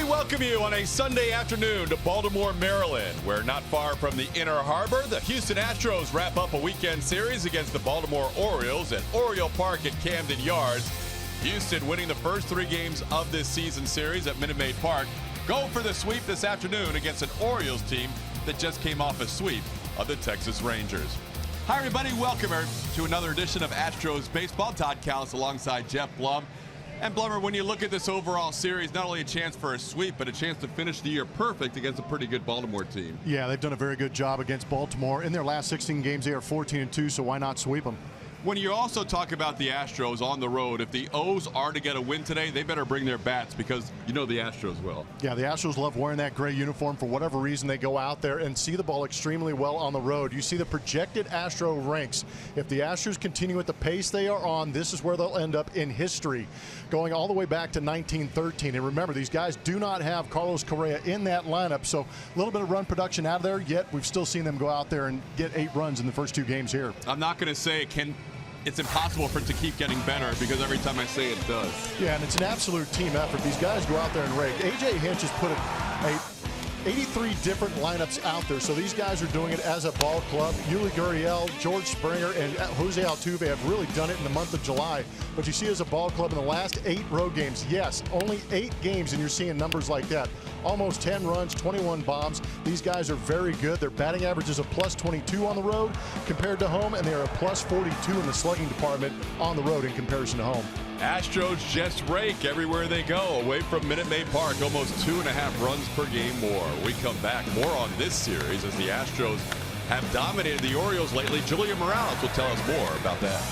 welcome you on a Sunday afternoon to Baltimore, Maryland, where not far from the Inner Harbor, the Houston Astros wrap up a weekend series against the Baltimore Orioles at Oriole Park at Camden Yards. Houston winning the first 3 games of this season series at Minute Maid Park. Go for the sweep this afternoon against an Orioles team that just came off a sweep of the Texas Rangers. Hi, everybody. Welcome to another edition of Astros Baseball. Todd Callis alongside Jeff Blum. And Blummer, when you look at this overall series, not only a chance for a sweep, but a chance to finish the year perfect against a pretty good Baltimore team. Yeah, they've done a very good job against Baltimore. In their last 16 games, they are 14-2, so why not sweep them? When you also talk about the Astros on the road, if the O's are to get a win today, they better bring their bats because you know the Astros will. Yeah, the Astros love wearing that gray uniform. For whatever reason, they go out there and see the ball extremely well on the road. You see the projected Astro ranks. If the Astros continue at the pace they are on, this is where they'll end up in history, going all the way back to 1913. And remember, these guys do not have Carlos Correa in that lineup, so a little bit of run production out of there, yet we've still seen them go out there and get 8 runs in the first 2 games here. I'm not going to say it's impossible for it to keep getting better because every time I say it does. Yeah, and it's an absolute team effort. These guys go out there and rake. A.J. Hinch has put 83 different lineups out there, so these guys are doing it as a ball club. Yuli Gurriel, George Springer, and Jose Altuve have really done it in the month of July. But you see as a ball club in the last 8 road games, yes, only 8 games, and you're seeing numbers like that. Almost 10 runs, 21 bombs. These guys are very good. Their batting average is a +22 on the road compared to home, and they are a +42 in the slugging department on the road in comparison to home. Astros just rake everywhere they go away from Minute Maid Park, almost 2.5 runs per game more. We come back more on this series as the Astros have dominated the Orioles lately. Julia Morales will tell us more about that.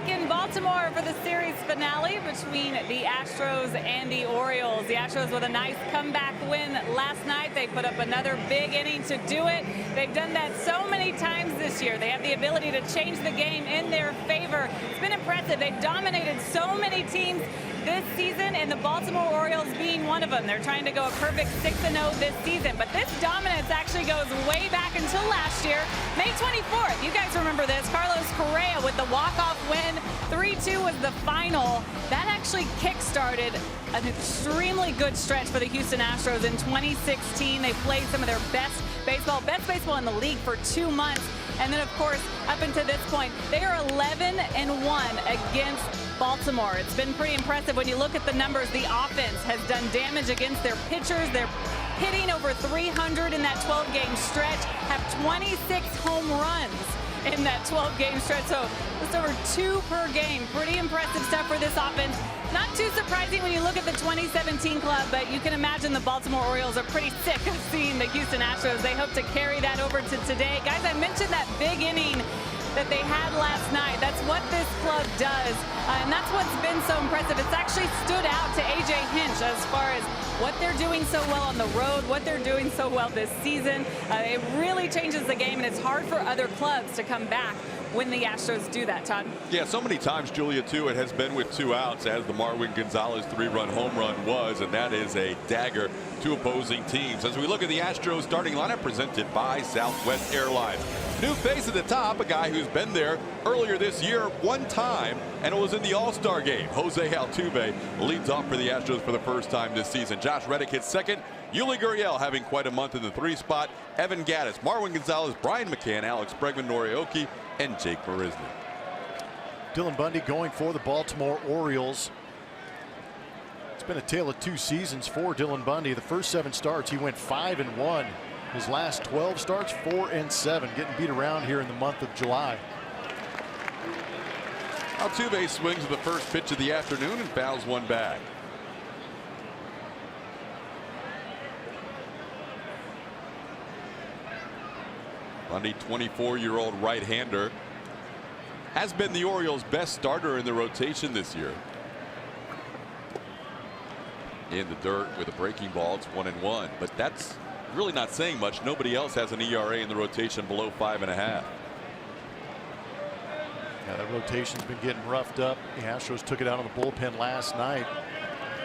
back in Baltimore for the series finale between the Astros and the Orioles. The Astros with a nice comeback win last night. They put up another big inning to do it. They've done that so many times this year. They have the ability to change the game in their favor. It's been impressive. They've dominated so many teams this season, and the Baltimore Orioles being one of them. They're trying to go a perfect 6-0 this season, but this dominance actually goes way back until last year, May 24th. You guys remember this. Carlos Correa with the walk-off win. 3-2 was the final. That actually kick-started an extremely good stretch for the Houston Astros in 2016. They played some of their best baseball in the league for 2 months. And then, of course, up until this point, they are 11-1 against Baltimore. It's been pretty impressive when you look at the numbers. The offense has done damage against their pitchers. They're hitting over 300 in that 12-game stretch, have 26 home runs in that 12-game stretch. So just over 2 per game. Pretty impressive stuff for this offense. Not too surprising when you look at the 2017 club, but you can imagine the Baltimore Orioles are pretty sick of seeing the Houston Astros. They hope to carry that over to today. Guys, I mentioned that big inning that they had last night. That's what this club does, and that's what's been so impressive. It's actually stood out to A.J. Hinch as far as what they're doing so well on the road, what they're doing so well this season. It really changes the game, and it's hard for other clubs to come back when the Astros do that, Todd. Yeah, so many times, Julia, too, it has been with 2 outs, as the Marwin Gonzalez 3-run home run was, and that is a dagger to opposing teams. As we look at the Astros starting lineup presented by Southwest Airlines. New face at the top, a guy who's been there earlier this year 1 time, and it was in the All-Star game. Jose Altuve leads off for the Astros for the first time this season. Josh Reddick hits second. Yuli Gurriel having quite a month in the 3 spot. Evan Gattis, Marwin Gonzalez, Brian McCann, Alex Bregman, Norioki, and Jake Marisnick. Dylan Bundy going for the Baltimore Orioles. It's been a tale of 2 seasons for Dylan Bundy. The first 7 starts, he went 5-1. His last 12 starts, 4-7, getting beat around here in the month of July. Altuve swings at the first pitch of the afternoon and fouls one back. Bundy, 24-year-old right-hander, has been the Orioles' best starter in the rotation this year. In the dirt with a breaking ball, it's 1-1, but that's really not saying much. Nobody else has an ERA in the rotation below 5.5. Yeah, that rotation's been getting roughed up. The Astros took it out on the bullpen last night.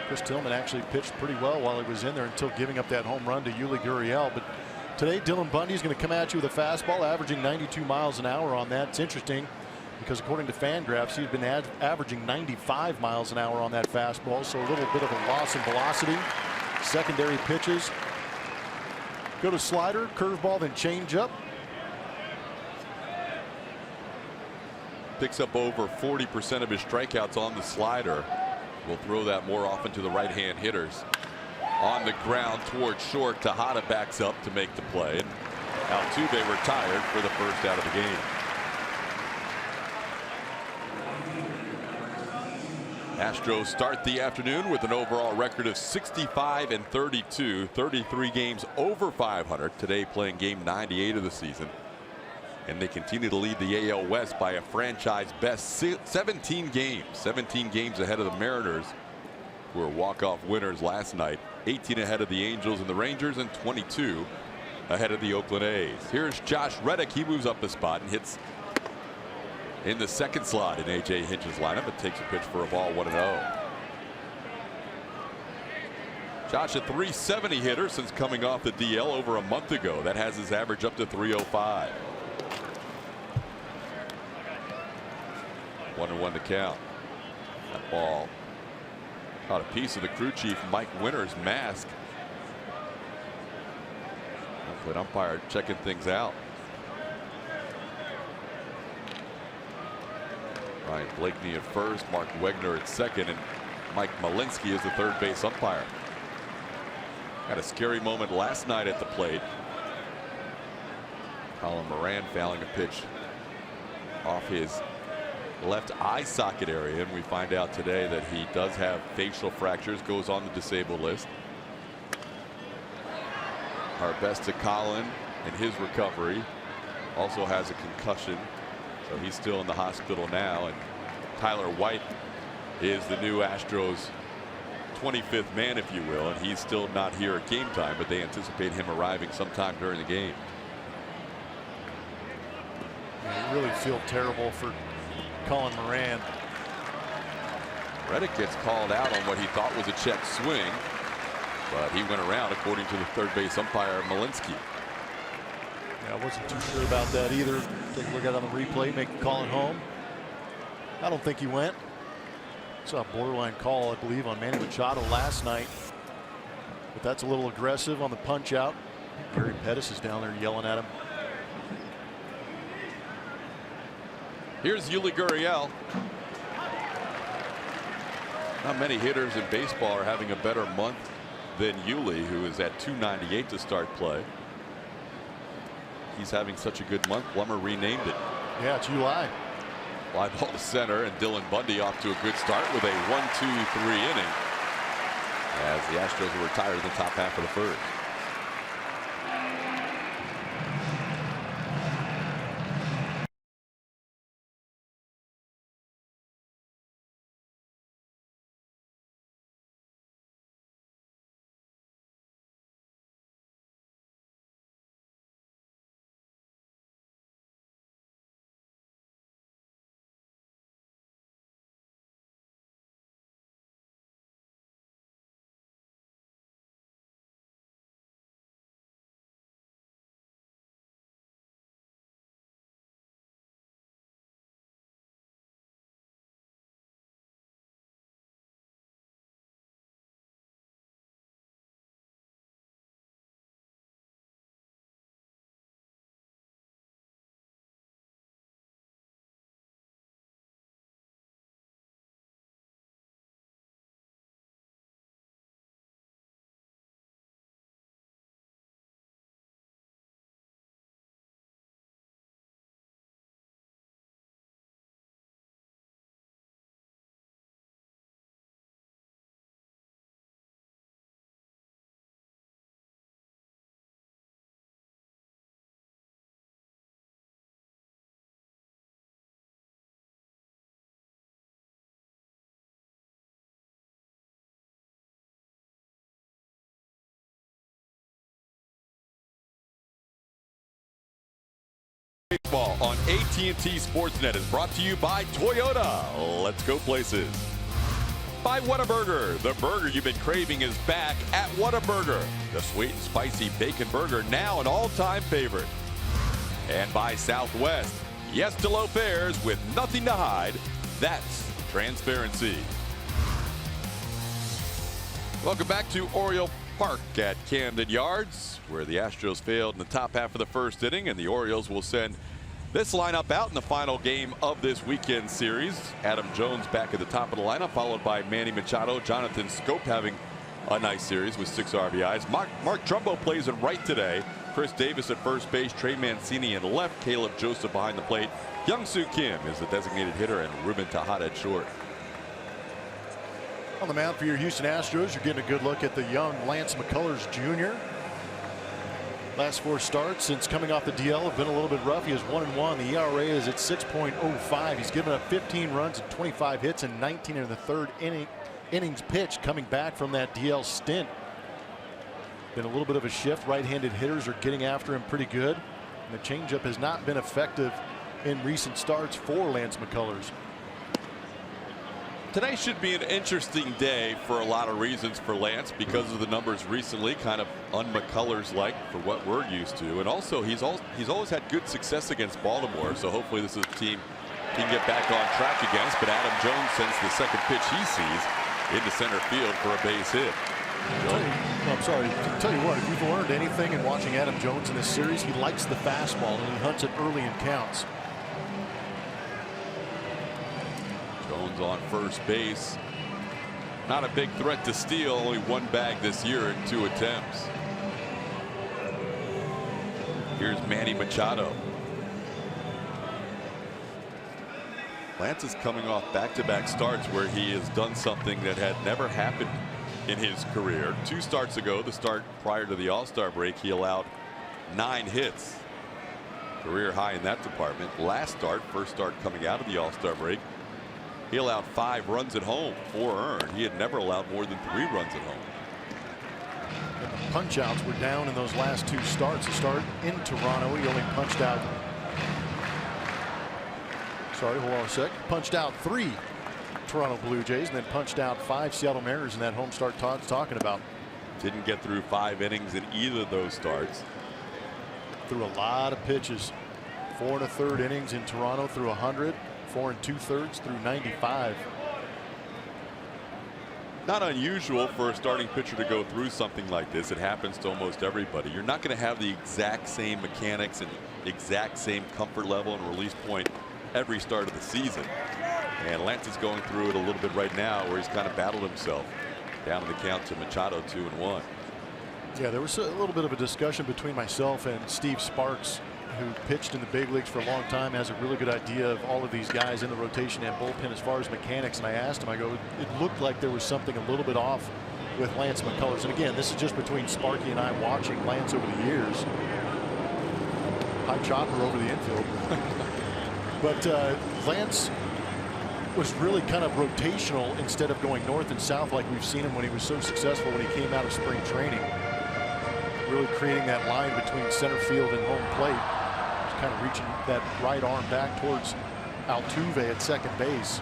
Chris Tillman actually pitched pretty well while he was in there until giving up that home run to Yuli Gurriel. But today, Dylan Bundy is going to come at you with a fastball, averaging 92 miles an hour on that. It's interesting because according to Fangraphs, he's been averaging 95 miles an hour on that fastball. So a little bit of a loss in velocity. Secondary pitches. Go to slider, curveball, then changeup. Picks up over 40% of his strikeouts on the slider. We'll throw that more often to the right-hand hitters. On the ground towards short, Tejada backs up to make the play. And Altuve retired for the first out of the game. Astros start the afternoon with an overall record of 65-32, 33 games over 500. Today playing game 98 of the season. And they continue to lead the AL West by a franchise best 17 games ahead of the Mariners, who were walk-off winners last night. 18 ahead of the Angels and the Rangers, and 22 ahead of the Oakland A's. Here's Josh Reddick. He moves up a spot and hits in the second slot in A.J. Hinch's lineup. It takes a pitch for a ball, 1-0. Josh, a .370 hitter since coming off the DL over a month ago. That has his average up to .305. 1-1 to count. That ball caught a piece of the crew chief Mike Winter's mask. Oakland umpire checking things out. Ryan Blakeney at first, Mark Wegner at second, and Mike Malinsky is the third base umpire. Had a scary moment last night at the plate. Colin Moran fouling a pitch off his left eye socket area, and we find out today that he does have facial fractures, goes on the disabled list. Our best to Colin in his recovery. Also has a concussion, so he's still in the hospital now, and Tyler White is the new Astros 25th man, if you will, and he's still not here at game time, but they anticipate him arriving sometime during the game. I really feel terrible for Colin Moran. Reddick gets called out on what he thought was a check swing, but he went around, according to the third base umpire Malinsky. Yeah, I wasn't too sure about that either. Take a look at it on the replay, make the call at home. I don't think he went. Saw a borderline call, I believe, on Manny Machado last night, but that's a little aggressive on the punch out. Gary Pettis is down there yelling at him. Here's Yuli Gurriel. Not many hitters in baseball are having a better month than Yuli, who is at .298 to start play. He's having such a good month, Blummer renamed it. Yeah, it's Yuli. Fly ball to center, and Dylan Bundy off to a good start with a 1-2-3 inning as the Astros will retire in the top half of the first. Baseball on AT&T Sportsnet is brought to you by Toyota. Let's go places. By Whataburger. The burger you've been craving is back at Whataburger. The sweet and spicy bacon burger, now an all-time favorite. And by Southwest. Yes to low fares with nothing to hide. That's transparency. Welcome back to Oriole Park at Camden Yards, where the Astros failed in the top half of the first inning, and the Orioles will send this lineup out in the final game of this weekend series. Adam Jones back at the top of the lineup, followed by Manny Machado. Jonathan Scope having a nice series with 6 RBIs. Mark Trumbo plays in right today. Chris Davis at first base, Trey Mancini in left, Caleb Joseph behind the plate. Young-Soo Kim is the designated hitter, and Ruben Tejada at short. On the mound for your Houston Astros, you're getting a good look at the young Lance McCullers Jr. Last 4 starts since coming off the DL have been a little bit rough. He has 1-1. The ERA is at 6.05. He's given up 15 runs and 25 hits and 19 in the third innings pitched coming back from that DL stint. Been a little bit of a shift. Right-handed hitters are getting after him pretty good. And the changeup has not been effective in recent starts for Lance McCullers. Today should be an interesting day for a lot of reasons for Lance, because of the numbers recently, kind of un-McCullers-like for what we're used to. And also, he's always had good success against Baltimore, so hopefully this is a team he can get back on track against. But Adam Jones sends the second pitch he sees into center field for a base hit. I'm sorry. To tell you what, if you've learned anything in watching Adam Jones in this series, he likes the fastball and he hunts it early in counts. Jones on first base. Not a big threat to steal. Only 1 bag this year in 2 attempts. Here's Manny Machado. Lance is coming off back-to-back starts where he has done something that had never happened in his career. 2 starts ago, the start prior to the All-Star break, he allowed 9 hits. Career high in that department. Last start, first start coming out of the All-Star break, He allowed 5 runs at home, 4 earned. He had never allowed more than 3 runs at home. And the punch outs were down in those last 2 starts. The start in Toronto, he only punched out. Sorry, hold on a sec. Punched out 3 Toronto Blue Jays and then punched out 5 Seattle Mariners in that home start Todd's talking about. Didn't get through 5 innings in either of those starts. Threw a lot of pitches. 4 1/3 innings in Toronto through 100. 4 2/3 through 95. Not unusual for a starting pitcher to go through something like this. It happens to almost everybody. You're not going to have the exact same mechanics and exact same comfort level and release point every start of the season. And Lance is going through it a little bit right now where he's kind of battled himself. Down in the count to Machado 2-1. Yeah, there was a little bit of a discussion between myself and Steve Sparks, who pitched in the big leagues for a long time, has a really good idea of all of these guys in the rotation and bullpen as far as mechanics. And I asked him, I go, it looked like there was something a little bit off with Lance McCullers. And again, this is just between Sparky and I watching Lance over the years. High chopper over the infield. But Lance was really kind of rotational instead of going north and south like we've seen him when he was so successful when he came out of spring training. Really creating that line between center field and home plate. Just kind of reaching that right arm back towards Altuve at second base.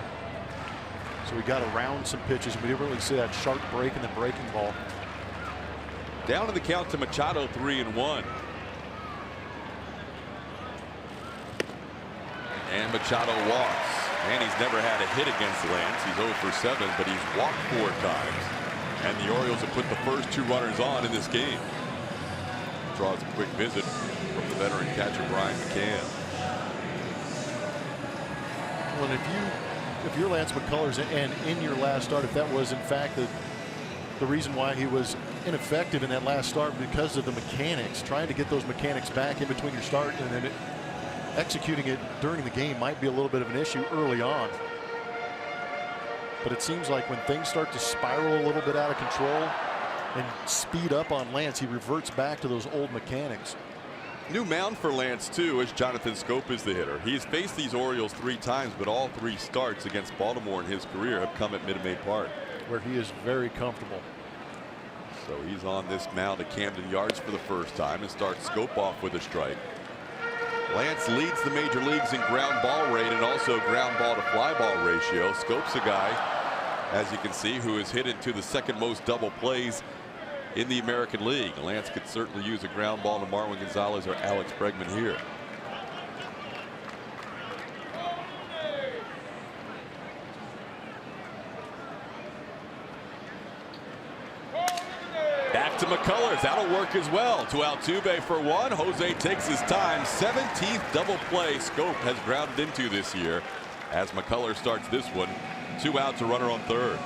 So we got around some pitches and we didn't really see that sharp break in the breaking ball. Down in the count to Machado 3-1. And Machado walks. And he's never had a hit against Lance. He's 0 for 7, but he's walked 4 times. And the Orioles have put the first 2 runners on in this game. Draws a quick visit from the veteran catcher Brian McCann. Well, if you're Lance McCullers and in your last start, if that was in fact the reason why he was ineffective in that last start because of the mechanics, trying to get those mechanics back in between your start and then executing it during the game might be a little bit of an issue early on. But it seems like when things start to spiral a little bit out of control and speed up on Lance, he reverts back to those old mechanics. New mound for Lance too, as Jonathan Scope is the hitter. He's faced these Orioles 3 times, but all 3 starts against Baltimore in his career have come at Minute Maid Park, where he is very comfortable. So he's on this mound at Camden Yards for the first time and starts Scope off with a strike. Lance leads the major leagues in ground ball rate and also ground ball to fly ball ratio. Scope's a guy, as you can see, who has hit into the 2nd most double plays in the American League. Lance could certainly use a ground ball to Marwin Gonzalez or Alex Bregman here. Back to McCullers. That'll work as well. To Altuve for 1. Jose takes his time. 17th double play Scope has grounded into this year as McCullers starts this one. 2 outs, a runner on 3rd.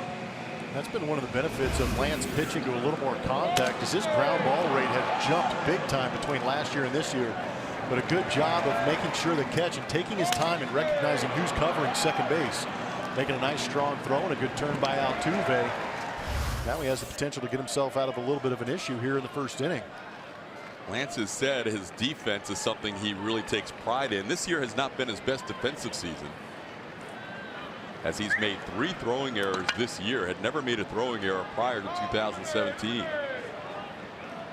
That's been one of the benefits of Lance pitching to a little more contact, as his ground ball rate had jumped big time between last year and this year. But a good job of making sure the catch and taking his time and recognizing who's covering second base. Making a nice strong throw and a good turn by Altuve. Now he has the potential to get himself out of a little bit of an issue here in the 1st inning. Lance has said his defense is something he really takes pride in. This year has not been his best defensive season, as he's made 3 throwing errors this year, had never made a throwing error prior to 2017.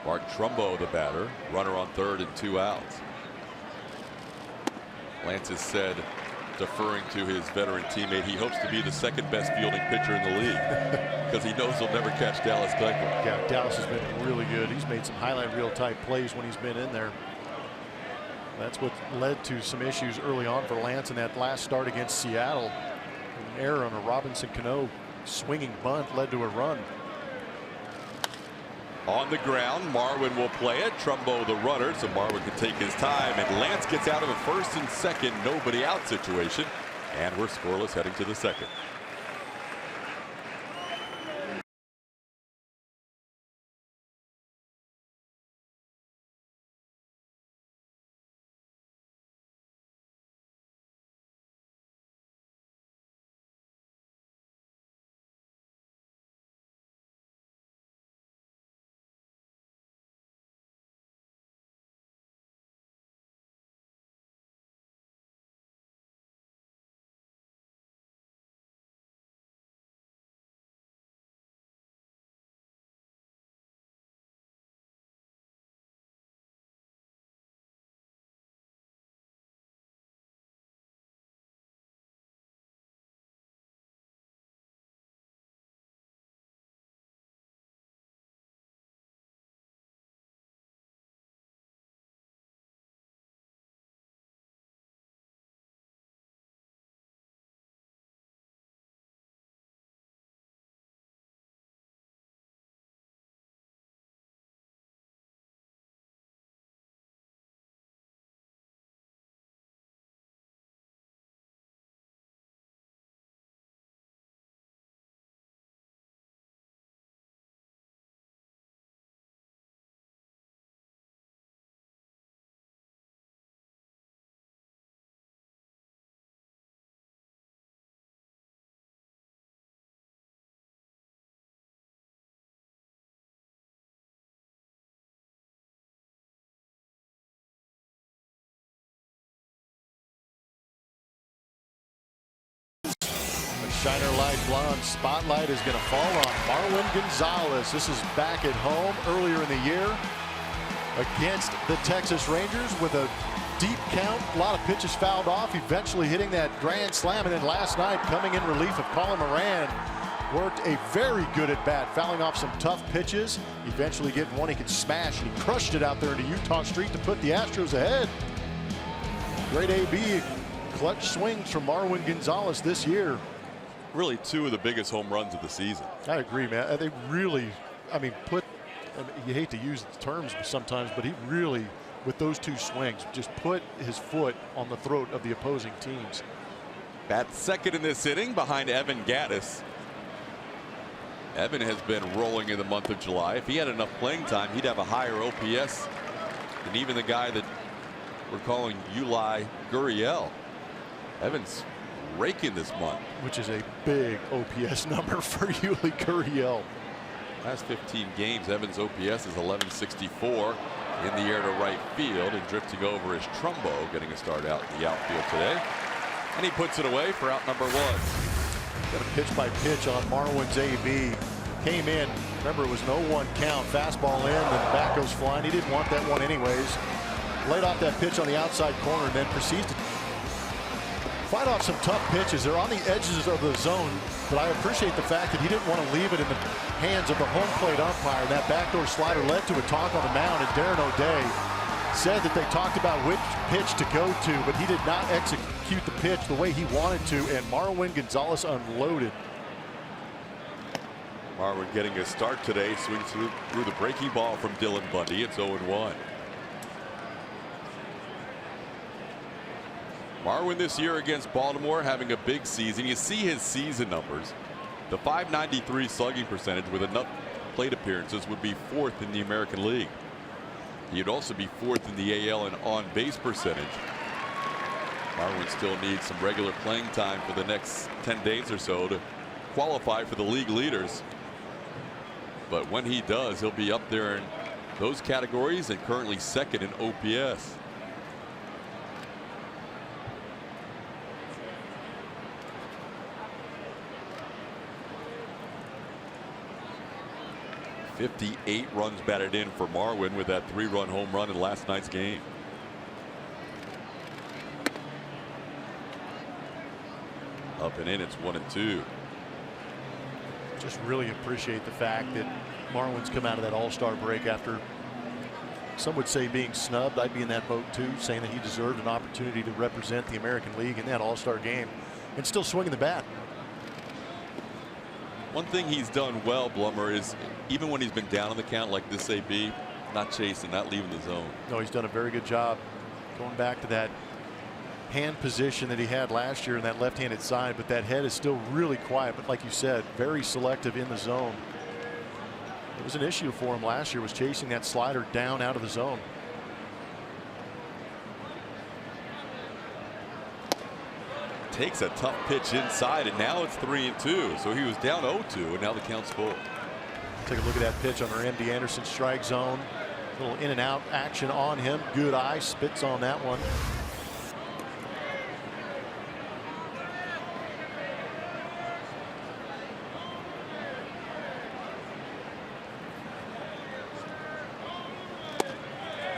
Mark Trumbo, the batter, runner on 3rd and 2 outs. Lance has said, deferring to his veteran teammate, he hopes to be the 2nd best fielding pitcher in the league because he knows he'll never catch Dallas Keuchel. Yeah, Dallas has been really good. He's made some highlight reel type plays when he's been in there. That's what led to some issues early on for Lance in that last start against Seattle. An error on a Robinson Cano swinging bunt led to a run. On the ground, Marwin will play it. Trumbo the runner, so Marwin can take his time. And Lance gets out of a 1st and 2nd, nobody out situation. And we're scoreless heading to the 2nd. Shiner light blonde spotlight is going to fall on Marwin Gonzalez. This is back at home earlier in the year against the Texas Rangers with a deep count. A lot of pitches fouled off, eventually hitting that grand slam. And then last night, coming in relief of Colin Moran, worked a very good at bat, fouling off some tough pitches, eventually getting one he could smash, and he crushed it out there into Utah Street to put the Astros ahead. Great AB, clutch swings from Marwin Gonzalez this year. Really two of the biggest home runs of the season. I agree, man. They really, you hate to use the terms sometimes, but he really, with those two swings, just put his foot on the throat of the opposing teams. Bats second in this inning behind Evan Gattis. Evan has been rolling in the month of July. If he had enough playing time, he'd have a higher OPS than even the guy that we're calling Yuli Gurriel. Evan's raking this month, which is a big OPS number for Yuli Gurriel. Last 15 games, Evans' OPS is 1164. In the air to right field and drifting over is Trumbo, getting a start out in the outfield today. And he puts it away for out number one. Got a pitch by pitch on Marwin's AB. Came in. Remember, it was an 0-1 count. Fastball in, then back goes flying. He didn't want that one anyways. Laid off that pitch on the outside corner and then proceeds to fight off some tough pitches. They're on the edges of the zone, but I appreciate the fact that he didn't want to leave it in the hands of the home plate umpire. That backdoor slider led to a talk on the mound, and Darren O'Day said that they talked about which pitch to go to, but he did not execute the pitch the way he wanted to, and Marwin Gonzalez unloaded. Marwin getting a start today, swings through the breaking ball from Dylan Bundy. It's 0-1. Marwin this year against Baltimore having a big season. You see his season numbers. The .593 slugging percentage with enough plate appearances would be 4th in the American League. He'd also be 4th in the AL in on-base percentage. Marwin still needs some regular playing time for the next 10 days or so to qualify for the league leaders. But when he does, he'll be up there in those categories and currently second in OPS. .58 runs batted in for Marwin with that 3-run home run in last night's game. Up and in, it's 1-2. Just really appreciate the fact that Marwin's come out of that all-star break after, some would say, being snubbed. I'd be in that boat too, saying that he deserved an opportunity to represent the American League in that all-star game and still swinging the bat. One thing he's done well, Blummer, is even when he's been down on the count like this AB, not chasing, not leaving the zone. No, he's done a very good job going back to that hand position that he had last year in that left-handed side, but that head is still really quiet. But like you said, very selective in the zone. It was an issue for him last year, was chasing that slider down out of the zone. Takes a tough pitch inside, and now it's 3-2. So he was down 0-2, and now the count's full. Take a look at that pitch under MD Anderson strike zone. A little in and out action on him. Good eye, spits on that one.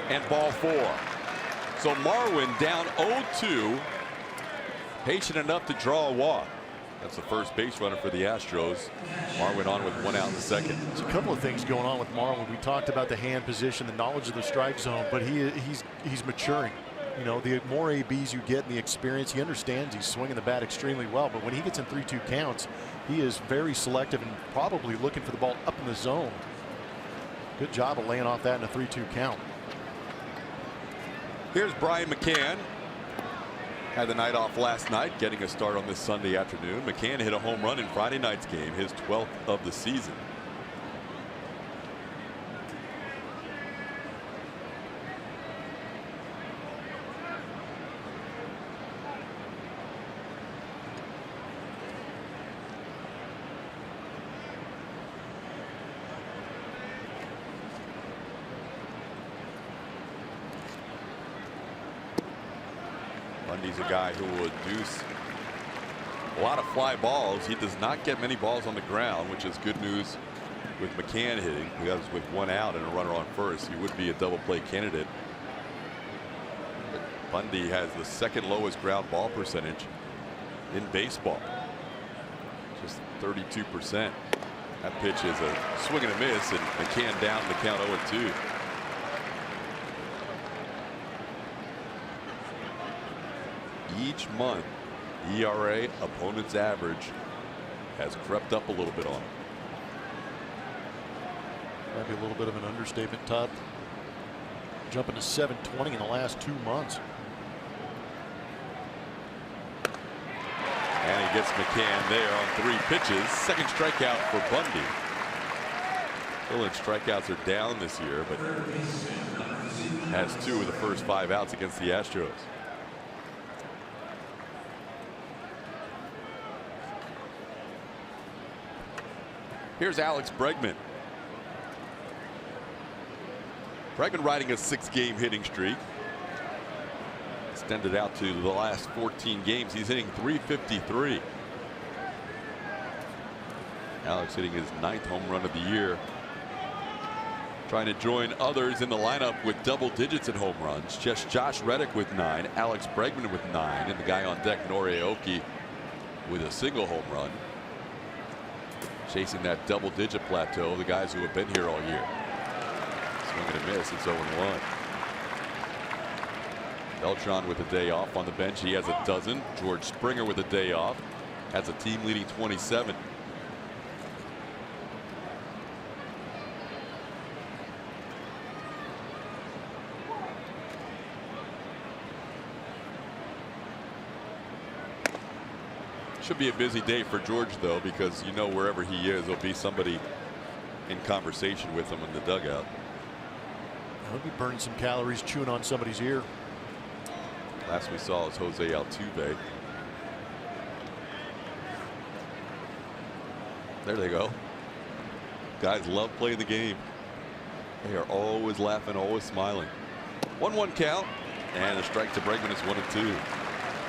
And ball 4. So Marwin down 0-2. Patient enough to draw a walk. That's the first base runner for the Astros. Marwin on with 1 out in the second. There's a couple of things going on with Marwin. We talked about the hand position, the knowledge of the strike zone, but he's maturing. You know, the more ABs you get and the experience, he understands he's swinging the bat extremely well. But when he gets in 3-2 counts, he is very selective and probably looking for the ball up in the zone. Good job of laying off that in a 3-2 count. Here's Brian McCann. Had the night off last night, getting a start on this Sunday afternoon. McCann hit a home run in Friday night's game, his 12th of the season. Bundy's a guy who will induce A lot of fly balls. He does not get many balls on the ground, which is good news with McCann hitting. Because with one out and a runner on first, he would be a double play candidate. But Bundy has the second lowest ground ball percentage in baseball. Just 32%. That pitch is a swing and a miss, and McCann down the count 0-2. Each month, ERA, opponent's average, has crept up a little bit on him. Might be a little bit of an understatement, Todd. Jumping to 720 in the last 2 months. And he gets McCann there on 3 pitches. Second strikeout for Bundy. Phillies strikeouts are down this year, but has 2 of the first 5 outs against the Astros. Here's Alex Bregman. Bregman riding a 6-game hitting streak. Extended out to the last 14 games. He's hitting .353. Alex hitting his 9th home run of the year. Trying to join others in the lineup with double digits in home runs. Just Josh Reddick with 9, Alex Bregman with 9, and the guy on deck, Norioki, with a single home run. Chasing that double-digit plateau, the guys who have been here all year. Swing and a miss. It's 0-1. Beltran with a day off on the bench. He has a dozen. George Springer with a day off has a team-leading 27. Should be a busy day for George, though, because you know wherever he is, there'll be somebody in conversation with him in the dugout. He'll be burning some calories chewing on somebody's ear. Last we saw is Jose Altuve. There they go. Guys love playing the game. They are always laughing, always smiling. 1-1 count, and a strike to Bregman is 1-2.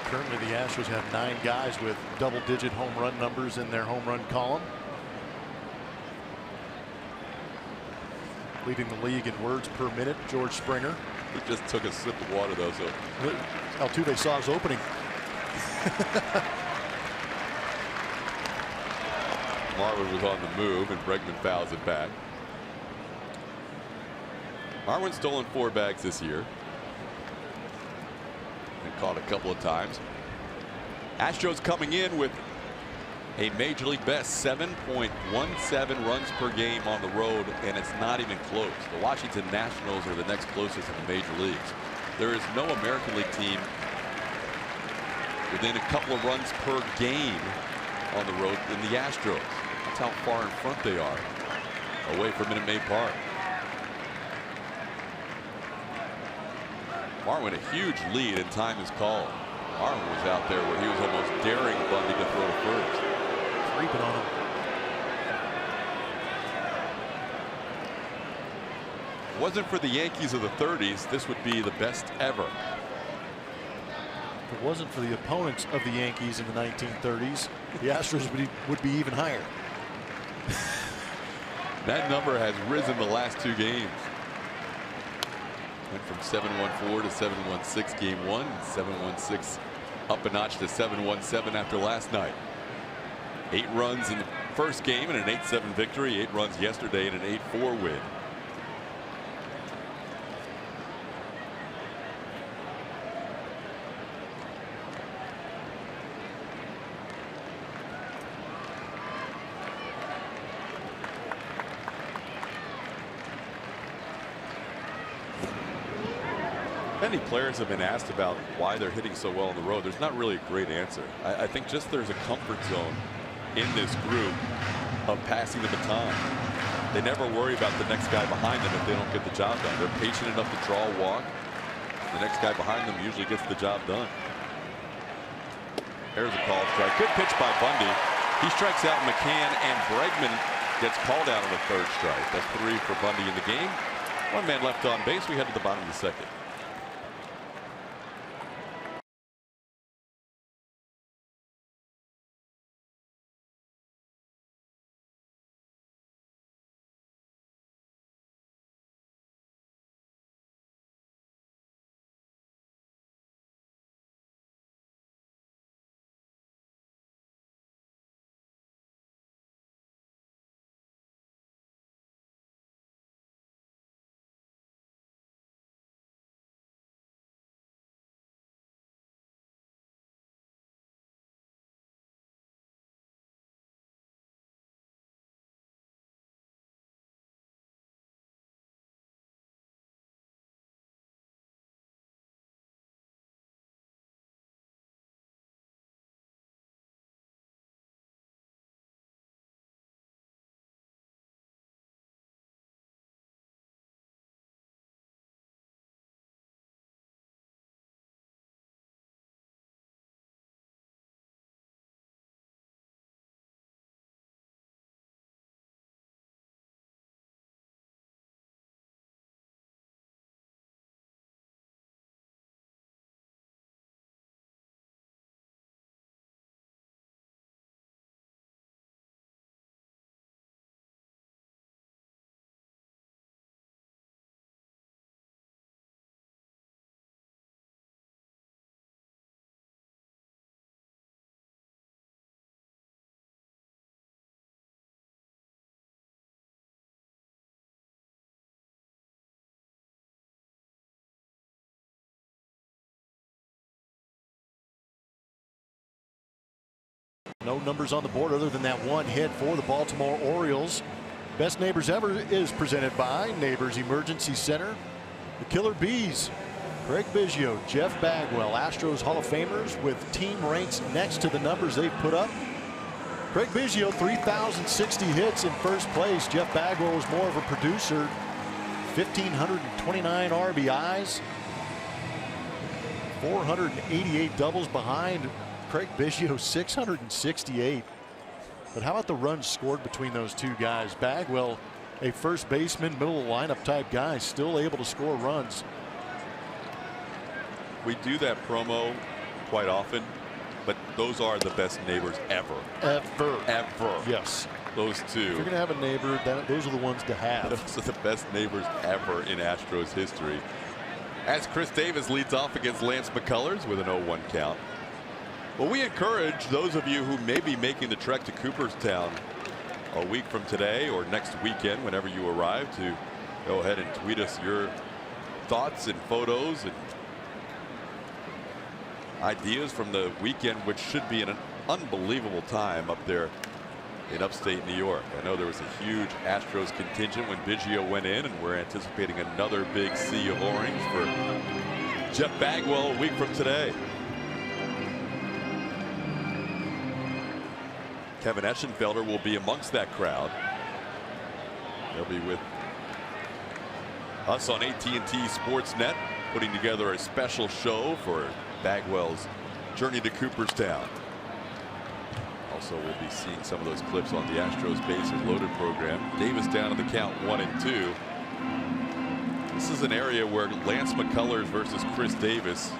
Currently, the Astros have 9 guys with double-digit home run numbers in their home run column. Leading the league in words per minute, George Springer. He just took a sip of water, though, so Altuve saw his opening. Marlin was on the move, and Bregman fouls it back. Marwin's stolen 4 bags this year. And caught a couple of times. Astros coming in with a major league best 7.17 runs per game on the road, and it's not even close. The Washington Nationals are the next closest in the major leagues. There is no American League team within a couple of runs per game on the road than the Astros. That's how far in front they are away from Minute Maid Park. Marwin a huge lead, and time is called. Marwin was out there where he was almost daring Bundy to throw to first. Creeping on him. If it wasn't for the Yankees of the 30s, this would be the best ever. If it wasn't for the opponents of the Yankees in the 1930s, the Astros would be even higher. That number has risen the last 2 games. Went from 7-1-4 to 7-1-6 game 1, 7-1-6 up a notch to 7-1-7 after last night. 8 runs in the first game and an 8-7 victory. 8 runs yesterday and an 8-4 win. Many players have been asked about why they're hitting so well on the road. There's not really a great answer. I think just there's a comfort zone in this group of passing the baton. They never worry about the next guy behind them if they don't get the job done. They're patient enough to draw a walk. The next guy behind them usually gets the job done. There's a call strike. Good pitch by Bundy. He strikes out McCann, and Bregman gets called out on the 3rd strike. That's 3 for Bundy in the game. 1 man left on base. We head to the bottom of the 2nd. No numbers on the board other than that one hit for the Baltimore Orioles. Best Neighbors Ever is presented by Neighbors Emergency Center. The Killer Bees, Craig Biggio, Jeff Bagwell, Astros Hall of Famers with team ranks next to the numbers they've put up. Craig Biggio, 3,060 hits in first place. Jeff Bagwell was more of a producer, 1,529 RBIs, 488 doubles behind Craig Biggio, 668. But how about the runs scored between those two guys? Bagwell, a first baseman, middle of the lineup type guy, still able to score runs. We do that promo quite often, but those are the best neighbors ever. Ever. Yes. Those two. If you're going to have a neighbor, those are the ones to have. Those are the best neighbors ever in Astros history. As Chris Davis leads off against Lance McCullers with an 0-1 count. Well, we encourage those of you who may be making the trek to Cooperstown a week from today or next weekend, whenever you arrive, to go ahead and tweet us your thoughts and photos and ideas from the weekend, which should be an unbelievable time up there in upstate New York. I know there was a huge Astros contingent when Biggio went in, and we're anticipating another big sea of orange for Jeff Bagwell a week from today. Kevin Eschenfelder will be amongst that crowd. They'll be with us on AT&T Sportsnet, putting together a special show for Bagwell's journey to Cooperstown. Also, we'll be seeing some of those clips on the Astros Bases Loaded program. Davis down to the count 1-2. This is an area where Lance McCullers versus Chris Davis.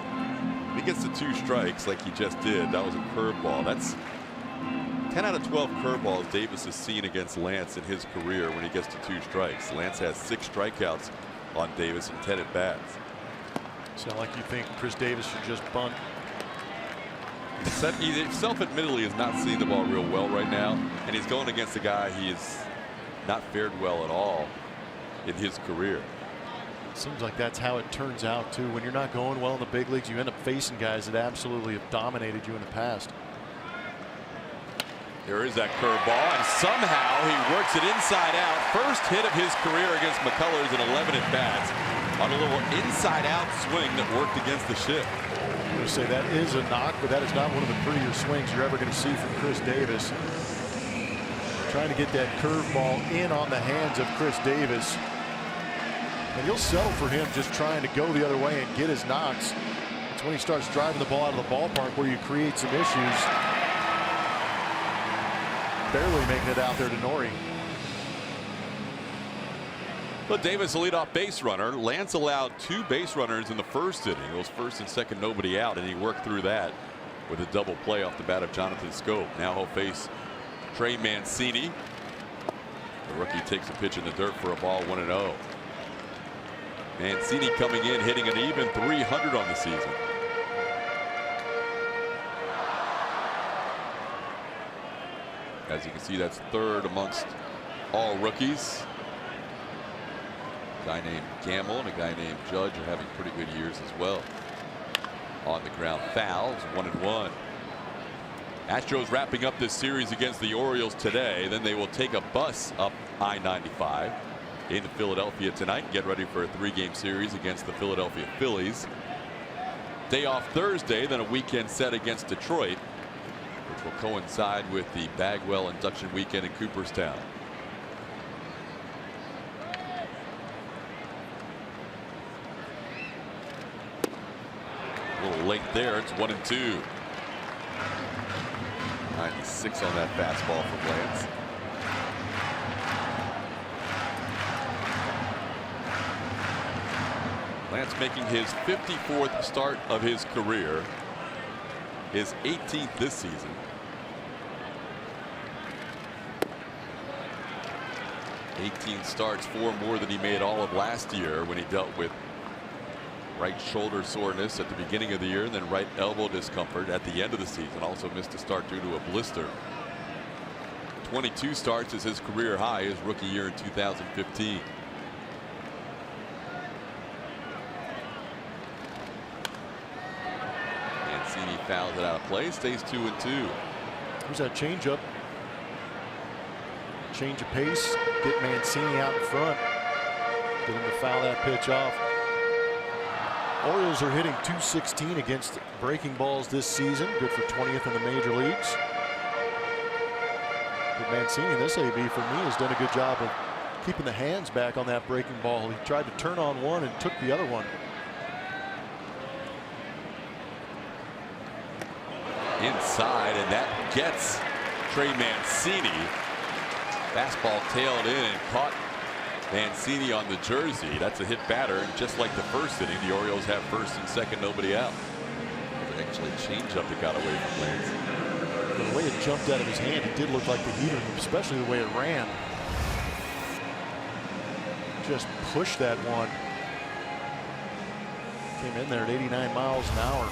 He gets the 2 strikes like he just did. That was a curveball. That's 10 out of 12 curveballs Davis has seen against Lance in his career when he gets to 2 strikes. Lance has 6 strikeouts on Davis and 10 at bats. Sound like you think Chris Davis should just bunt. He self-admittedly is not seeing the ball real well right now, and he's going against a guy he has not fared well at all in his career. Seems like that's how it turns out too. When you're not going well in the big leagues, you end up facing guys that absolutely have dominated you in the past. There is that curveball, and somehow he works it inside out. First hit of his career against McCullers in 11 at bats on a little inside out swing that worked against the shift. I'm going to say that is a knock, but that is not one of the prettier swings you're ever going to see from Chris Davis. Trying to get that curveball in on the hands of Chris Davis. And you'll settle for him just trying to go the other way and get his knocks. It's when he starts driving the ball out of the ballpark where you create some issues. Barely making it out there to Nori. But Davis, a leadoff base runner. Lance allowed 2 base runners in the first inning. It was first and second, nobody out, and he worked through that with a double play off the bat of Jonathan Scope. Now he'll face Trey Mancini. The rookie takes a pitch in the dirt for a ball, 1-0. Mancini coming in, hitting an even .300 on the season. As you can see, that's 3rd amongst all rookies. A guy named Gamble and a guy named Judge are having pretty good years as well. On the ground fouls, 1-1. Astros wrapping up this series against the Orioles today. Then they will take a bus up I-95 into Philadelphia tonight and get ready for a 3-game series against the Philadelphia Phillies. Day off Thursday, then a weekend set against Detroit, which will coincide with the Bagwell induction weekend in Cooperstown. A little late there. It's 1-2. 96 on that fastball from Lance. Lance making his 54th start of his career, his 18th this season. '18 starts, 4 more than he made all of last year when he dealt with right shoulder soreness at the beginning of the year, and then right elbow discomfort at the end of the season. Also missed a start due to a blister. 22 starts is his career high, his rookie year in 2015. Mancini fouls it out of play, stays 2-2. There's that changeup. Change of pace. Get Mancini out in front. Get him to foul that pitch off. Orioles are hitting .216 against breaking balls this season. Good for 20th in the major leagues. But Mancini, this AB for me, has done a good job of keeping the hands back on that breaking ball. He tried to turn on one and took the other one. Inside, and that gets Trey Mancini. Fastball tailed in and caught Mancini on the jersey. That's a hit batter, and just like the first inning, the Orioles have first and second, nobody out. Actually, changeup that got away from Lance. The way it jumped out of his hand, it did look like the heater, especially the way it ran. Just pushed that one. Came in there at 89 miles an hour.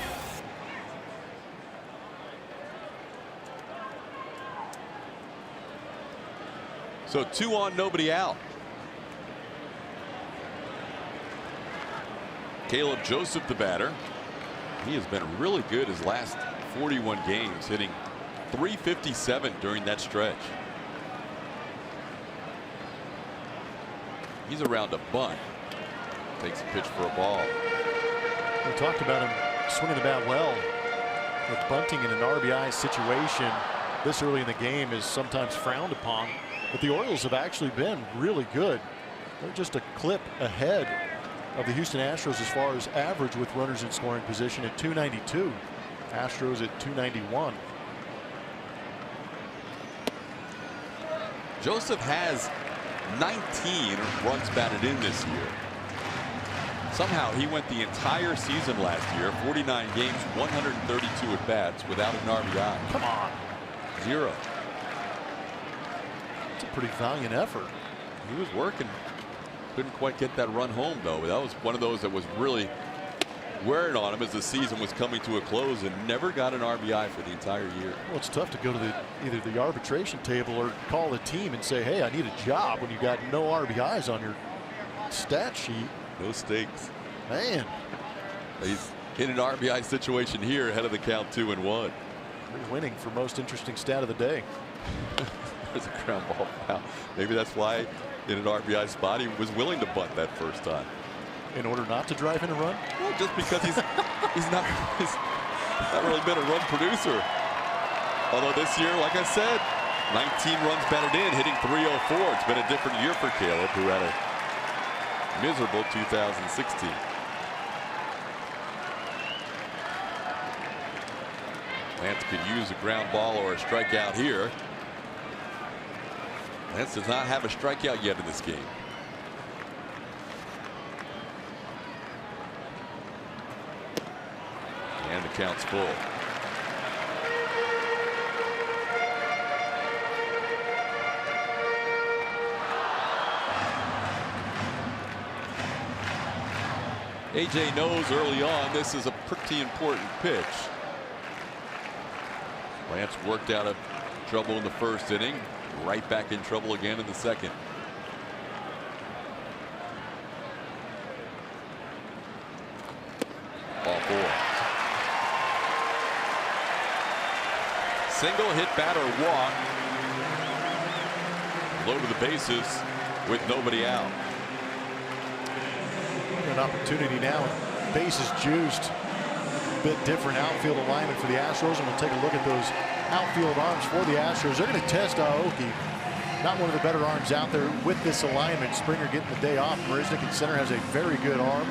So 2 on, nobody out. Caleb Joseph, the batter. He has been really good his last 41 games, hitting .357 during that stretch. He's around a bunt. Takes a pitch for a ball. We talked about him swinging the bat well. With bunting in an RBI situation this early in the game is sometimes frowned upon. But the Orioles have actually been really good. They're just a clip ahead of the Houston Astros as far as average with runners in scoring position at 292. Astros at 291. Joseph has 19 runs batted in this year. Somehow he went the entire season last year, 49 games, 132 at bats without an RBI. Come on. 0. It's a pretty valiant effort. He was working. Couldn't quite get that run home, though. That was one of those that was really wearing on him as the season was coming to a close, and never got an RBI for the entire year. Well, it's tough to go to either the arbitration table or call the team and say, hey, I need a job when you got no RBIs on your stat sheet. No stakes. Man. He's in an RBI situation here, ahead of the count 2-1. Winning for most interesting stat of the day. There's a ground ball foul. Maybe that's why in an RBI spot he was willing to bunt that first time. In order not to drive in a run? Well, just because he's not really been a run producer. Although this year, like I said, 19 runs batted in, hitting .304. It's been a different year for Caleb, who had a miserable 2016. Lance could use a ground ball or a strikeout here. Lance does not have a strikeout yet in this game. And the count's full. AJ knows early on this is a pretty important pitch. Lance worked out of trouble in the first inning. Right back in trouble again in the second. Ball 4. Single hit batter walk. Low to the bases with nobody out. An opportunity now. Bases juiced. A bit different outfield alignment for the Astros, and we'll take a look at those outfield arms for the Astros. They're going to test Aoki. Not one of the better arms out there with this alignment. Springer getting the day off. Marisnik in center has a very good arm.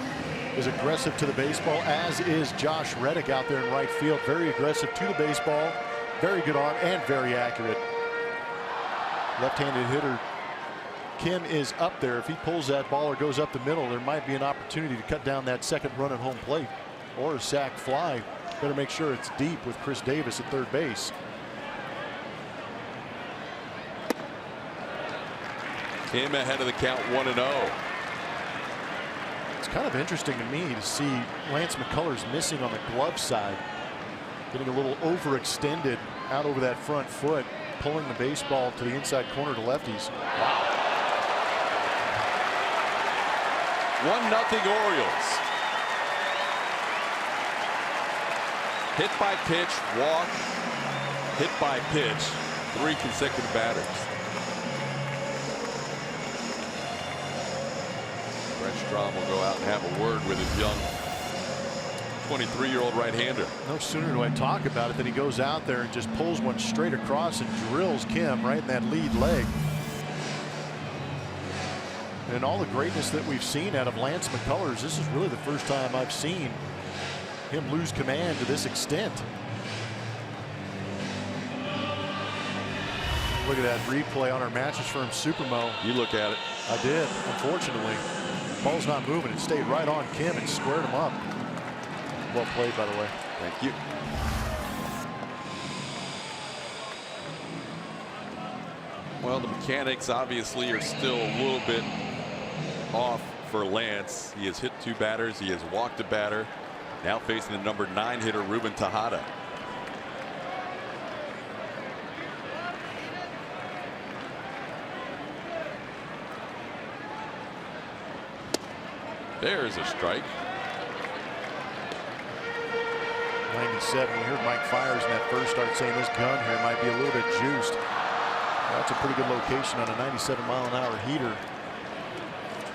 Is aggressive to the baseball, as is Josh Reddick out there in right field. Very aggressive to the baseball. Very good arm and very accurate. Left-handed hitter Kim is up there. If he pulls that ball or goes up the middle, there might be an opportunity to cut down that second run at home plate or a sac fly. Better make sure it's deep with Chris Davis at third base. Kim ahead of the count 1-0. It's kind of interesting to me to see Lance McCullers missing on the glove side. Getting a little overextended out over that front foot, pulling the baseball to the inside corner to lefties. Wow. 1-0 Orioles. Hit by pitch, walk, hit by pitch, 3 consecutive batters. Brett Strom will go out and have a word with his young 23-year-old right-hander. No sooner do I talk about it than he goes out there and just pulls one straight across and drills Kim right in that lead leg. And all the greatness that we've seen out of Lance McCullers, this is really the first time I've seen him lose command to this extent. Look at that replay on our Mattress Firm Supermo. You look at it. I did, unfortunately. Ball's not moving. It stayed right on Kim and squared him up. Well played, by the way. Thank you. Well, the mechanics obviously are still a little bit off for Lance. He has hit 2 batters. He has walked a batter. Now facing the number 9 hitter, Ruben Tejada. There's a strike. 97. We heard Mike Fiers in that first start saying this gun here might be a little bit juiced. Well, that's a pretty good location on a 97-mile-an-hour heater.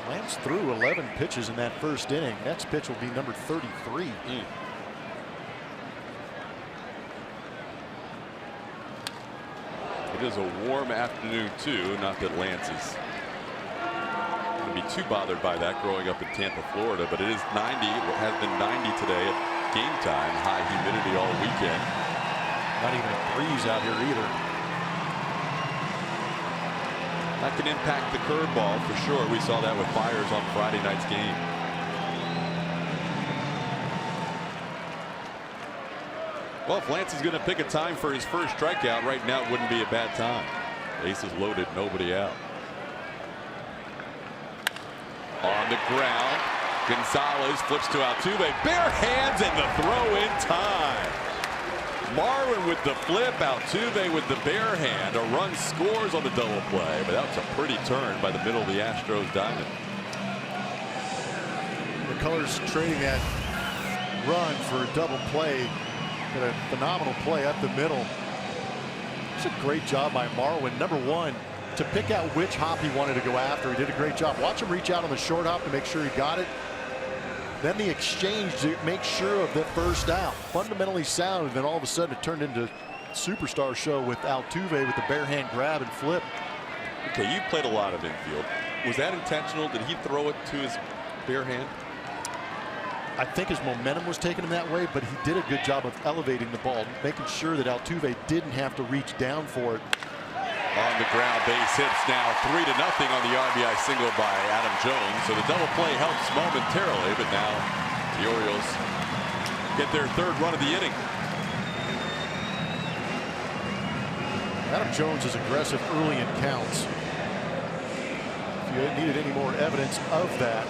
Lance threw 11 pitches in that first inning. Next pitch will be number 33. It is a warm afternoon too. Not that Lance is going to be too bothered by that growing up in Tampa, Florida, but it is 90. It has been 90 today at game time. High humidity all weekend. Not even a breeze out here either. That can impact the curveball for sure. We saw that with Fiers on Friday night's game. Well, if Lance is going to pick a time for his first strikeout right now, it wouldn't be a bad time. Bases loaded, nobody out. On the ground, Gonzalez flips to Altuve. Bare hands and the throw in time. Marwin with the flip, Altuve with the bare hand. A run scores on the double play, but that was a pretty turn by the middle of the Astros diamond. McCullers trading that run for a double play. And a phenomenal play up the middle. It's a great job by Marwin. Number 1, to pick out which hop he wanted to go after. He did a great job. Watch him reach out on the short hop to make sure he got it. Then the exchange to make sure of the first out. Fundamentally sound, and then all of a sudden it turned into a superstar show with Altuve with the bare hand grab and flip. Okay, you played a lot of infield. Was that intentional? Did he throw it to his bare hand? I think his momentum was taking him that way, but he did a good job of elevating the ball, making sure that Altuve didn't have to reach down for it. On the ground, base hits now 3-0 on the RBI single by Adam Jones. So the double play helps momentarily, but now the Orioles get their 3rd run of the inning. Adam Jones is aggressive early in counts. If you needed any more evidence of that,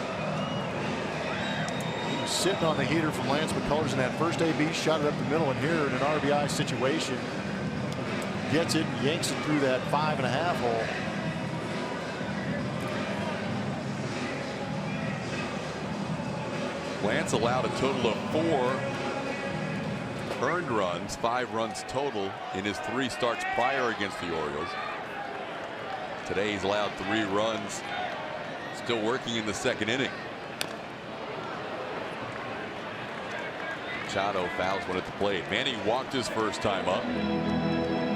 he was sitting on the heater from Lance McCullers in that first AB, shot it up the middle, and here in an RBI situation, gets it and yanks it through that 5.5 hole. Lance allowed a total of 4 earned runs, 5 runs total in his 3 starts prior against the Orioles. Today he's allowed 3 runs. Still working in the 2nd inning. Machado fouls one at the plate. Manny walked his first time up.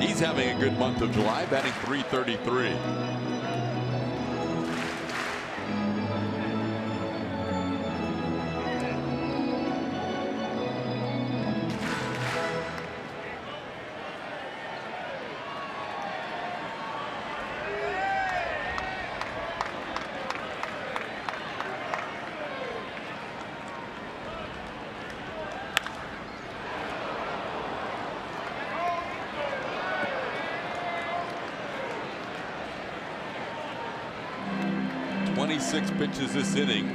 He's having a good month of July, batting .333. .26 pitches this inning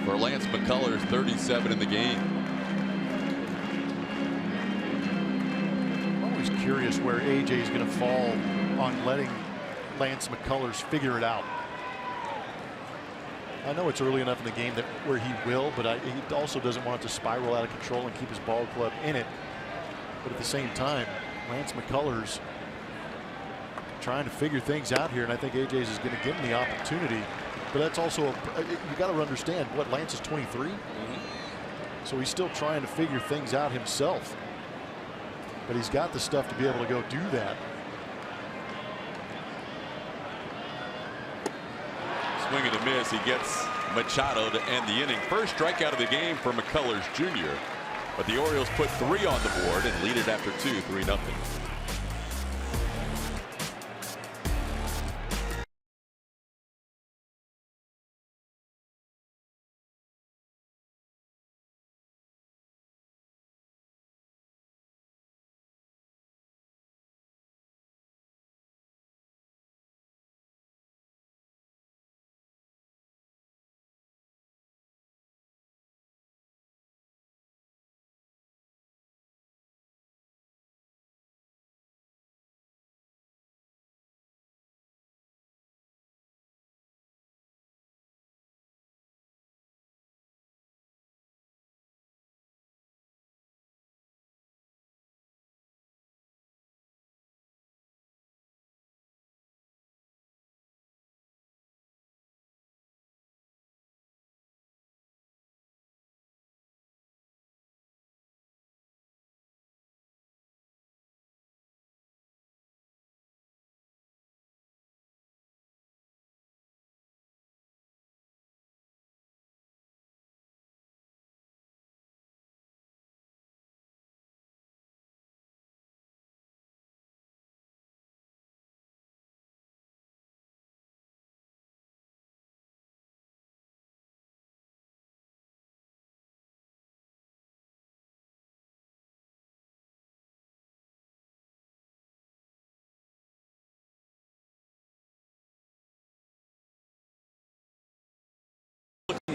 for Lance McCullers, 37 in the game. I'm always curious where AJ is going to fall on letting Lance McCullers figure it out. I know it's early enough in the game that where he will, but he also doesn't want it to spiral out of control and keep his ball club in it. But at the same time, Lance McCullers trying to figure things out here, and I think AJ's is going to give him the opportunity. But that's also, you got to understand, what, Lance is 23? So he's still trying to figure things out himself. But he's got the stuff to be able to go do that. Swing and a miss. He gets Machado to end the inning. First strikeout of the game for McCullers Jr. But the Orioles put 3 on the board and lead it after 2, 3-0.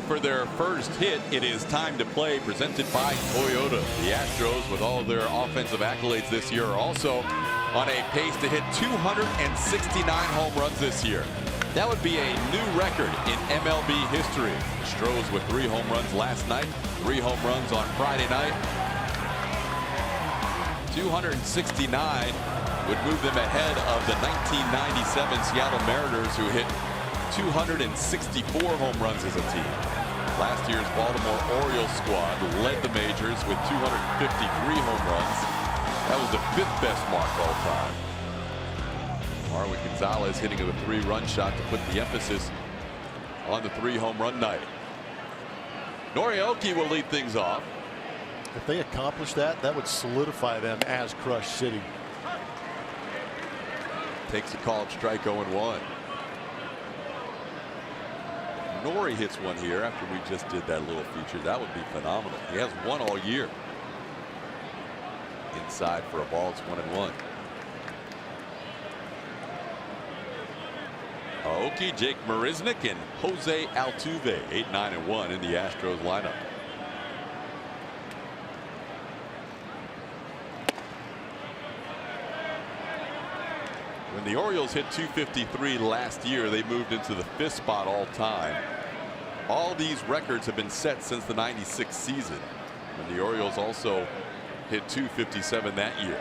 For their first hit, it is time to play, presented by Toyota. The Astros, with all of their offensive accolades this year, are also on a pace to hit 269 home runs this year. That would be a new record in MLB history. Astros with 3 home runs last night, 3 home runs on Friday night. 269 would move them ahead of the 1997 Seattle Mariners, who hit 264 home runs as a team. Last year's Baltimore Orioles squad led the majors with 253 home runs. That was the 5th best mark all time. Marwin Gonzalez hitting a 3-run shot to put the emphasis on the 3 home run night. Norioki will lead things off. If they accomplish that, that would solidify them as Crush City. Takes a called strike, 0-1. Nori hits one here after we just did that little feature. That would be phenomenal. He has 1 all year. Inside for a ball. It's 1-1. Aoki, Jake Marisnick, and Jose Altuve, 8, 9, and 1 in the Astros lineup. When the Orioles hit 253 last year, they moved into the 5th spot all time. All these records have been set since the '96 season, when the Orioles also hit 257 that year.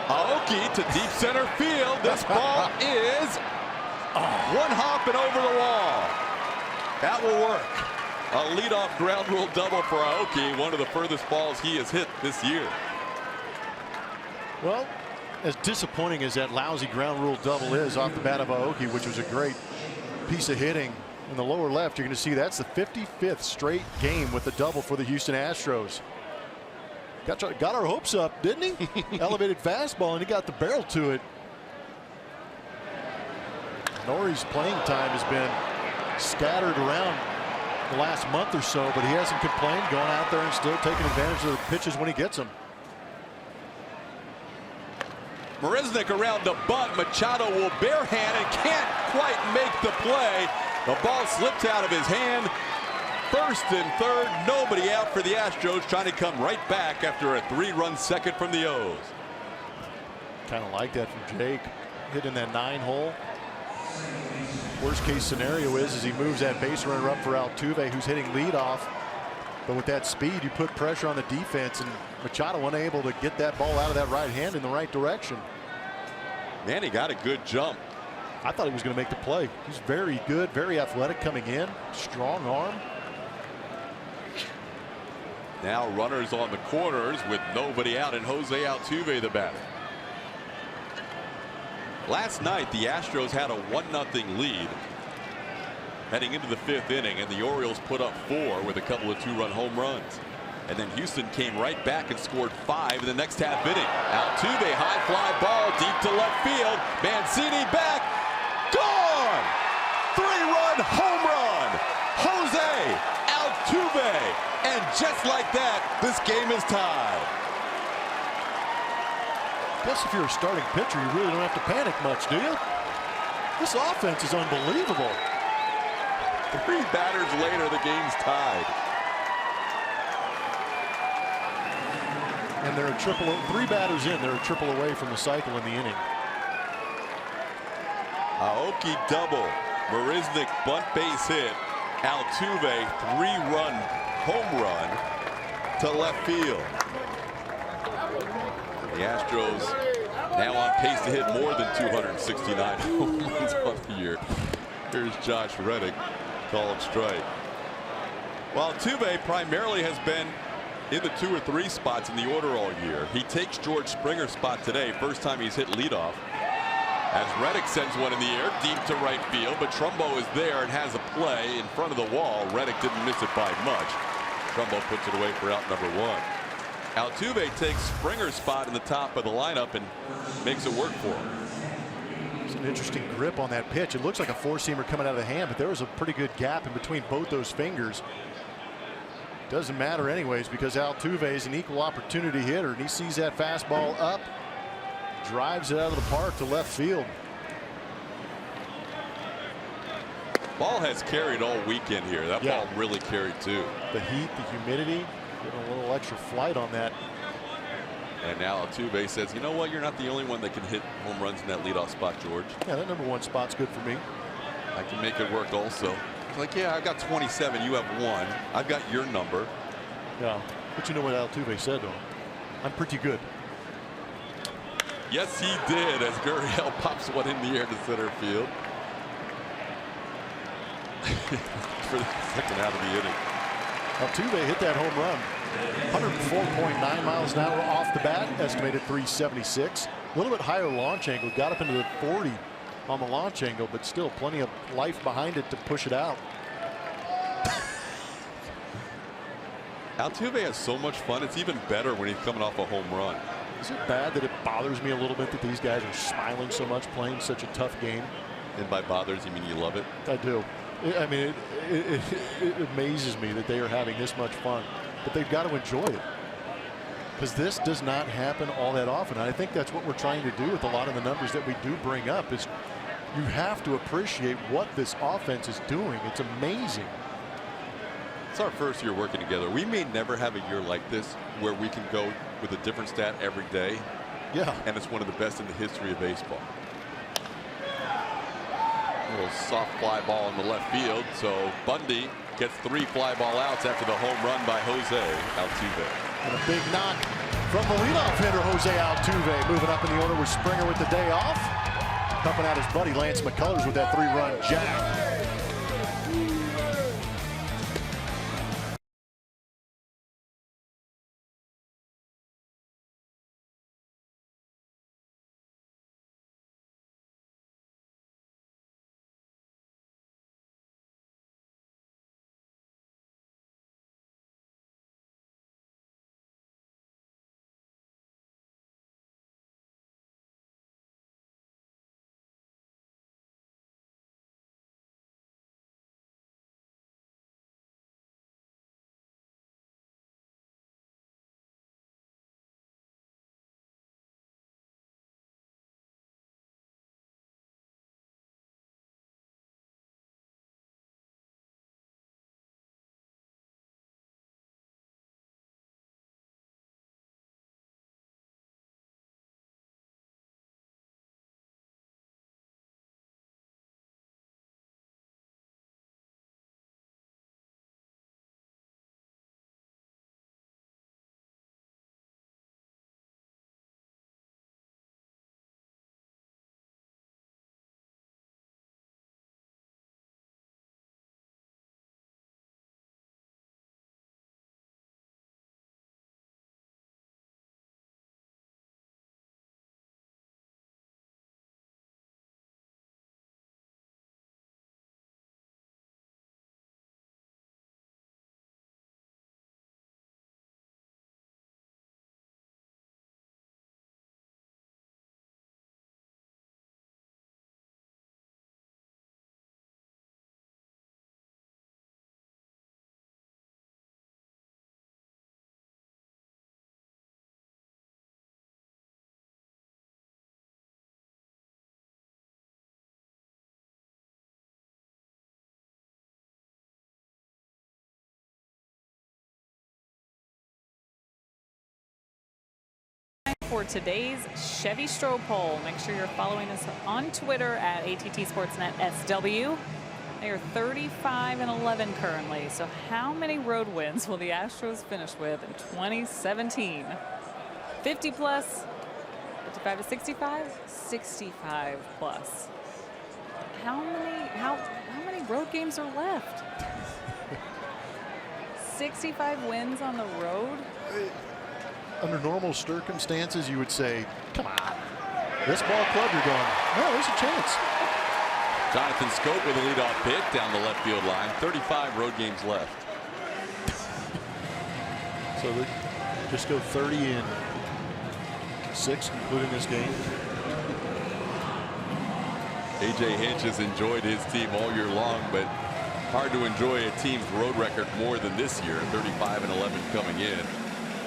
Aoki to deep center field. This ball is 1 hop and over the wall. That will work. A leadoff ground rule double for Aoki, one of the furthest balls he has hit this year. Well, as disappointing as that lousy ground rule double is off the bat of Aoki, which was a great piece of hitting in the lower left, you're going to see that's the 55th straight game with the double for the Houston Astros. Got our hopes up, didn't he? Elevated fastball, and he got the barrel to it. Nori's playing time has been scattered around the last month or so, but he hasn't complained, going out there and still taking advantage of the pitches when he gets them. Marisnick around the bunt. Machado will barehand and can't quite make the play. The ball slipped out of his hand. First and third, nobody out for the Astros, trying to come right back after a 3-run second from the O's. Kind of like that from Jake, hitting that 9-hole. Worst case scenario is he moves that base runner up for Altuve, who's hitting leadoff. But with that speed, you put pressure on the defense, and Machado unable to get that ball out of that right hand in the right direction. Man, he got a good jump. I thought he was going to make the play. He's very good, very athletic coming in, strong arm. Now runners on the corners with nobody out, and Jose Altuve the batter. Last night the Astros had a 1-0 lead heading into the 5th inning, and the Orioles put up 4 with a couple of 2-run home runs. And then Houston came right back and scored 5 in the next half inning. Altuve, high fly ball deep to left field. Mancini back, gone! 3-run home run, Jose Altuve, and just like that, this game is tied. Guess if you're a starting pitcher, you really don't have to panic much, do you? This offense is unbelievable. 3 batters later, the game's tied. And they're a triple. 3 batters in, they're a triple away from the cycle in the inning. Aoki double, Marisnik bunt base hit, Altuve 3-run home run to left field. The Astros now on pace to hit more than 269 home runs on the year. Here's Josh Reddick, call him strike. While Altuve primarily has been in the 2 or 3 spots in the order all year, he takes George Springer's spot today. First time he's hit leadoff. As Reddick sends one in the air deep to right field, but Trumbo is there and has a play in front of the wall. Reddick didn't miss it by much. Trumbo puts it away for out number 1. Altuve takes Springer's spot in the top of the lineup and makes it work for him. It's an interesting grip on that pitch. It looks like a 4-seamer coming out of the hand, but there was a pretty good gap in between both those fingers. Doesn't matter anyways, because Altuve is an equal opportunity hitter, and he sees that fastball up, drives it out of the park to left field. Ball has carried all weekend here. That ball really carried too. The heat, the humidity, getting a little extra flight on that. And now Altuve says, you know what, you're not the only one that can hit home runs in that leadoff spot, George. Yeah, that number 1 spot's good for me. I can make it work also. He's like, yeah, I've got 27, you have 1. I've got your number. Yeah, but you know what Altuve said, though? I'm pretty good. Yes, he did, as Gurriel pops one in the air to center field. For the second out of the inning. Altuve hit that home run. 104.9 miles an hour off the bat, estimated 376. A little bit higher launch angle, got up into the 40 on the launch angle, but still plenty of life behind it to push it out. Altuve has so much fun. It's even better when he's coming off a home run. Is it bad that it bothers me a little bit that these guys are smiling so much playing such a tough game? And by bothers, you mean you love it? I do. I mean, it amazes me that they are having this much fun, but they've got to enjoy it, because this does not happen all that often. And I think that's what we're trying to do with a lot of the numbers that we do bring up, is you have to appreciate what this offense is doing. It's amazing. It's our first year working together. We may never have a year like this where we can go with a different stat every day. Yeah. And it's one of the best in the history of baseball. A little soft fly ball in the left field. So Bundy gets 3 fly ball outs after the home run by Jose Altuve. And a big knock from the leadoff hitter, Jose Altuve, moving up in the order with Springer with the day off. Helping out his buddy Lance McCullers with that 3-run jack. for today's Chevy Stroh poll. Make sure you're following us on Twitter at ATT Sportsnet SW. They are 35-11 currently. So how many road wins will the Astros finish with in 2017? 50 plus, 55 to 65, 65 plus. How many road games are left? 65 wins on the road? Under normal circumstances, you would say, come on. This ball club, you're going, no, there's a chance. Jonathan Scope with a leadoff hit down the left field line. 35 road games left. So they just go 30-6, including this game. A.J. Hinch has enjoyed his team all year long, but hard to enjoy a team's road record more than this year. 35-11 coming in.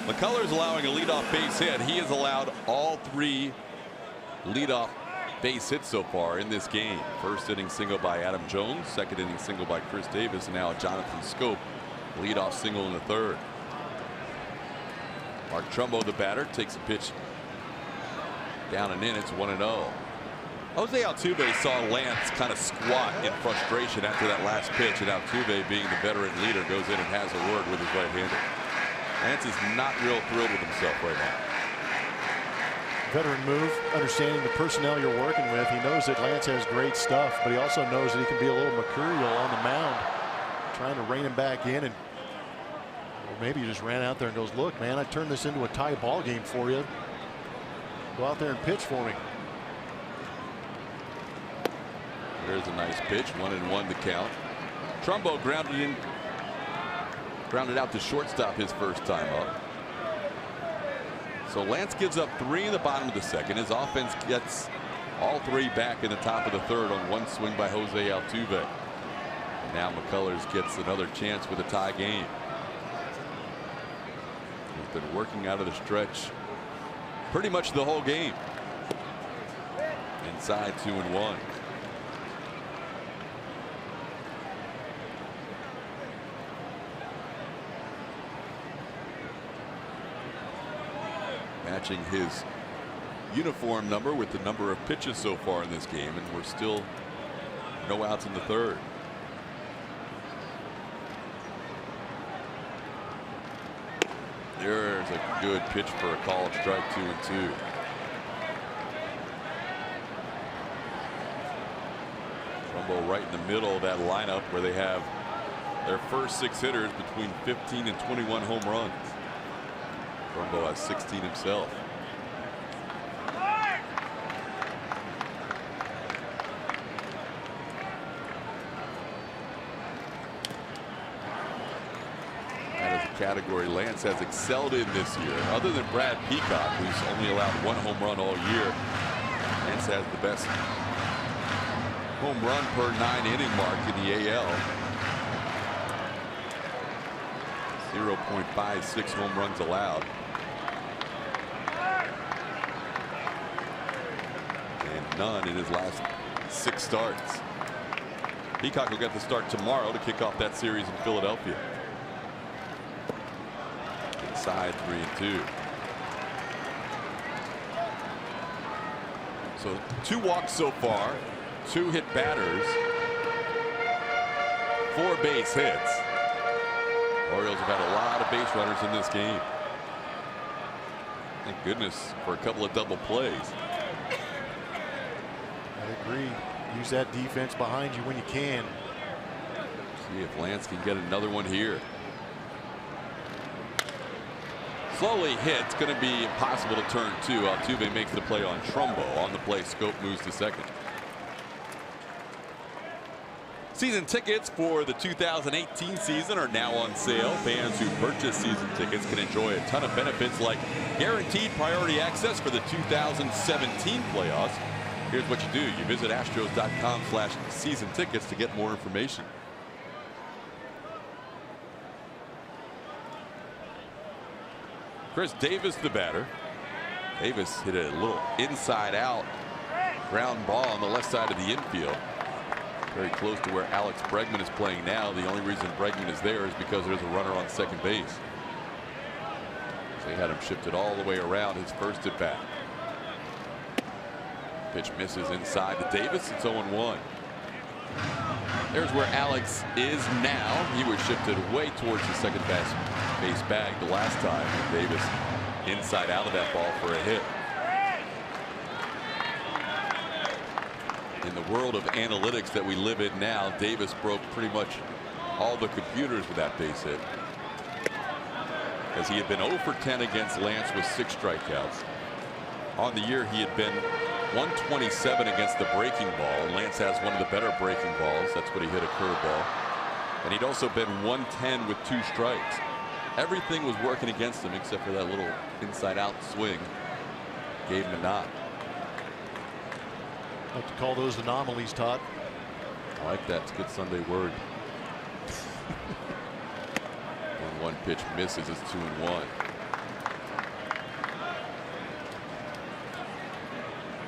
McCullers allowing a leadoff base hit. He has allowed all 3 leadoff base hits so far in this game. First inning single by Adam Jones, second inning single by Chris Davis, and now Jonathan Scope leadoff single in the third. Mark Trumbo, the batter, takes a pitch down and in. It's 1-0. Jose Altuve saw Lance kind of squat in frustration after that last pitch, and Altuve, being the veteran leader, goes in and has a word with his right-hander. Lance is not real thrilled with himself right now. Veteran move, understanding the personnel you're working with. He knows that Lance has great stuff, but he also knows that he can be a little mercurial on the mound, trying to rein him back in. And or maybe he just ran out there and goes, look, man, I turned this into a tie ball game for you. Go out there and pitch for me. There's a nice pitch, 1-1 to count. Trumbo grounded out to shortstop his first time up. So Lance gives up 3 in the bottom of the second. His offense gets all 3 back in the top of the third on one swing by Jose Altuve. And now McCullers gets another chance with a tie game. He's been working out of the stretch pretty much the whole game. Inside 2-1. Matching his uniform number with the number of pitches so far in this game, and we're still no outs in the third. There's a good pitch for a called strike, 2-2. Trumbo right in the middle of that lineup where they have their first 6 hitters between 15 and 21 home runs. Trumbo has 16 himself. That is a category Lance has excelled in this year. Other than Brad Peacock, who's only allowed 1 home run all year, Lance has the best home run per 9-inning mark in the AL. 0.56 home runs allowed. And none in his last 6 starts. Peacock will get the start tomorrow to kick off that series in Philadelphia. Inside 3-2. So 2 walks so far, 2 hit batters, 4 base hits. Orioles have had a lot of base runners in this game. Thank goodness for a couple of double plays. I agree. Use that defense behind you when you can. See if Lance can get another one here. Slowly hit. It's going to be impossible to turn 2. Altuve makes the play on Trumbo. On the play, Scope moves to second. Season tickets for the 2018 season are now on sale. Fans who purchase season tickets can enjoy a ton of benefits like guaranteed priority access for the 2017 playoffs. Here's what you do. You visit astros.com/season tickets to get more information. Chris Davis, the batter. Davis hit a little inside out ground ball on the left side of the infield. Very close to where Alex Bregman is playing now. The only reason Bregman is there is because there's a runner on second base. They had him shifted all the way around his first at bat. Pitch misses inside to Davis. It's 0-1. There's where Alex is now. He was shifted way towards the second base bag the last time. Davis inside out of that ball for a hit. In the world of analytics that we live in now, Davis broke pretty much all the computers with that base hit, as he had been 0 for 10 against Lance with 6 strikeouts. On the year, he had been 127 against the breaking ball, and Lance has one of the better breaking balls. That's what he hit, a curveball. And he'd also been 110 with 2 strikes. Everything was working against him except for that little inside out swing. Gave him a knock. I like to call those anomalies, Todd. I like that. It's a good Sunday word. 1-1 pitch misses. It's 2-1.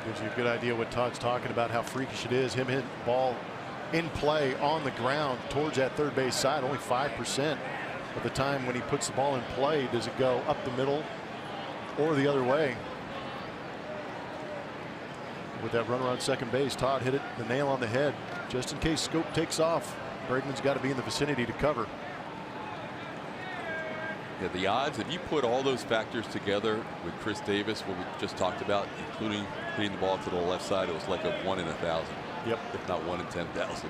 Gives you a good idea what Todd's talking about, how freakish it is. Him hitting the ball in play on the ground towards that third base side. Only 5% of the time when he puts the ball in play does it go up the middle or the other way. With that runner on second base, Todd hit it the nail on the head. Just in case Scope takes off, Bregman's got to be in the vicinity to cover. Yeah, the odds, if you put all those factors together with Chris Davis, what we just talked about, including hitting the ball to the left side, it was like a 1 in 1,000. Yep. If not 1 in 10,000.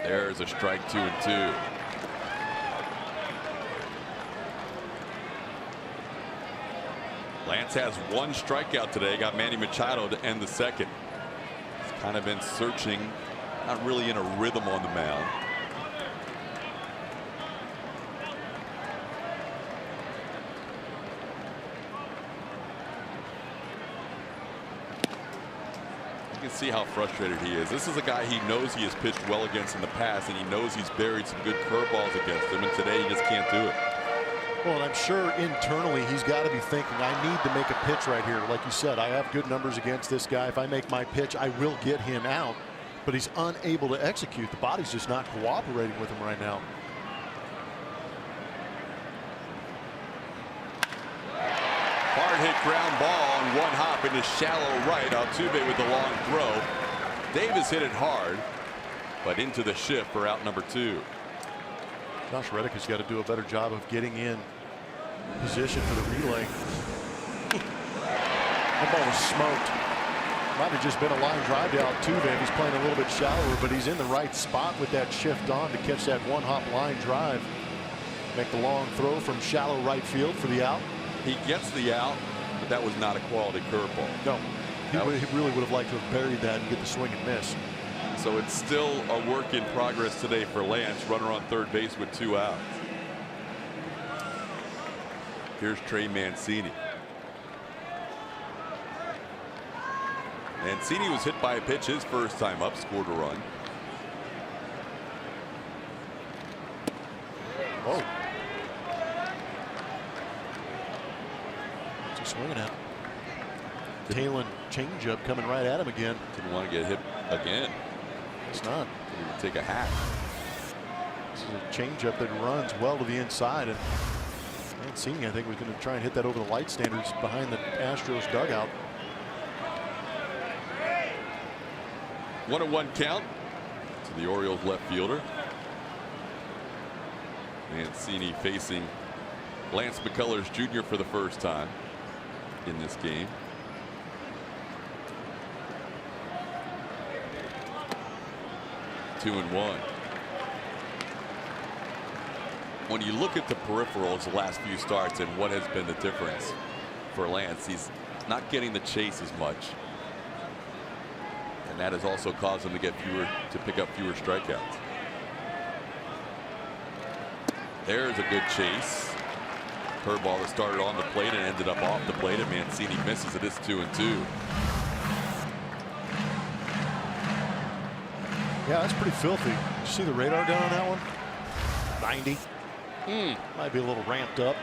There's a strike, 2-2. Lance has 1 strikeout today. Got Manny Machado to end the second. He's kind of been searching, not really in a rhythm on the mound. You can see how frustrated he is. This is a guy he knows he has pitched well against in the past, and he knows he's buried some good curveballs against him, and today he just can't do it. Well, and I'm sure internally he's got to be thinking, I need to make a pitch right here. Like you said, I have good numbers against this guy. If I make my pitch, I will get him out. But he's unable to execute. The body's just not cooperating with him right now. Hard hit ground ball on 1 hop into shallow right. Altuve with the long throw. Davis hit it hard, but into the shift for out number 2. Josh Reddick has got to do a better job of getting in position for the relay. That ball was smoked. Might have just been a line drive to Altuve. He's playing a little bit shallower, but he's in the right spot with that shift on to catch that 1-hop line drive. Make the long throw from shallow right field for the out. He gets the out, but that was not a quality curveball. No, he really would have liked to have buried that and get the swing and miss. So it's still a work in progress today for Lance. Runner on third base with 2 outs. Here's Trey Mancini. Mancini was hit by a pitch his first time up, scored a run. Oh. What's he swinging at? Talon changeup coming right at him again. Didn't want to get hit again. It's not. Didn't even take a hack. This is a changeup that runs well to the inside, and Mancini, I think, was going to try and hit that over the light standards behind the Astros dugout. 1-1 count to the Orioles left fielder. Mancini facing Lance McCullers Jr. for the first time in this game. Two and 1. When you look at the peripherals the last few starts and what has been the difference for Lance, he's not getting the chase as much. And that has also caused him to pick up fewer strikeouts. There's a good chase. Curveball that started on the plate and ended up off the plate, and Mancini misses it. It's 2-2. Yeah, that's pretty filthy. Did you see the radar gun on that one? 90. Might be a little ramped up.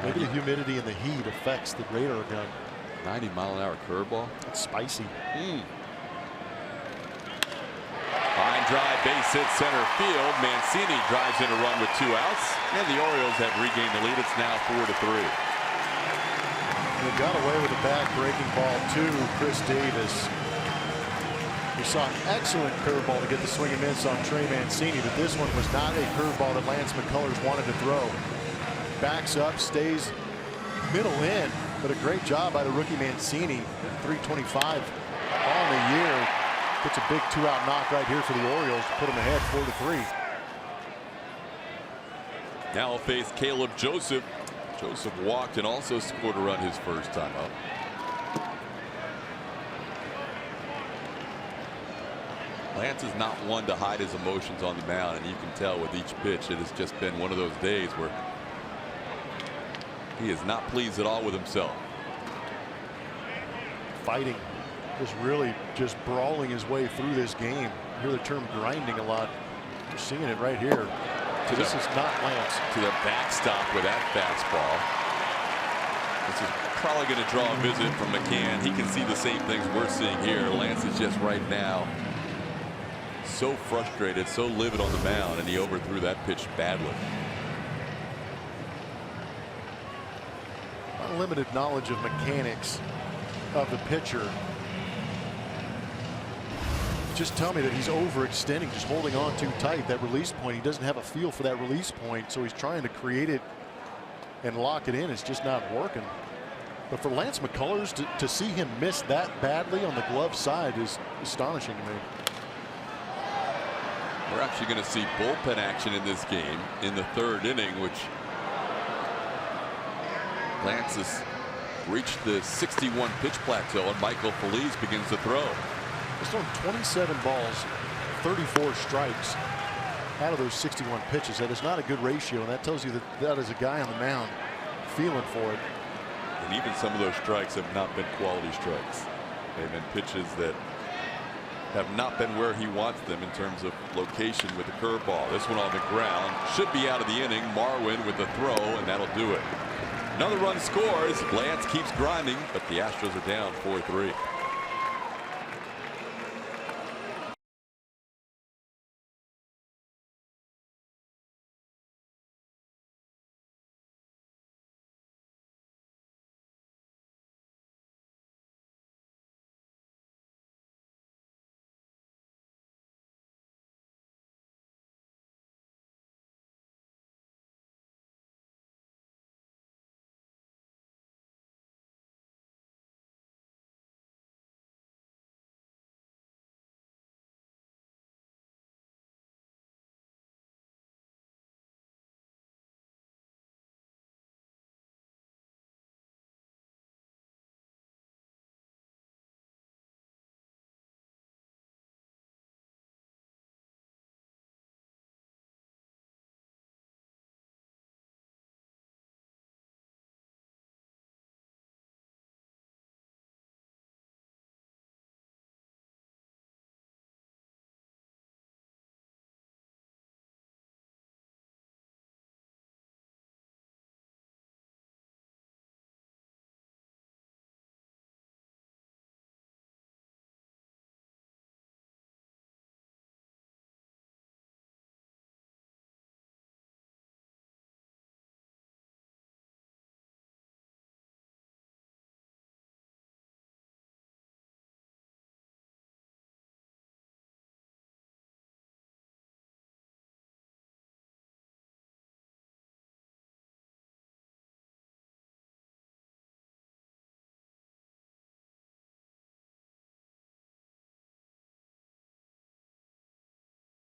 Maybe the humidity and the heat affects the radar gun. 90-mile-an-hour curveball. It's spicy. Fine drive, base hit center field. Mancini drives in a run with 2 outs, and the Orioles have regained the lead. It's now 4-3. They got away with a back-breaking ball to Chris Davis. We saw an excellent curveball to get the swing and miss on Trey Mancini, but this one was not a curveball that Lance McCullers wanted to throw. Backs up, stays middle in, but a great job by the rookie Mancini. 325 on the year. Gets a big 2-out knock right here for the Orioles to put them ahead 4-3. Now he'll face Caleb Joseph. Joseph walked and also scored a run his first time up. Lance is not one to hide his emotions on the mound, and you can tell with each pitch it has just been one of those days where he is not pleased at all with himself. Fighting, just really just brawling his way through this game. You hear the term grinding a lot. You're seeing it right here. This is not Lance. To the backstop with that fastball. This is probably going to draw a visit from McCann. He can see the same things we're seeing here. Lance is just right now so frustrated, so livid on the mound, and he overthrew that pitch badly. Unlimited knowledge of mechanics of the pitcher. Just tell me that he's overextending, just holding on too tight. That release point, he doesn't have a feel for that release point, so he's trying to create it and lock it in. It's just not working. But for Lance McCullers to see him miss that badly on the glove side is astonishing to me. We're actually going to see bullpen action in this game in the 3rd inning, which Lance has reached the 61 pitch plateau, and Michael Feliz begins to throw. He's thrown 27 balls, 34 strikes out of those 61 pitches. That is not a good ratio, and that tells you that that is a guy on the mound feeling for it. And even some of those strikes have not been quality strikes. They've been pitches that have not been where he wants them in terms of location with the curveball. This one on the ground should be out of the inning. Marwin with the throw, and that'll do it. Another run scores. Lance keeps grinding, but the Astros are down 4-3.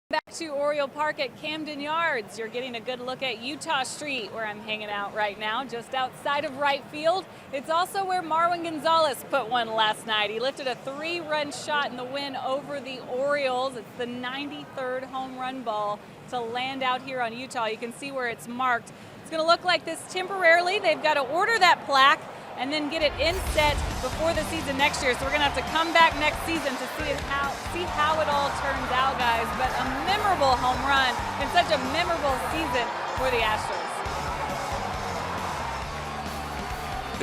Back to Oriole Park at Camden Yards. You're getting a good look at Utah Street, where I'm hanging out right now, just outside of right field. It's also where Marwin Gonzalez put one last night. He lifted a 3-run shot in the win over the Orioles. It's the 93rd home run ball to land out here on Utah. You can see where it's marked. It's going to look like this temporarily. They've got to order that plaque and then get it inset before the season next year. So we're going to have to come back next season to see how it all turns out, guys. But a memorable home run and such a memorable season for the Astros.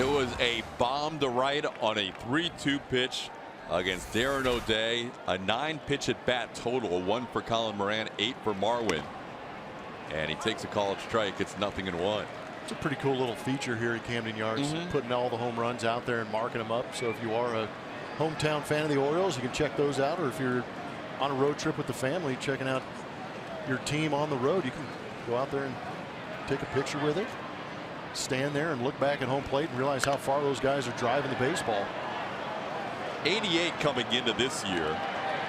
It was a bomb to right on a 3-2 pitch. against Darren O'Day. A 9-pitch at bat total, 1 for Colin Moran, 8 for Marwin. And he takes a called strike. It's 0-1. It's a pretty cool little feature here at Camden Yards, putting all the home runs out there and marking them up. So if you are a hometown fan of the Orioles, you can check those out. Or if you're on a road trip with the family, checking out your team on the road, you can go out there and take a picture with it, stand there and look back at home plate and realize how far those guys are driving the baseball. 88 coming into this year,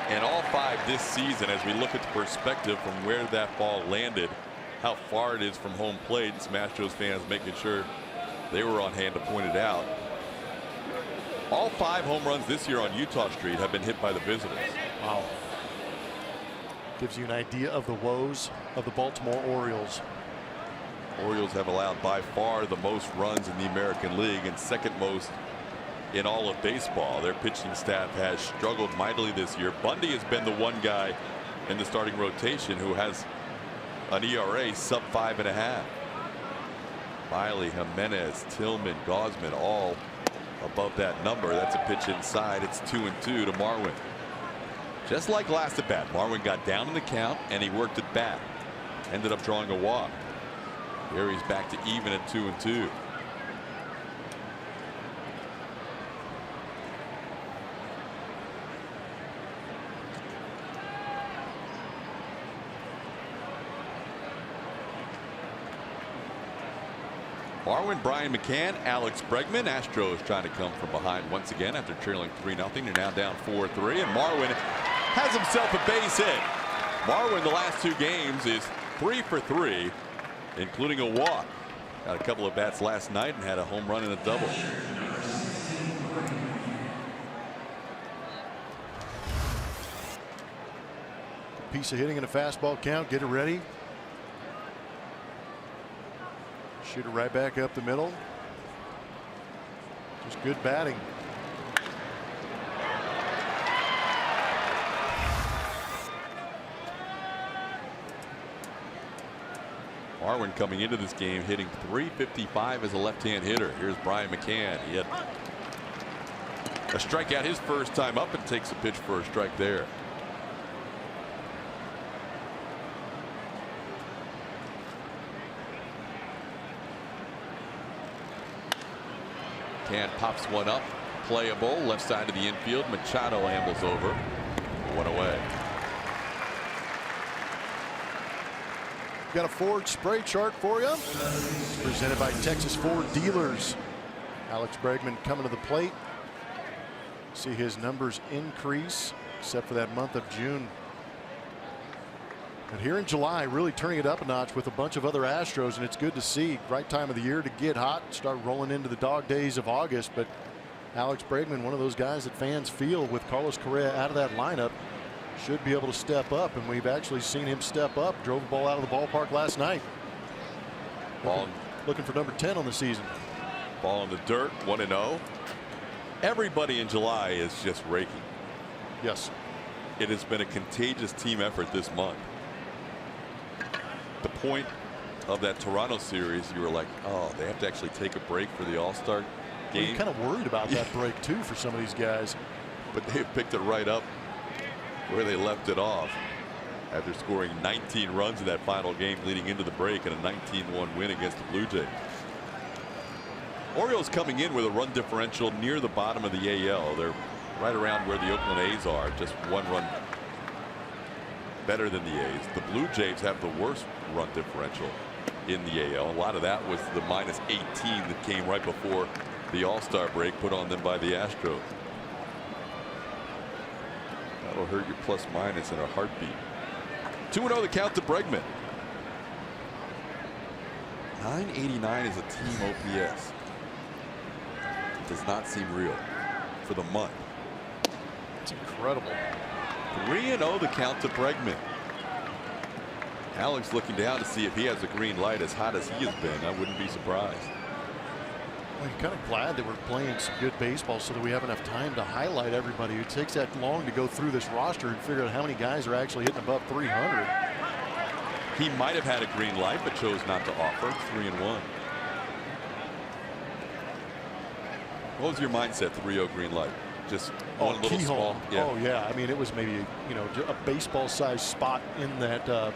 and all 5 this season. As we look at the perspective from where that ball landed, how far it is from home plate, and some Astros fans making sure they were on hand to point it out. All 5 home runs this year on Utah Street have been hit by the visitors. Wow. Gives you an idea of the woes of the Baltimore Orioles. Orioles have allowed by far the most runs in the American League and second most in all of baseball. Their pitching staff has struggled mightily this year. Bundy has been the one guy in the starting rotation who has an ERA sub 5.5. Miley, Jimenez, Tillman, Gausman all above that number. That's a pitch inside. It's 2-2 to Marwin. Just like last at bat, Marwin got down in the count and he worked it back. Ended up drawing a walk. Here he's back to even at 2-2. Marwin, Brian McCann, Alex Bregman. Astros trying to come from behind once again after trailing 3-0. They're now down 4-3, and Marwin has himself a base hit. Marwin the last 2 games is 3 for 3, including a walk. Got a couple of bats last night and had a home run and a double. Piece of hitting in a fastball count. Get it ready. Shoot it right back up the middle. Just good batting. Marwin coming into this game hitting .355 as a left-hand hitter. Here's Brian McCann. He had a strikeout his first time up and takes a pitch for a strike there. McCann pops one up, playable, left side of the infield. Machado ambles over, 1 away. Got a Ford spray chart for you. Presented by Texas Ford Dealers. Alex Bregman coming to the plate. See his numbers increase, except for that month of June. But here in July, really turning it up a notch with a bunch of other Astros, and it's good to see. Right time of the year to get hot, start rolling into the dog days of August. But Alex Bregman, one of those guys that fans feel with Carlos Correa out of that lineup, should be able to step up, and we've actually seen him step up. Drove the ball out of the ballpark last night. Looking for number 10 on the season. Ball in the dirt, 1-0. Everybody in July is just raking. Yes. It has been a contagious team effort this month. The point of that Toronto series, you were like, oh, they have to actually take a break for the All-Star game. You're kind of worried about that break too for some of these guys. But they picked it right up where they left it off after scoring 19 runs in that final game leading into the break and a 19-1 win against the Blue Jays. Orioles coming in with a run differential near the bottom of the AL. They're right around where the Oakland A's are, just 1 run better than the A's. The Blue Jays have the worst run differential in the AL. A lot of that was the -18 that came right before the All-Star break put on them by the Astros. That'll hurt your plus minus in a heartbeat. 2-0 the count to Bregman. 989 is a team OPS. Does not seem real for the month. It's incredible. 3-0 the count to Bregman. Alex looking down to see if he has a green light. As hot as he has been, I wouldn't be surprised. Well, you're kind of glad that we're playing some good baseball so that we have enough time to highlight everybody. It takes that long to go through this roster and figure out how many guys are actually hitting above 300. He might have had a green light but chose not to offer. 3-1. What was your mindset? 3-0 green light. just one little keyhole. small. Yeah. Oh yeah, I mean it was maybe a baseball-sized spot in that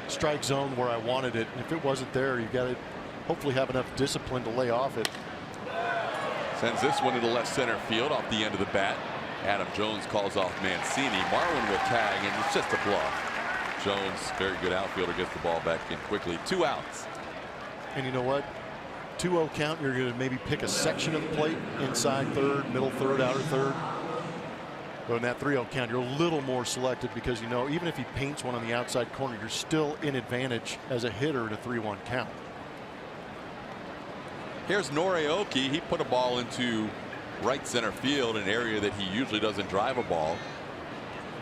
strike zone where I wanted it. And if it wasn't there, you got to hopefully have enough discipline to lay off it. Sends this one to the left center field off the end of the bat. Adam Jones calls off Mancini. Marwin will tag, and it's just a bluff. Jones, very good outfielder, gets the ball back in quickly. 2 outs. And you know what? 2-0 count. You're going to maybe pick a section of the plate, inside third, middle third, outer third. But in that 3-0 count, you're a little more selective because even if he paints one on the outside corner, you're still in advantage as a hitter in a 3-1 count. Here's Norioki. He put a ball into right center field, an area that he usually doesn't drive a ball,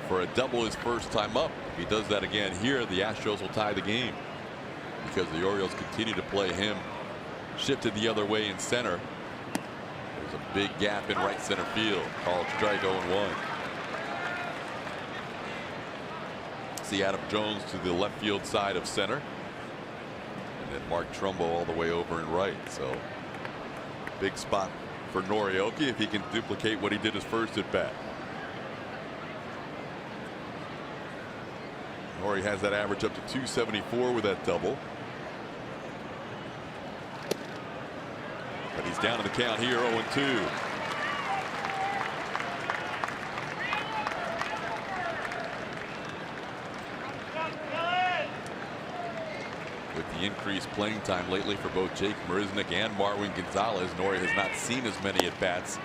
for a double his first time up. If he does that again here, the Astros will tie the game because the Orioles continue to play him. Shifted the other way in center. There's a big gap in right center field. Called strike 0-1. See Adam Jones to the left field side of center. And then Mark Trumbo all the way over in right. So big spot for Norioki if he can duplicate what he did his first at bat. Nori has that average up to 274 with that double. But he's down to the count here, 0-2. With the increased playing time lately for both Jake Marisnick and Marwin Gonzalez, Nori has not seen as many at-bats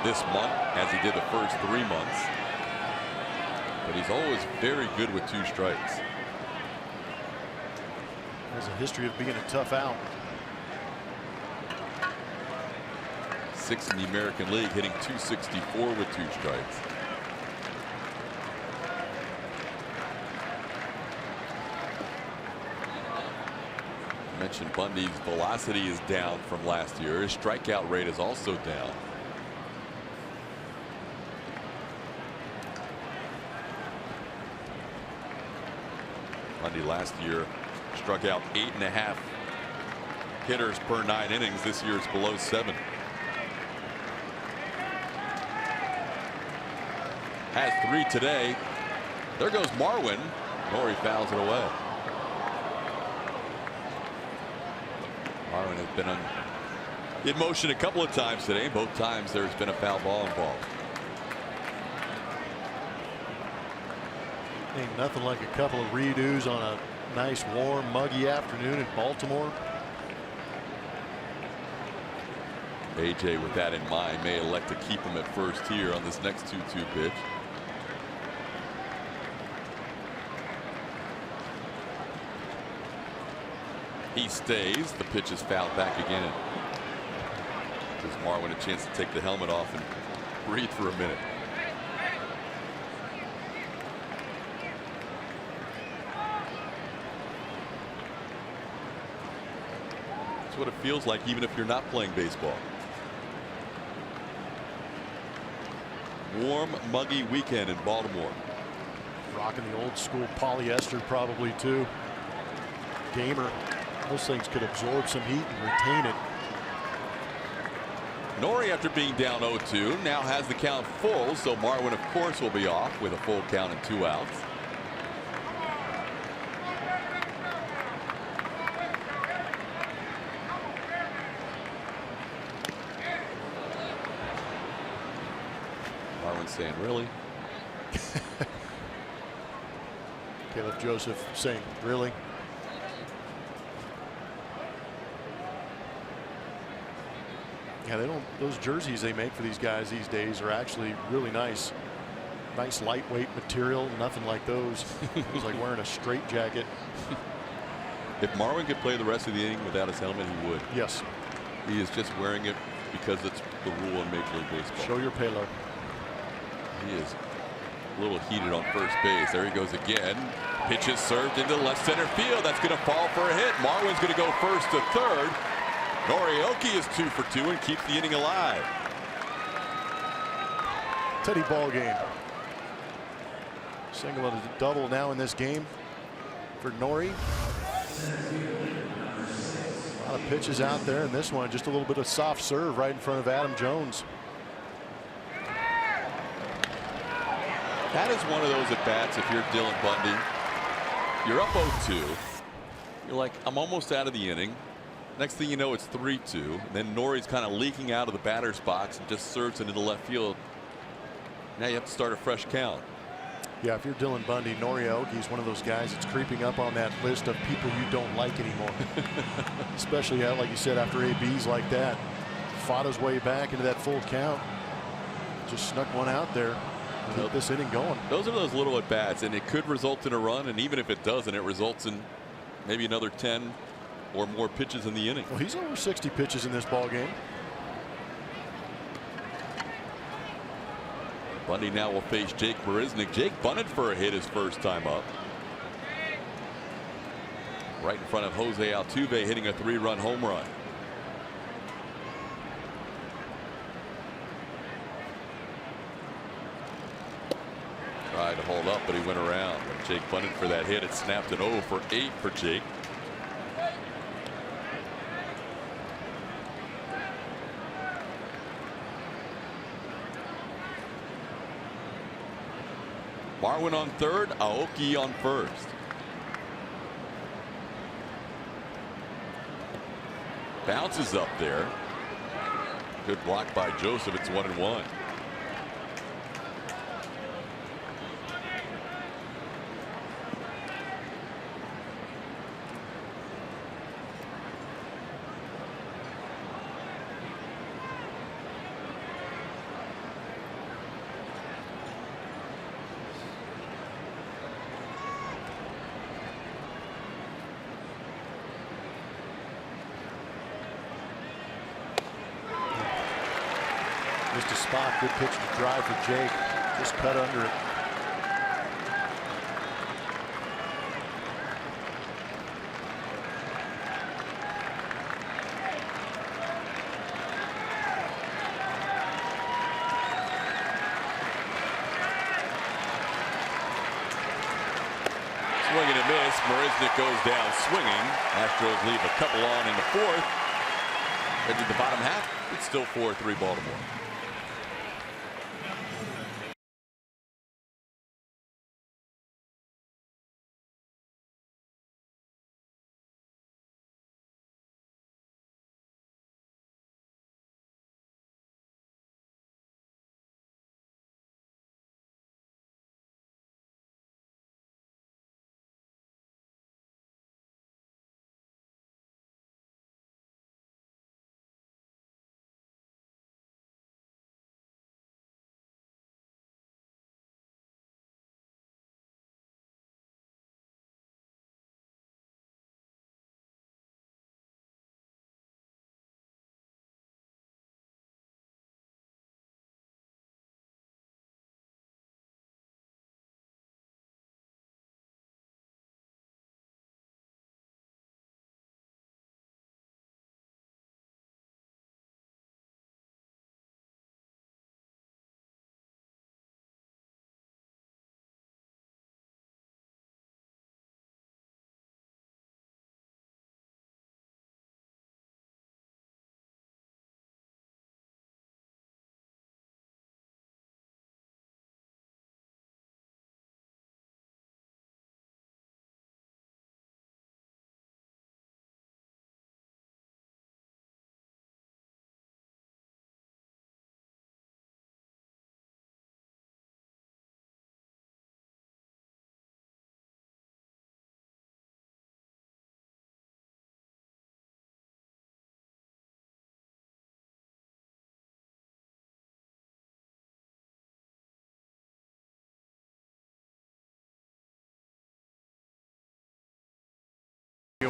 this month as he did the first 3 months. But he's always very good with 2 strikes. Has a history of being a tough out. 6th in the American League, hitting 264 with 2 strikes. I mentioned Bundy's velocity is down from last year. His strikeout rate is also down. Bundy last year struck out 8.5 hitters per 9 innings. This year it's below 7. Has 3 today. There goes Marwin. Nori fouls it away. Marwin has been in motion a couple of times today. Both times there's been a foul ball involved. Ain't nothing like a couple of redos on a nice warm muggy afternoon in Baltimore. AJ with that in mind may elect to keep him at first here on this next 2-2 pitch. He stays. The pitch is fouled back again. Gives Marwin a chance to take the helmet off and breathe for a minute. That's what it feels like even if you're not playing baseball. Warm, muggy weekend in Baltimore. Rocking the old school polyester probably too. Gamer. Those things could absorb some heat and retain it. Nori, after being down 0-2, now has the count full, so Marwin of course will be off with a full count and 2 outs. Marwin saying, really? Caleb Joseph saying, really? Yeah, they don't. Those jerseys they make for these guys these days are actually really nice. Nice lightweight material. Nothing like those. It was like wearing a straitjacket. If Marwin could play the rest of the inning without his helmet, he would. Yes. He is just wearing it because it's the rule in Major League Baseball. Show your payload. He is a little heated on first base. There he goes again. Pitches served into left center field. That's going to fall for a hit. Marwin's going to go first to third. Norioki is 2 for 2 and keeps the inning alive. Teddy ball game. Single and a double now in this game for Nori. A lot of pitches out there, and this one just a little bit of soft serve right in front of Adam Jones. That is one of those at bats. If you're Dylan Bundy, you're up 0-2. You're like, I'm almost out of the inning. Next thing you know, it's 3-2. Then Nori's kind of leaking out of the batter's box and just serves it into left field. Now you have to start a fresh count. Yeah, if you're Dylan Bundy, Nori Aoki's one of those guys that's creeping up on that list of people you don't like anymore. Especially, like you said, after ABs like that. Fought his way back into that full count. Just snuck one out there. Keep this inning going. Those are those little at bats, and it could result in a run. And even if it doesn't, it results in maybe another 10 or more pitches in the inning. Well, he's over 60 pitches in this ball game. Bundy now will face Jake Marisnick. Jake bunted for a hit his first time up. Right in front of Jose Altuve, hitting a 3-run home run. Tried to hold up, but he went around. When Jake bunted for that hit, it snapped an 0 for 8 for Jake. Marwin on third, Aoki on first. Bounces up there. Good block by Joseph. It's 1-1. Just a spot. Good pitch to drive for Jake. Just cut under it. Swing and a miss. Marisnick goes down swinging. Astros leave a couple on in the fourth. Into the bottom half. It's still 4-3 Baltimore.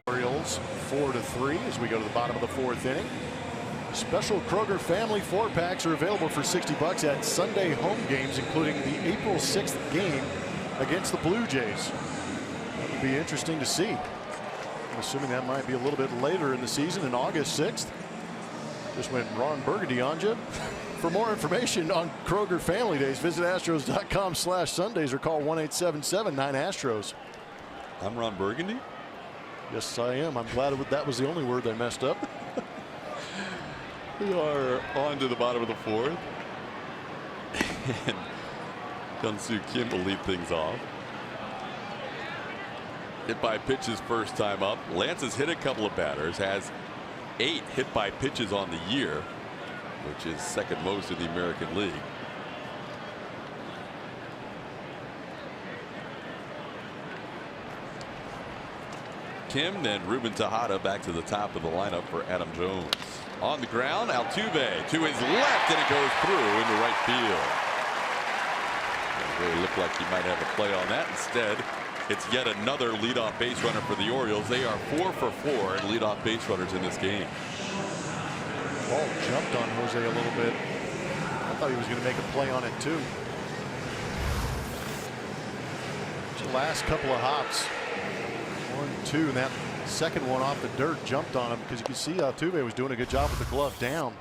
Orioles 4-3 as we go to the bottom of the fourth inning. Special Kroger family 4-packs are available for $60 at Sunday home games, including the April 6th game against the Blue Jays. That would be interesting to see. I'm assuming that might be a little bit later in the season, in August 6th. Just went Ron Burgundy on you. For more information on Kroger Family Days, visit Astros.com/Sundays or call 1-877-9-ASTROS. I'm Ron Burgundy. Yes, I am. I'm glad that was the only word they messed up. We are on to the bottom of the fourth. And Kyung-Soo Kim will lead things off. Hit by pitches first time up. Lance has hit a couple of batters, has 8 hit by pitches on the year, which is second most in the American League. Kim, then Ruben Tejada back to the top of the lineup for Adam Jones. On the ground, Altuve to his left, and it goes through into right field. It really looked like he might have a play on that. Instead, it's yet another leadoff base runner for the Orioles. They are 4 for 4 in leadoff base runners in this game. Ball jumped on Jose a little bit. I thought he was going to make a play on it too. The last couple of hops. 1, 2, and that second one off the dirt jumped on him because you can see Altuve was doing a good job with the glove down.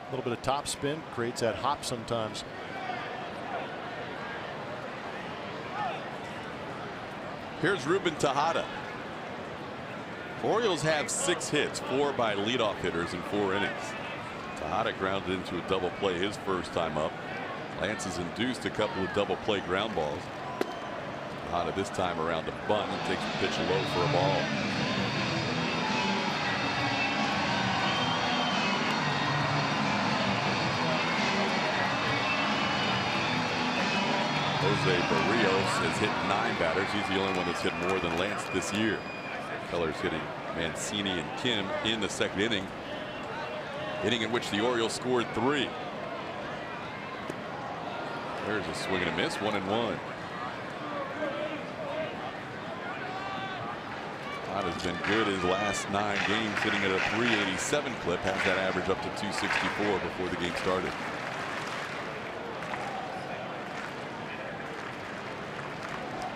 A little bit of top spin creates that hop sometimes. Here's Ruben Tejada. Orioles have 6 hits, 4 by leadoff hitters in 4 innings. Tejada grounded into a double play his first time up. Lance has induced a couple of double play ground balls. Tejada this time around to bunt and takes the pitch low for a ball. Jose Barrios has hit 9 batters. He's the only one that's hit more than Lance this year. Keller's hitting Mancini and Kim in the second inning. Inning in which the Orioles scored 3. There's a swing and a miss, 1-1. Has been good his last 9 games, hitting at a .387 clip, has that average up to .264 before the game started.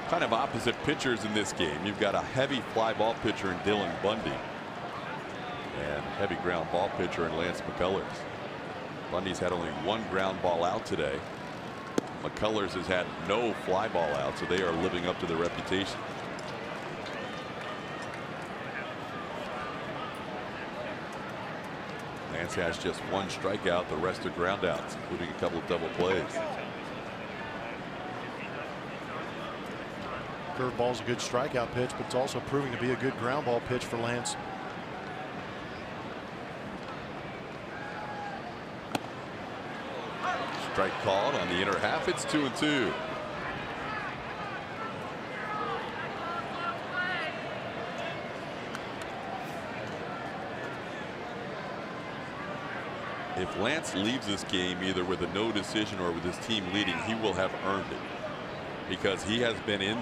Kind of opposite pitchers in this game. You've got a heavy fly ball pitcher in Dylan Bundy and heavy ground ball pitcher in Lance McCullers. Bundy's had only 1 ground ball out today. McCullers has had no fly ball out, so they are living up to their reputation. Lance has just 1 strikeout, the rest are groundouts, including a couple of double plays. Curveball's a good strikeout pitch, but it's also proving to be a good ground ball pitch for Lance. Strike called on the inner half. It's 2-2. If Lance leaves this game either with a no decision or with his team leading, he will have earned it, because he has been in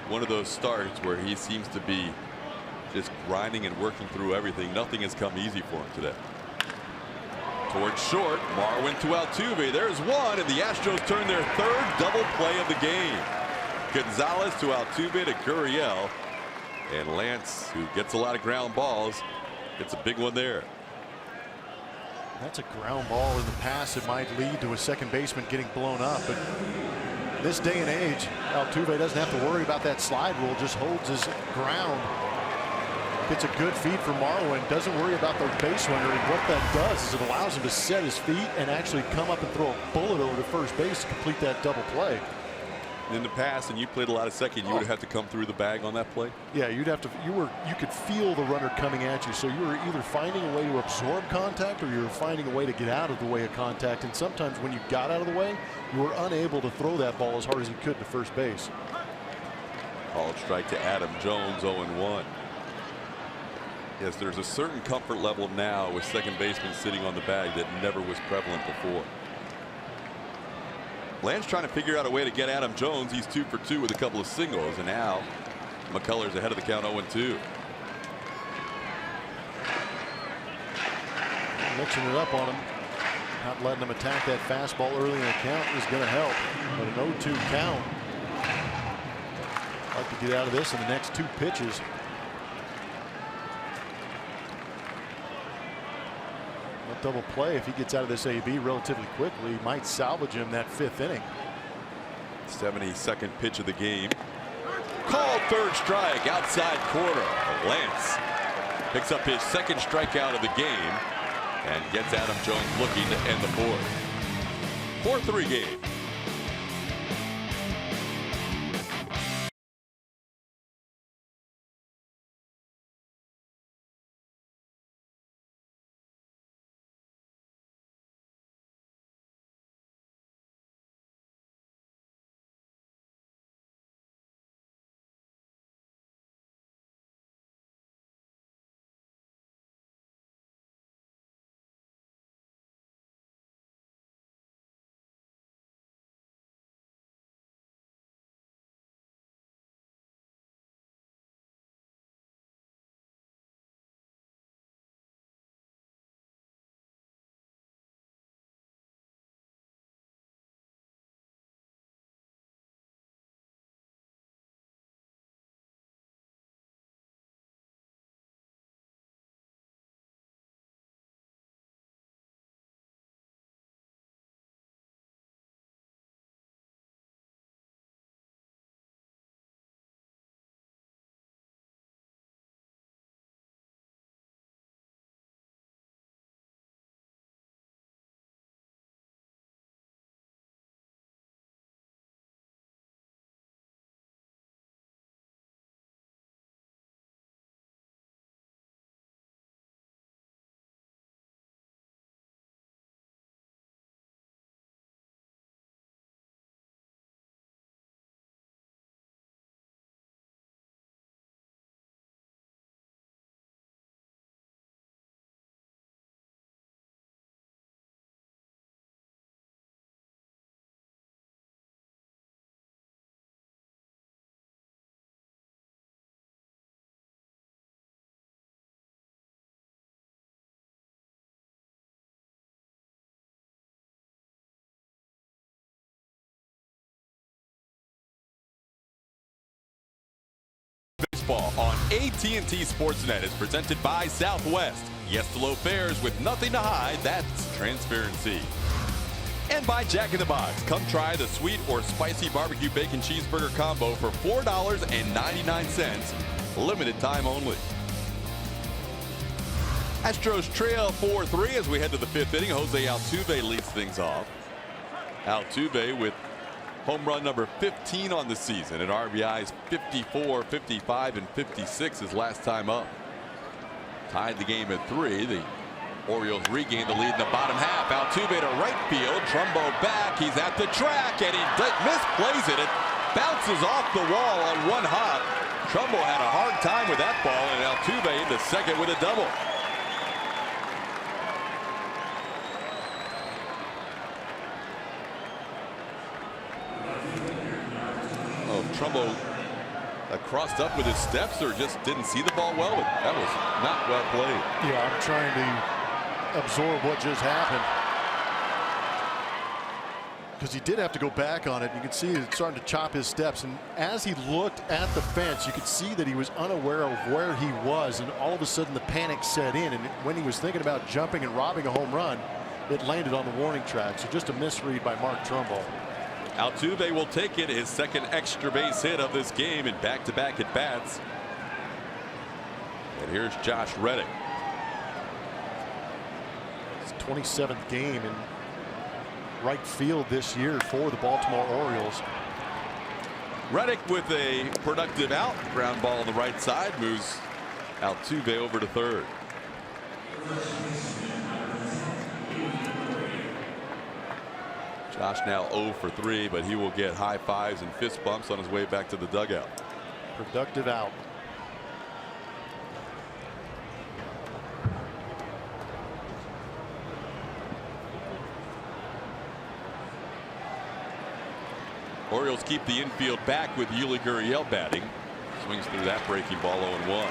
one of those starts where he seems to be just grinding and working through everything. Nothing has come easy for him today. Towards short, Marwin to Altuve. There's one, and the Astros turn their 3rd double play of the game. Gonzalez to Altuve to Gurriel, and Lance, who gets a lot of ground balls, gets a big one there. That's a ground ball. In the past, it might lead to a second baseman getting blown up, but this day and age, Altuve doesn't have to worry about that slide rule, just holds his ground. Gets a good feed from Marwin, doesn't worry about the base runner, and what that does is it allows him to set his feet and actually come up and throw a bullet over to first base to complete that double play. In the past, and you played a lot of second, you would have to come through the bag on that play. Yeah, you'd have to. You could feel the runner coming at you, so you were either finding a way to absorb contact or you were finding a way to get out of the way of contact. And sometimes when you got out of the way, you were unable to throw that ball as hard as you could to first base. Called strike to Adam Jones, 0-1. Yes, there's a certain comfort level now with second baseman sitting on the bag that never was prevalent before. Lance trying to figure out a way to get Adam Jones. He's 2 for 2 with a couple of singles, and now McCullers ahead of the count, 0-2. Mixing it up on him, not letting him attack that fastball early in the count is going to help. But an 0-2 count. Like to get out of this in the next 2 pitches. Double play, if he gets out of this AB relatively quickly, might salvage him that 5th inning. 72nd pitch of the game. Called 3rd strike, outside corner. Lance picks up his 2nd strikeout of the game and gets Adam Jones looking to end the 4th. 4-3 game. Baseball on AT&T Sportsnet is presented by Southwest. Yes to low fares with nothing to hide. That's transparency. And by Jack in the Box. Come try the sweet or spicy barbecue bacon cheeseburger combo for $4.99. Limited time only. Astros trail 4-3 as we head to the 5th inning. Jose Altuve leads things off. Altuve with home run number 15 on the season, and RBIs 54, 55, and 56 his last time up. Tied the game at 3. The Orioles regain the lead in the bottom half. Altuve to right field. Trumbo back. He's at the track, and he misplays it. It bounces off the wall on one hop. Trumbo had a hard time with that ball, and Altuve into second with a double. Trumbo crossed up with his steps or just didn't see the ball well. That was not well played. Yeah, I'm trying to absorb what just happened, because he did have to go back on it. You can see it's starting to chop his steps, and as he looked at the fence, you could see that he was unaware of where he was, and all of a sudden the panic set in, and when he was thinking about jumping and robbing a home run, it landed on the warning track. So just a misread by Mark Trumbo. Altuve will take it, his second extra base hit of this game in back-to-back at bats. And here's Josh Reddick. His 27th game in right field this year for the Baltimore Orioles. Reddick with a productive out. Ground ball on the right side moves Altuve over to third. Josh now 0 for 3, but he will get high fives and fist bumps on his way back to the dugout. Productive out. Orioles keep the infield back with Yuli Gurriel batting. Swings through that breaking ball 0-1.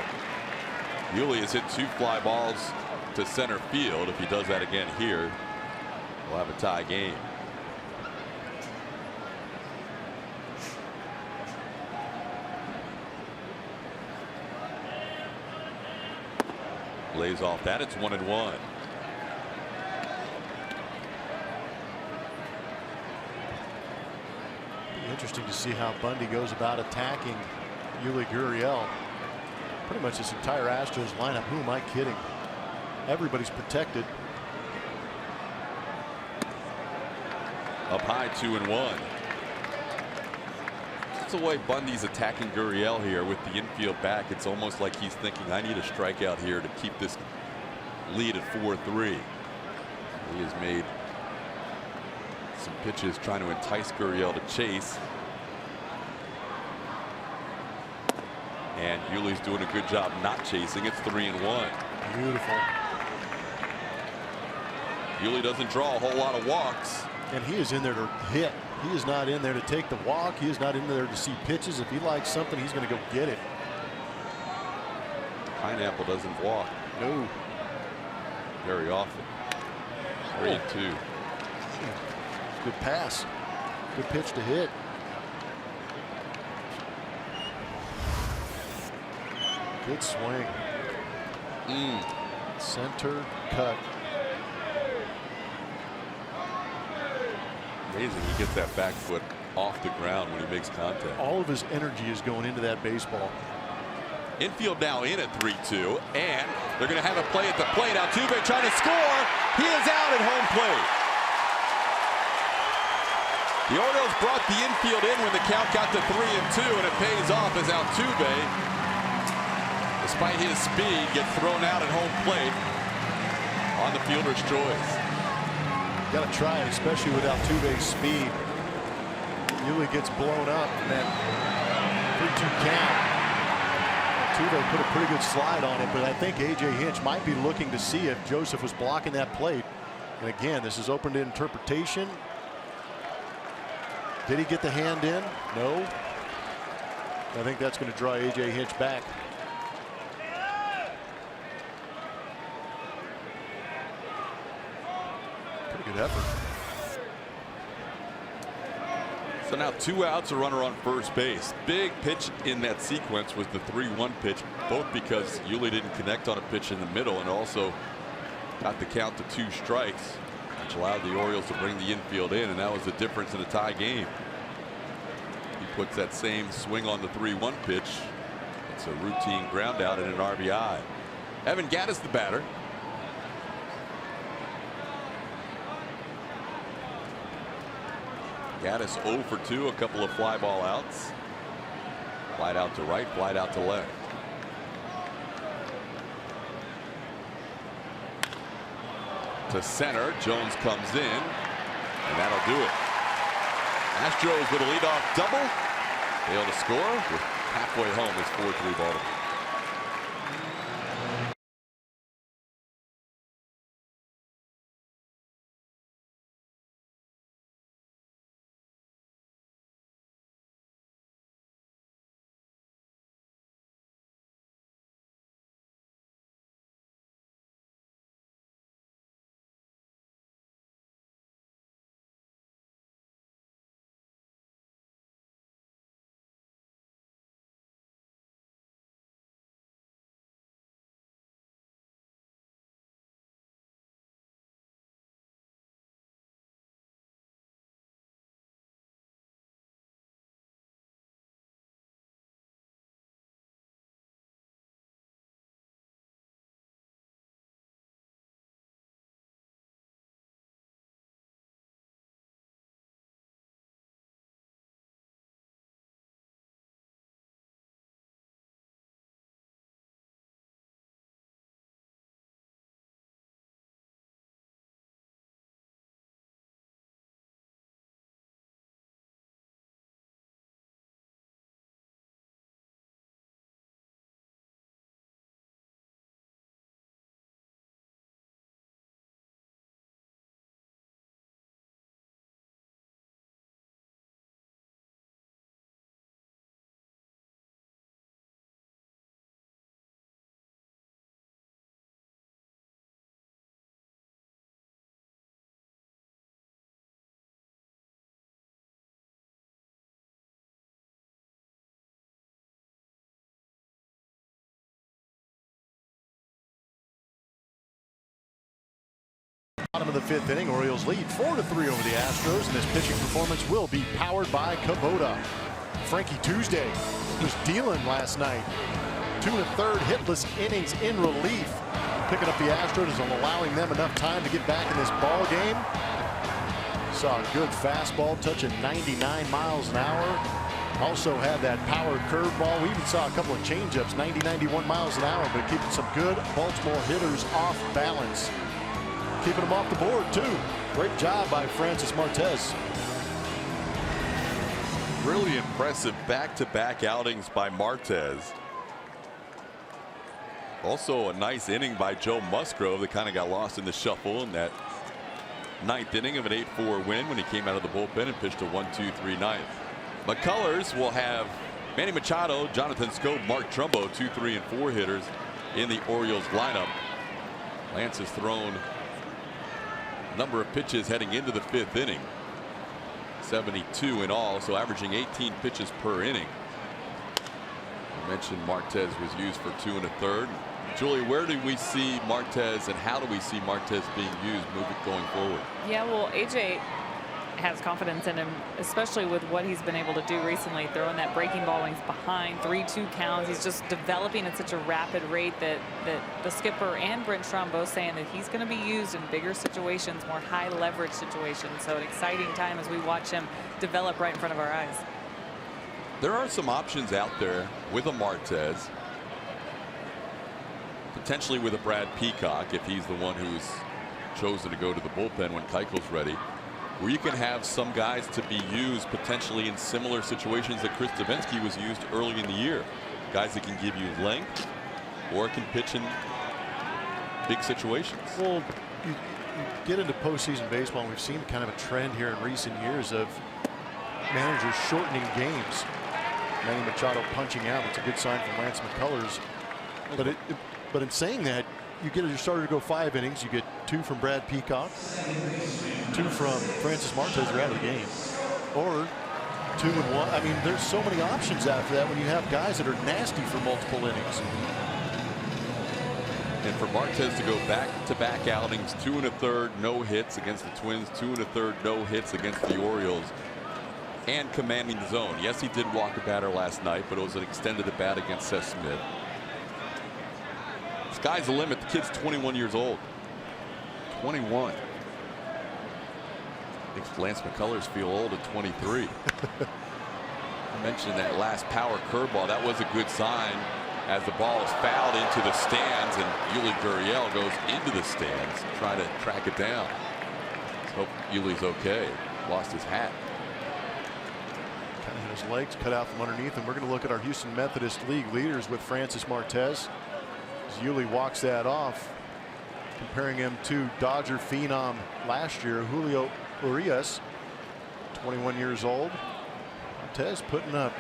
Yuli has hit 2 fly balls to center field. If he does that again here, we'll have a tie game. Lays off that. It's 1-1. Interesting to see how Bundy goes about attacking Yuli Gurriel. Pretty much this entire Astros lineup. Who am I kidding? Everybody's protected. Up high, 2-1. That's the way Bundy's attacking Gurriel here with the infield back. It's almost like he's thinking, I need a strikeout here to keep this lead at 4-3. He has made some pitches trying to entice Gurriel to chase. And Yuli's doing a good job not chasing. It's 3-1. Beautiful. Yuli doesn't draw a whole lot of walks. And he is in there to hit. He is not in there to take the walk. He is not in there to see pitches. If he likes something, he's going to go get it. Pineapple doesn't walk. No. Very often. 3-2. Good pass. Good pitch to hit. Good swing. Center cut. Amazing he gets that back foot off the ground when he makes contact. All of his energy is going into that baseball. Infield now in at 3-2, and they're going to have a play at the plate. Altuve trying to score. He is out at home plate. The Orioles brought the infield in when the count got to 3-2, and it pays off as Altuve, despite his speed, gets thrown out at home plate on the fielder's choice. Got to try it, especially with Altuve's speed. Yuli gets blown up, and that 3-2 count. Altuve put a pretty good slide on it, but I think A.J. Hinch might be looking to see if Joseph was blocking that plate. And again, this is open to interpretation. Did he get the hand in? No. I think that's going to draw A.J. Hinch back. Pretty good effort. So now 2 outs, a runner on first base. Big pitch in that sequence was the 3-1 pitch, both because Yuli didn't connect on a pitch in the middle and also got the count to 2 strikes, which allowed the Orioles to bring the infield in, and that was the difference in a tie game. He puts that same swing on the 3-1 pitch. It's a routine ground out and an RBI. Evan Gattis the batter. Gattis 0 for 2, a couple of fly ball outs. Flight out to right, flight out to left. To center, Jones comes in, and that'll do it. Astros with a leadoff double. Fail to score with halfway home. It's 4-3 Baltimore. Bottom of the 5th inning, Orioles lead 4-3 over the Astros, and this pitching performance will be powered by Kubota. Frankie Tuesday was dealing last night. 2 1/3 hitless innings in relief, picking up the Astros and allowing them enough time to get back in this ball game. Saw a good fastball touching 99 miles an hour. Also had that power curveball. We even saw a couple of changeups, 90, 91 miles an hour, but keeping some good Baltimore hitters off balance. Keeping them off the board, too. Great job by Francis Martez. Really impressive back-to-back outings by Martez. Also a nice inning by Joe Musgrove that kind of got lost in the shuffle in that 9th inning of an 8-4 win when he came out of the bullpen and pitched a 1-2-3 ninth. McCullers will have Manny Machado, Jonathan Scope, Mark Trumbo, 2, 3, and 4 hitters in the Orioles lineup. Lance has thrown number of pitches heading into the 5th inning, 72 in all, so averaging 18 pitches per inning. I mentioned Martez was used for 2 1/3. Julie, where do we see Martez and how do we see Martez being used going forward? Yeah, well, AJ has confidence in him, especially with what he's been able to do recently, throwing that breaking ball when he's behind, 3-2 counts. He's just developing at such a rapid rate that the skipper and Brent Strom both saying that he's going to be used in bigger situations, more high leverage situations. So an exciting time as we watch him develop right in front of our eyes. There are some options out there with a Martez, potentially with a Brad Peacock if he's the one who's chosen to go to the bullpen when Keuchel's ready, where you can have some guys to be used potentially in similar situations that Chris Davinsky was used early in the year. Guys that can give you length or can pitch in big situations. Well, you get into postseason baseball, and we've seen kind of a trend here in recent years of managers shortening games. Manny Machado punching out. It's a good sign from Lance McCullers. But in saying that, you get your starter to go 5 innings. You get 2 from Brad Peacock, 2 from Francis Martez. You're out of the game. Or 2-1. I mean, there's so many options after that when you have guys that are nasty for multiple innings. And for Martez to go back-to-back outings, 2 1/3 no hits against the Twins, 2 1/3 no hits against the Orioles, and commanding the zone. Yes, he did walk a batter last night, but it was an extended at bat against Seth Smith. Sky's the limit. The kid's 21 years old. 21. Makes Lance McCullers feel old at 23. I mentioned that last power curveball. That was a good sign as the ball is fouled into the stands, and Yuli Gurriel goes into the stands trying to track it down. Let's hope Yuli's okay. Lost his hat. Kind of had his legs cut out from underneath him. We're going to look at our Houston Methodist League leaders with Francis Martez. As Yuli walks that off, comparing him to Dodger phenom last year, Julio Urias, 21 years old. Martez putting up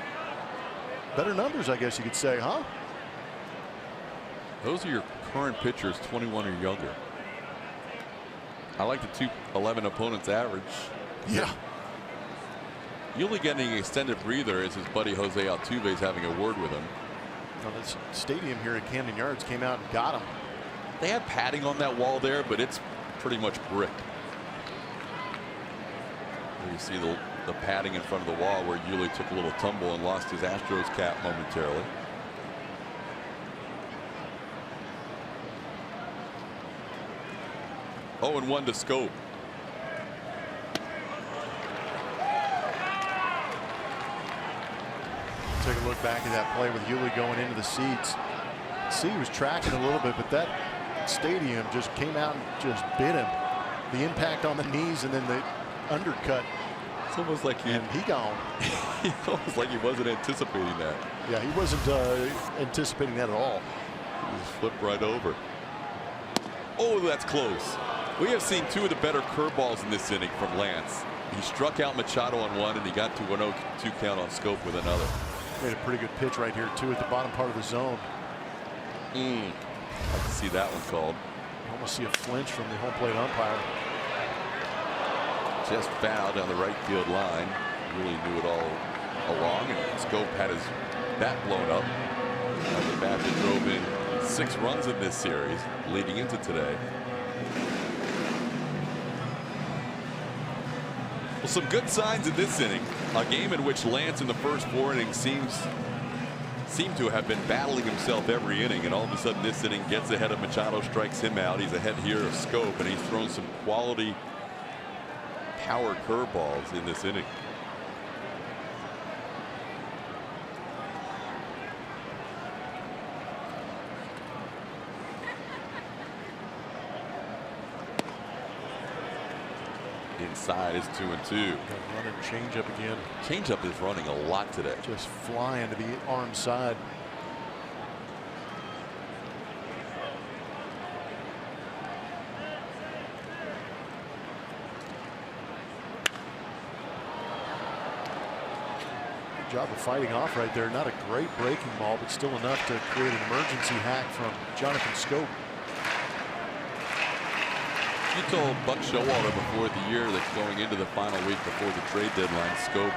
better numbers, I guess you could say, huh? Those are your current pitchers, 21 or younger. I like the 211 opponents average. Yeah. Yuli getting an extended breather as his buddy Jose Altuve is having a word with him. Well, this stadium here at Camden Yards came out and got him. They have padding on that wall there, but it's pretty much brick. You see the padding in front of the wall where Yuli took a little tumble and lost his Astros cap momentarily. Oh, and 1 to Scope. Take a look back at that play with Yuli going into the seats. See, he was tracking a little bit, but that stadium just came out and just bit him. The impact on the knees and then the undercut. It's almost like he gone. It's almost like he wasn't anticipating that. Yeah, he wasn't anticipating that at all. He just flipped right over. Oh, that's close. We have seen 2 of the better curveballs in this inning from Lance. He struck out Machado on one, and he got to 1-0-2 count on Scope with another. Made a pretty good pitch right here, too, at the bottom part of the zone. I can see that one called. You almost see a flinch from the home plate umpire. Just fouled down the right field line. Really knew it all along, and Scope had his bat blown up. The bat that drove in 6 runs in this series leading into today. Well, some good signs in this inning. A game in which Lance in the first 4 innings seemed to have been battling himself every inning, and all of a sudden this inning gets ahead of Machado, strikes him out. He's ahead here of Scope, and he's thrown some quality power curveballs in this inning. Inside is 2-2. Running changeup again. Changeup is running a lot today. Just flying to the arm side. Good job of fighting off right there. Not a great breaking ball, but still enough to create an emergency hack from Jonathan Scope. You told Buck Showalter before the year that going into the final week before the trade deadline, Scope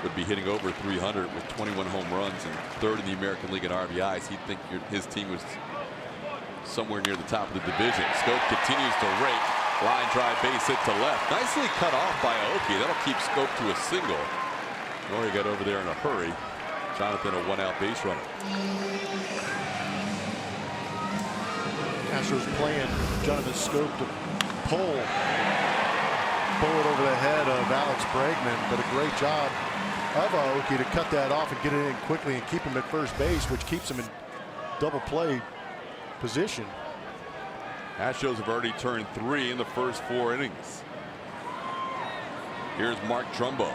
would be hitting over 300 with 21 home runs and 3rd in the American League in RBIs. He'd think his team was somewhere near the top of the division. Scope continues to rake. Line drive, base hit to left. Nicely cut off by Aoki. That'll keep Scope to a single. Rory got over there in a hurry. Jonathan, a 1-out base runner. Astros playing Jonathan Scope to pull it over the head of Alex Bregman, but a great job of Aoki to cut that off and get it in quickly and keep him at first base, which keeps him in double play position. Astros have already turned 3 in the first 4 innings. Here's Mark Trumbo.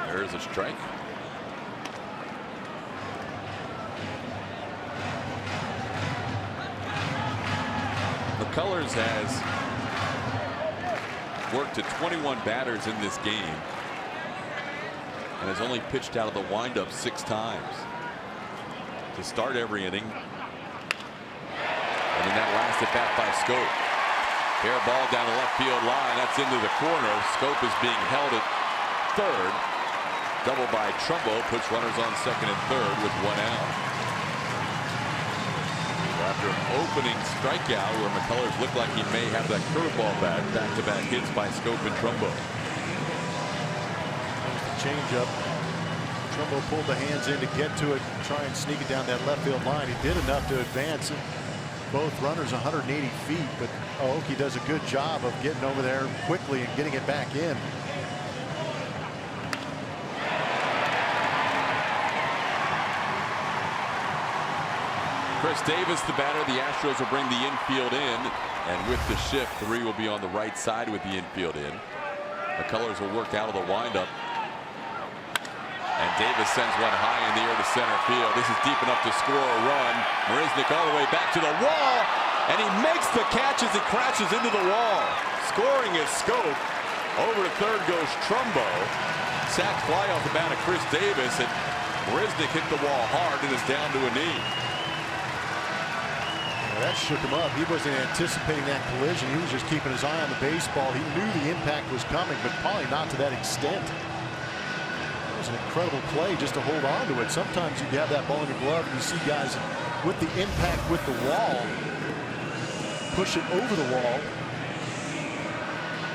There's a strike. McCullers has worked to 21 batters in this game and has only pitched out of the windup 6 times to start every inning. And in that last at bat by Scope, Fair ball down the left field line. That's into the corner. Scope is being held at third. Double by Trumbo puts runners on second and third with one out. After an opening strikeout where McCullers looked like he may have that curveball back-to-back hits by Scope and Trumbo. Changeup. Trumbo pulled the hands in to get to it, try and sneak it down that left field line. He did enough to advance both runners 180 feet, but Aoki does a good job of getting over there quickly and getting it back in. Chris Davis, the batter. The Astros will bring the infield in, and with the shift, 3 will be on the right side with the infield in. McCullers will work out of the windup. And Davis sends one high in the air to center field. This is deep enough to score a run. Marisnick all the way back to the wall, and he makes the catch as he crashes into the wall. Scoring is Scope. Over to third goes Trumbo. Sack fly off the bat of Chris Davis, and Marisnick hit the wall hard and is down to a knee. Well, that shook him up. He wasn't anticipating that collision. He was just keeping his eye on the baseball. He knew the impact was coming, but probably not to that extent. It was an incredible play just to hold on to it. Sometimes you have that ball in your glove and you see guys with the impact with the wall push it over the wall.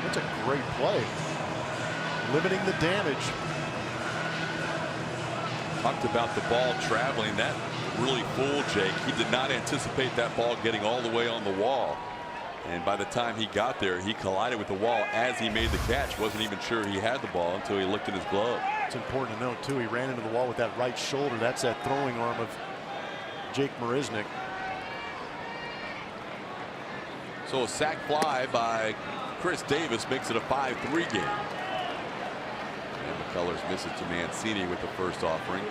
That's a great play. Limiting the damage. Talked about the ball traveling. That really fooled Jake. He did not anticipate that ball getting all the way on the wall. And by the time he got there, he collided with the wall as he made the catch. Wasn't even sure he had the ball until he looked at his glove. It's important to note, too, he ran into the wall with that right shoulder. That's that throwing arm of Jake Marisnick. So a sac fly by Chris Davis makes it a 5-3 game. And McCullers miss it to Mancini with the first offering.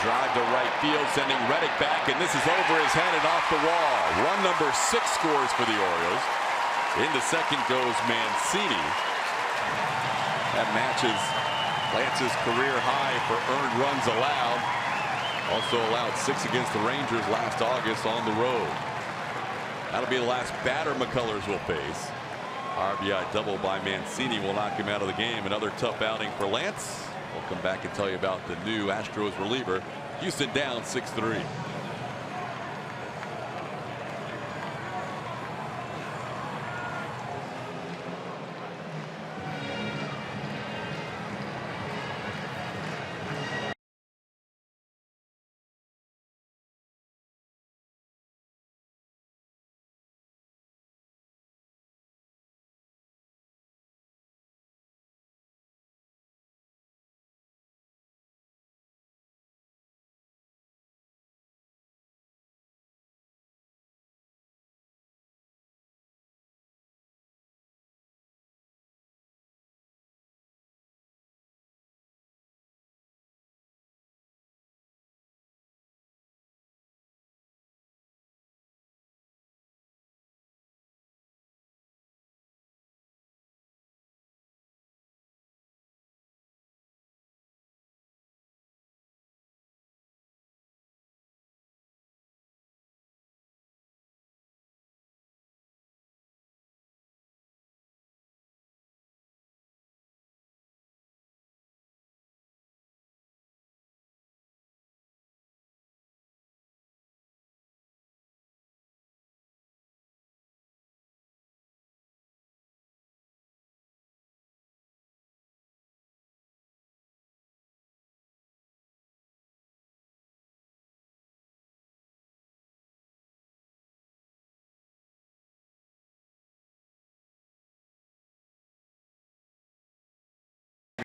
Drive to right field, sending Reddick back, and this is over his head and off the wall. Run number 6 scores for the Orioles. Into second goes Mancini. That matches Lance's career high for earned runs allowed. Also allowed 6 against the Rangers last August on the road. That'll be the last batter McCullers will face. RBI double by Mancini will knock him out of the game. Another tough outing for Lance. We'll come back and tell you about the new Astros reliever. Houston down 6-3.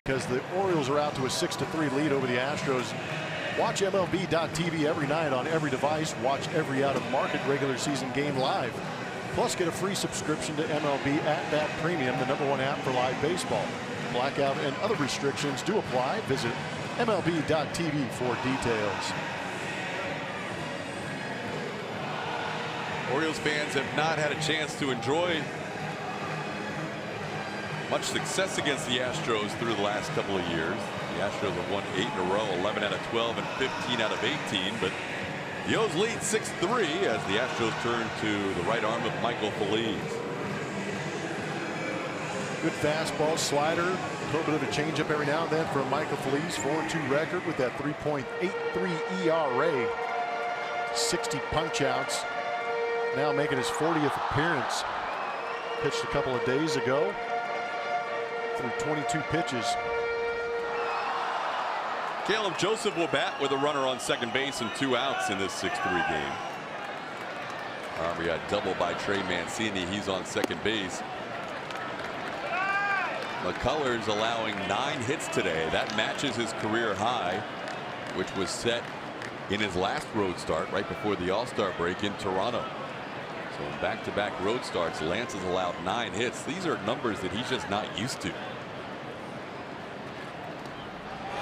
Because the Orioles are out to a 6-3 lead over the Astros. Watch MLB.tv every night on every device. Watch every out-of-market regular season game live. Plus, get a free subscription to MLB At Bat Premium, the #1 app for live baseball. Blackout and other restrictions do apply. Visit MLB.tv for details. Orioles fans have not had a chance to enjoy Much success against the Astros through the last couple of years. The Astros have won 8 in a row, 11 out of 12 and 15 out of 18. But the O's lead 6-3 as the Astros turn to the right arm of Michael Phillies. Good fastball, slider, a little bit of a changeup every now and then for Michael Phillies. 4-2 record with that 3.83 ERA. 60 punch outs. Now making his 40th appearance. Pitched a couple of days ago. Through 22 pitches. Caleb Joseph will bat with a runner on second base and 2 outs in this 6-3 game. We got double by Trey Mancini. He's on second base. McCullers allowing 9 hits today. That matches his career high, which was set in his last road start right before the All-Star break in Toronto. So in back-to-back road starts, Lance has allowed 9 hits. These are numbers that he's just not used to.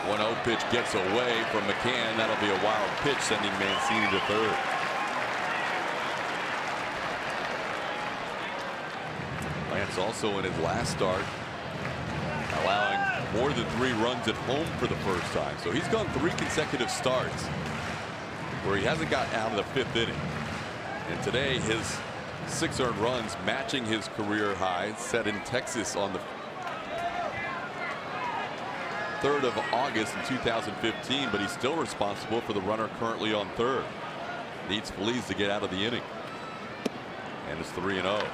1-0 pitch gets away from McCann. That'll be a wild pitch, sending Mancini to third. Lance also in his last start allowing more than 3 runs at home for the first time. So he's gone 3 consecutive starts where he hasn't got out of the 5th inning. And today his 6 earned runs matching his career high set in Texas on the 3rd of August in 2015, but he's still responsible for the runner currently on third. Needs Phillies to get out of the inning. And it's 3-0.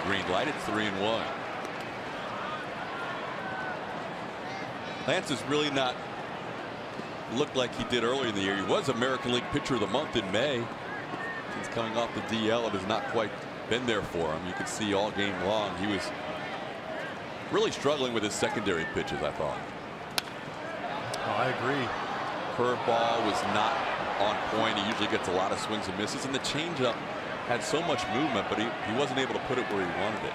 Green light at 3-1. Lance has really not looked like he did earlier in the year. He was American League Pitcher of the Month in May. Since coming off the DL, it has not quite been there for him. You could see all game long he was really struggling with his secondary pitches, I thought. Oh, I agree. Curveball was not on point. He usually gets a lot of swings and misses, and the changeup had so much movement, but he wasn't able to put it where he wanted it.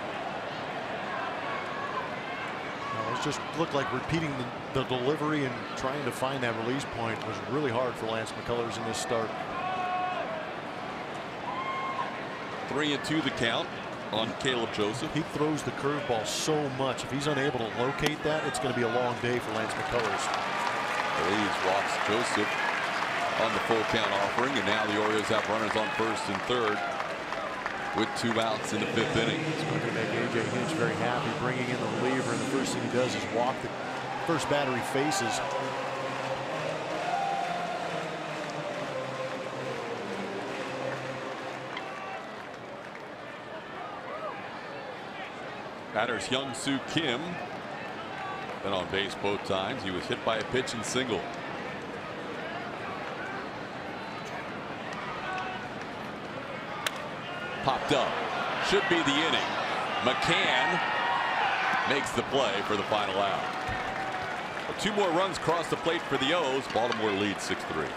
No, it just looked like repeating the delivery and trying to find that release point was really hard for Lance McCullers in this start. 3-2 the count on Caleb Joseph. He throws the curveball so much. If he's unable to locate that, it's going to be a long day for Lance McCullers. Phillies walks Joseph on the full count offering, and now the Orioles have runners on first and third with 2 outs in the 5th inning. It's going to make A.J. Hinch very happy, bringing in the reliever, and the first thing he does is walk the first batter he faces. Batter's Hyung-Soo Kim. Been on base both times. He was hit by a pitch and single. Popped up. Should be the inning. McCann makes the play for the final out. 2 more runs cross the plate for the O's. Baltimore leads 6-3.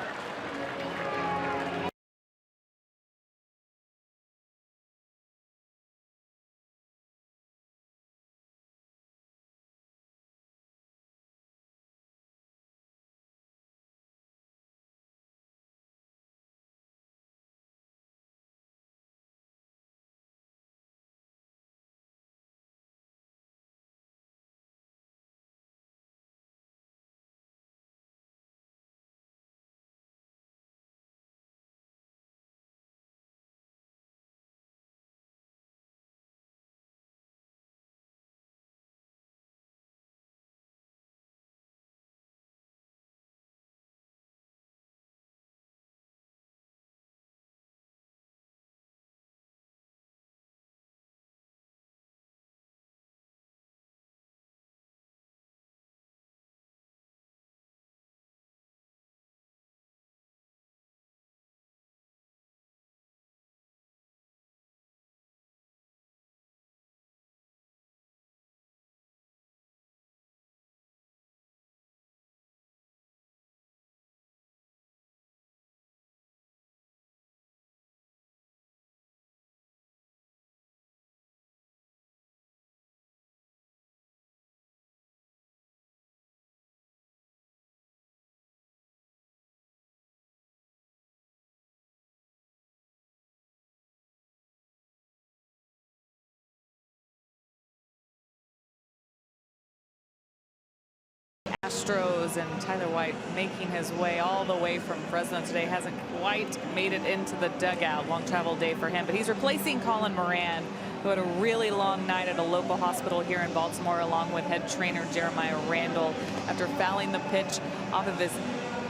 Astros, and Tyler White making his way all the way from Fresno today. Hasn't quite made it into the dugout. Long travel day for him, but he's replacing Colin Moran, who had a really long night at a local hospital here in Baltimore, along with head trainer Jeremiah Randall, after fouling the pitch off of his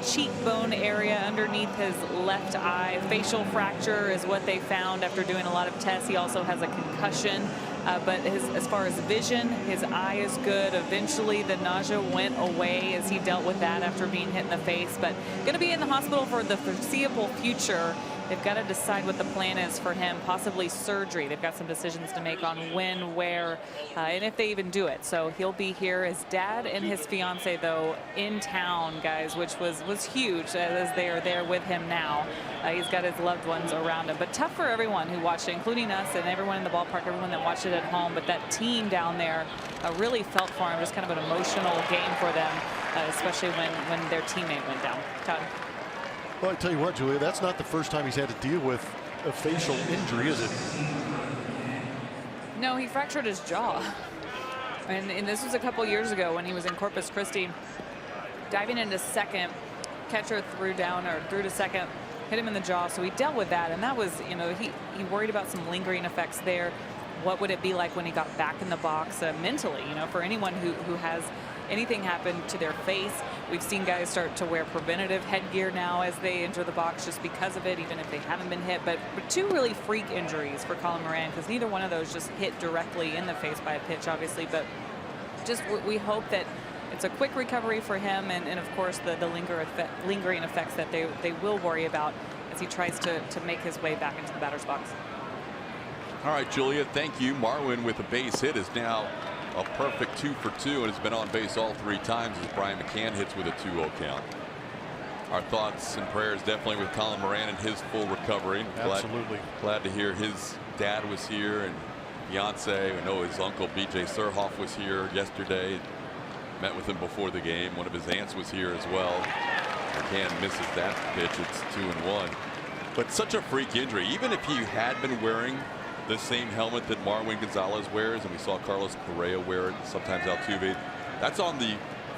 cheekbone area underneath his left eye. Facial fracture is what they found after doing a lot of tests. He also has a concussion, but as far as vision, his eye is good. Eventually the nausea went away as he dealt with that after being hit in the face, but going to be in the hospital for the foreseeable future. They've got to decide what the plan is for him, possibly surgery. They've got some decisions to make on when, where, and if they even do it. So he'll be here. His dad and his fiance, though, in town, guys, which was huge, as they are there with him now. He's got his loved ones around him. But tough for everyone who watched it, including us and everyone in the ballpark, everyone that watched it at home. But that team down there really felt for him. Just kind of an emotional game for them, especially when their teammate went down. Todd. Well, I tell you what, Julia, that's not the first time he's had to deal with a facial injury, is it? No, he fractured his jaw. And this was a couple years ago when he was in Corpus Christi, diving into second. Catcher threw to second, hit him in the jaw. So he dealt with that, and that was, you know, he worried about some lingering effects there. What would it be like when he got back in the box mentally? You know, for anyone who has anything happen to their face. We've seen guys start to wear preventative headgear now as they enter the box just because of it, even if they haven't been hit. But two really freak injuries for Colin Moran, because neither one of those just hit directly in the face by a pitch, obviously. But just we hope that it's a quick recovery for him, and of course the lingering effects that they will worry about as he tries to make his way back into the batter's box. All right, Julia, thank you. Marwin with a base hit is now a perfect 2 for 2 and has been on base all 3 times as Brian McCann hits with a 2-0 count. Our thoughts and prayers definitely with Colin Moran and his full recovery. Absolutely. Glad to hear his dad was here and fiance. I know his uncle BJ Surhoff was here yesterday. Met with him before the game. One of his aunts was here as well. McCann misses that pitch. It's 2-1. But such a freak injury. Even if he had been wearing the same helmet that Marwin Gonzalez wears, and we saw Carlos Correa wear it, sometimes Altuve, that's on the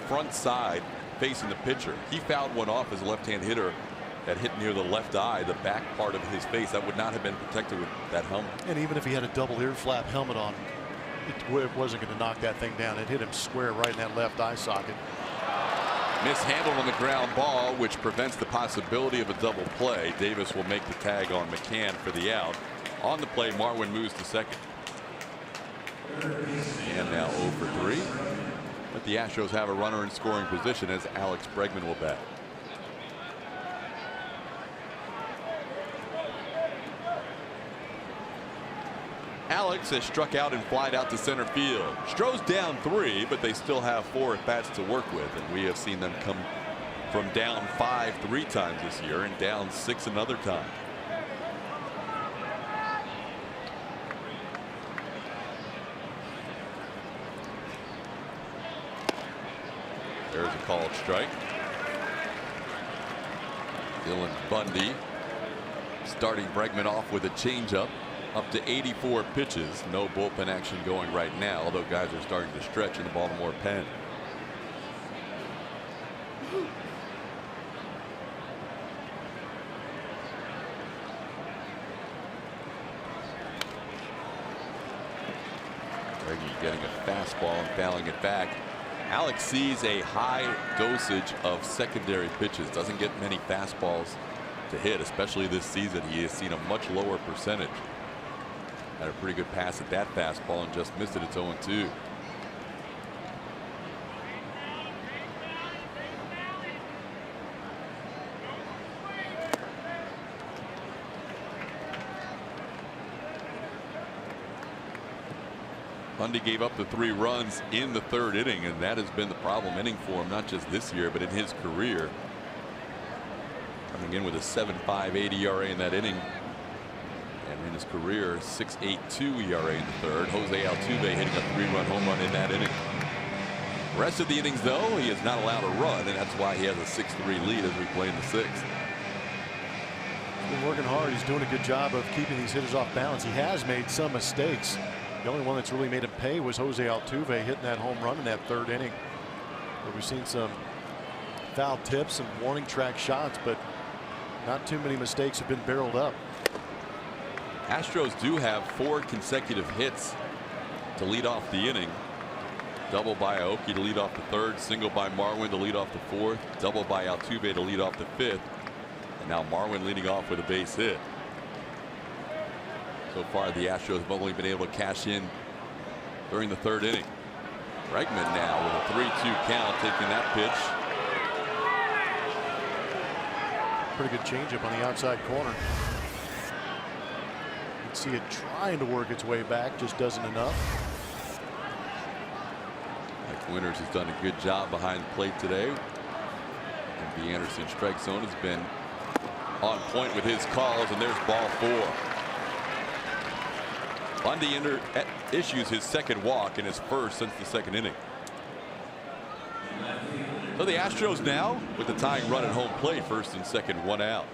front side facing the pitcher. He fouled one off as a left-hand hitter that hit near the left eye, the back part of his face. That would not have been protected with that helmet. And even if he had a double ear flap helmet on, it wasn't going to knock that thing down. It hit him square right in that left eye socket. Mishandled on the ground ball, which prevents the possibility of a double play. Davis will make the tag on McCann for the out. On the play, Marwin moves to second. And now 0 for 3. But the Astros have a runner in scoring position as Alex Bregman will bat. Alex has struck out and flied out to center field. Stros down 3, but they still have 4 at bats to work with, and we have seen them come from down 5 3 times this year and down 6 another time. There's a called strike. Dylan Bundy starting Bregman off with a changeup. Up to 84 pitches. No bullpen action going right now, although guys are starting to stretch in the Baltimore pen. Reggie getting a fastball and fouling it back. Alex sees a high dosage of secondary pitches. Doesn't get many fastballs to hit, especially this season. He has seen a much lower percentage. Had a pretty good pass at that fastball and just missed it. It's 0-2. Bundy gave up the 3 runs in the 3rd inning, and that has been the problem inning for him, not just this year, but in his career. Coming in with a 7.58 ERA in that inning. And in his career, 6.82 ERA in the 3rd. Jose Altuve hitting a 3-run home run in that inning. Rest of the innings, though, he is not allowed to run, and that's why he has a 6-3 lead as we play in the 6th. He's been working hard. He's doing a good job of keeping these hitters off balance. He has made some mistakes. The only one that's really made him pay was Jose Altuve hitting that home run in that 3rd inning. But we've seen some foul tips, some warning track shots, but not too many mistakes have been barreled up. Astros do have 4 consecutive hits to lead off the inning. Double by Aoki to lead off the 3rd, single by Marwin to lead off the 4th, double by Altuve to lead off the 5th, and now Marwin leading off with a base hit. So far, the Astros have only been able to cash in during the 3rd inning. Bregman now with a 3-2 count, taking that pitch. Pretty good changeup on the outside corner. You can see it trying to work its way back, just doesn't enough. Mike Winters has done a good job behind the plate today. And the Anderson strike zone has been on point with his calls, and there's ball 4. Bundy issues his 2nd walk and his 1st since the 2nd inning. So the Astros now with the tying run at home plate, 1st and 2nd, 1 out.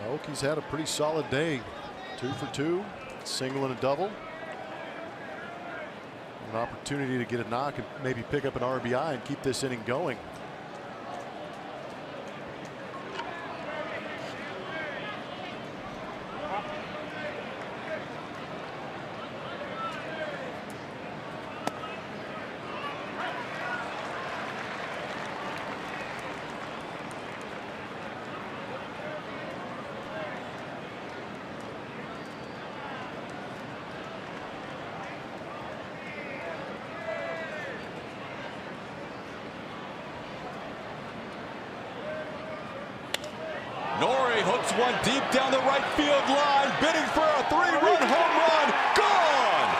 Aoki's had a pretty solid day. 2 for 2, single and a double. An opportunity to get a knock and maybe pick up an RBI and keep this inning going. Norrie hooks one deep down the right field line, bidding for a 3-run home run. Gone!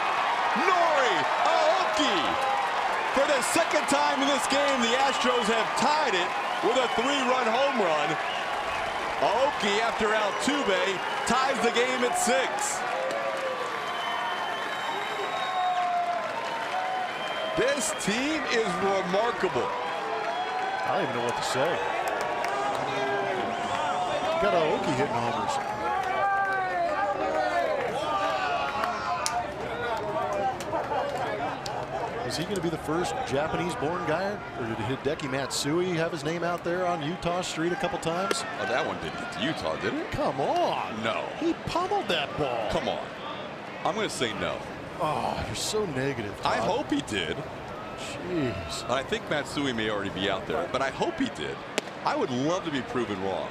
Norrie Aoki. For the 2nd time in this game, the Astros have tied it with a 3-run home run. Aoki, after Altuve, ties the game at 6. This team is remarkable. I don't even know what to say. Got Aoki hitting homers. Is he going to be the first Japanese-born guy, or did Hideki Matsui have his name out there on Utah Street a couple times? Oh, that one didn't get to Utah, did it? Come on. No. He pummeled that ball. Come on. I'm going to say no. Oh, you're so negative, Todd. I hope he did. Jeez. I think Matsui may already be out there, but I hope he did. I would love to be proven wrong.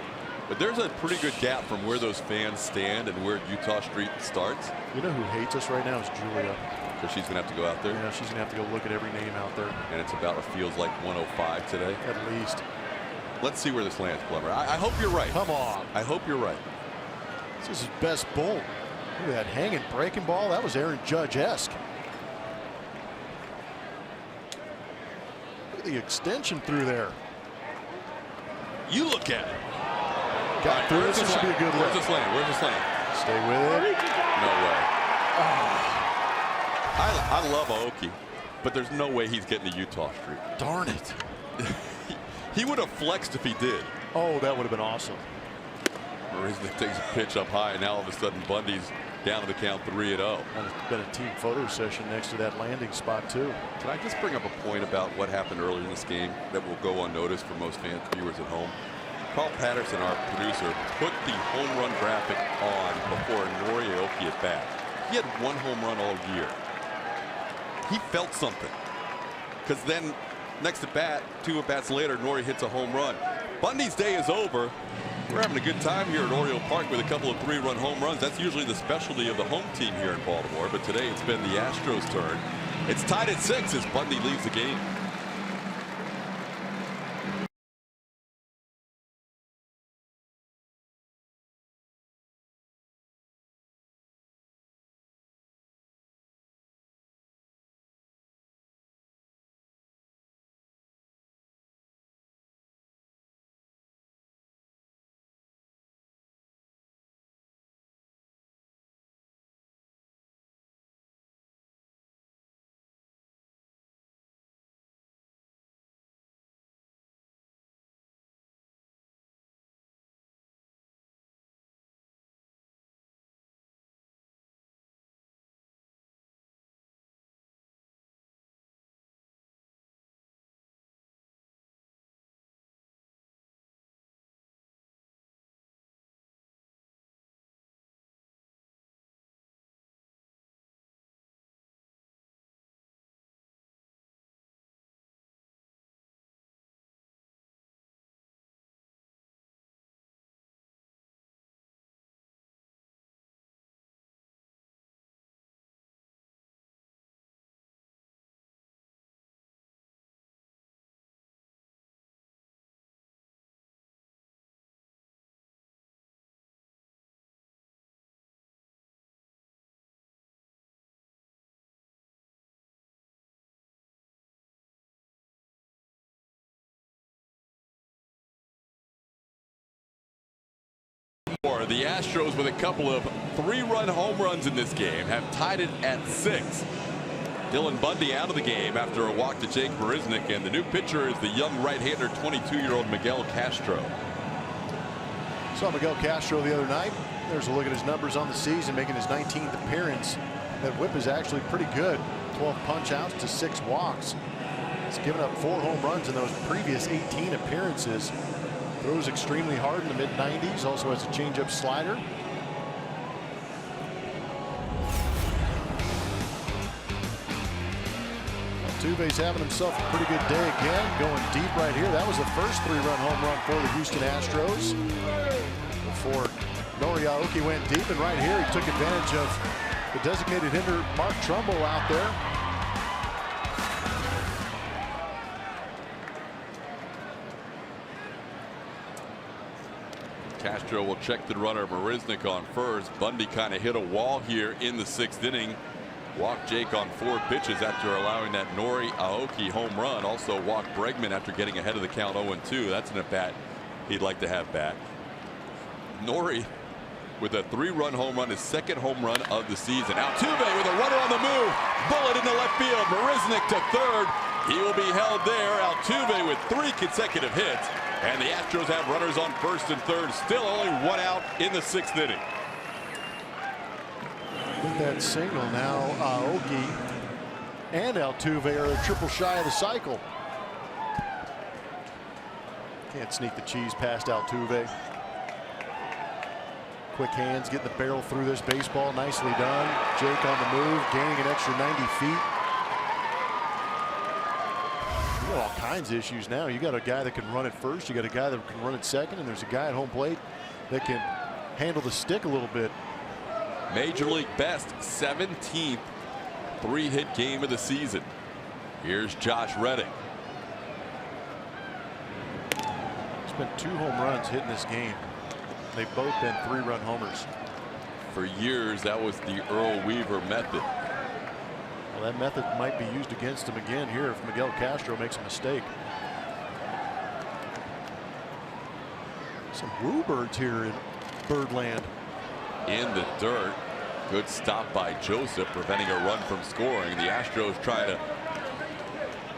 But there's a pretty good gap from where those fans stand and where Utah Street starts. You know who hates us right now is Julia. So she's going to have to go out there? Yeah, she's going to have to go look at every name out there. And it's about what feels like 105 today. At least. Let's see where this lands, Plummer. I hope you're right. Come on. I hope you're right. This is his best bull. Look at that hanging breaking ball. That was Aaron Judge-esque. Look at the extension through there. You look at it. Got through. This should be a good Where's look. this land? Where's this land? Stay with it. No way. I love Aoki, but there's no way he's getting to Utah Street. Darn it. He would have flexed if he did. Oh, that would have been awesome. Marisnik takes a pitch up high, and now all of a sudden Bundy's down to the count 3-0. There's been a team photo session next to that landing spot, too. Can I just bring up a point about what happened earlier in this game that will go unnoticed for most fans, viewers at home? Carl Patterson, our producer, put the home run graphic on before Norrie Aoki at bat. He had 1 home run all year. He felt something. Because then, next at bat, 2 at bats later, Norrie hits a home run. Bundy's day is over. We're having a good time here at Oriole Park with a couple of 3-run home runs. That's usually the specialty of the home team here in Baltimore. But today it's been the Astros' turn. It's tied at 6 as Bundy leaves the game. The Astros, with a couple of 3-run home runs in this game, have tied it at 6. Dylan Bundy out of the game after a walk to Jake Marisnick, and the new pitcher is the young right-hander 22-year-old Miguel Castro. Saw Miguel Castro the other night. There's a look at his numbers on the season, making his 19th appearance. That whip is actually pretty good. 12 punch-outs to 6 walks. He's given up 4 home runs in those previous 18 appearances. Throws extremely hard in the mid-90s. Also has a changeup slider. Altuve's having himself a pretty good day again, going deep right here. That was the first 3-run home run for the Houston Astros. Before Nori went deep, and right here he took advantage of the designated hitter Mark Trumbo out there. Castro will check the runner Marisnick on first. Bundy kind of hit a wall here in the 6th inning. Walked Jake on 4 pitches after allowing that Nori Aoki home run. Also walked Bregman after getting ahead of the count 0-2. That's an at-bat he'd like to have back. Nori with a 3-run home run, his 2nd home run of the season. Altuve with a runner on the move. Bullet into left field. Marisnick to 3rd. He will be held there. Altuve with 3 consecutive hits. And the Astros have runners on 1st and 3rd. Still only 1 out in the 6th inning. With that single now, Aoki and Altuve are a triple shy of the cycle. Can't sneak the cheese past Altuve. Quick hands, getting the barrel through this baseball. Nicely done. Jake on the move, gaining an extra 90 feet. You got all kinds of issues now. You got a guy that can run at first, you got a guy that can run at second, and there's a guy at home plate that can handle the stick a little bit. Major League best 17th 3-hit game of the season. Here's Josh Reddick. He's been 2 home runs hitting this game. They've both been 3-run homers. For years, that was the Earl Weaver method. Well, that method might be used against him again here if Miguel Castro makes a mistake. Some Bluebirds here in Birdland. In the dirt. Good stop by Joseph, preventing a run from scoring. The Astros trying to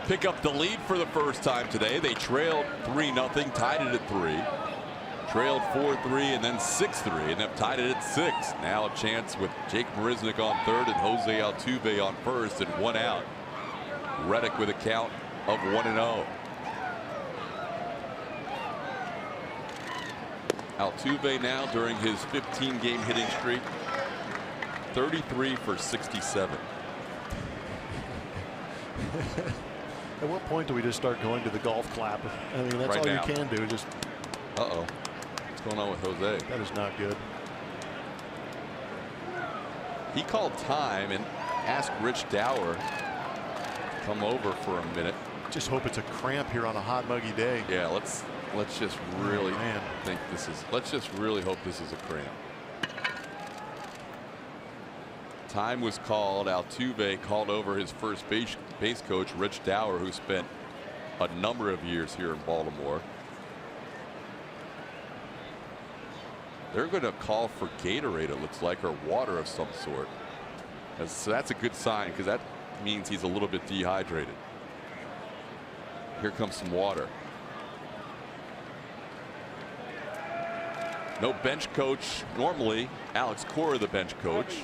pick up the lead for the first time today. They trailed 3-0, tied it at 3. Trailed 4-3 and then 6-3, and have tied it at 6. Now a chance with Jake Marisnick on 3rd and Jose Altuve on 1st, and 1 out. Reddick with a count of 1-0. Altuve now, during his 15-game hitting streak, 33 for 67. At what point do we just start going to the golf clap? I mean, that's right all now. you can do. Just What's going on with Jose? That is not good. He called time and asked Rich Dower to come over for a minute. Just hope it's a cramp here on a hot, muggy day. Yeah, let's just really think this is. Let's just really hope this is a cramp. Time was called. Altuve called over his first base coach, Rich Dower, who spent a number of years here in Baltimore. They're going to call for Gatorade, it looks like, or water of some sort. So that's a good sign, because that means he's a little bit dehydrated. Here comes some water. No bench coach. Normally, Alex Cora, the bench coach.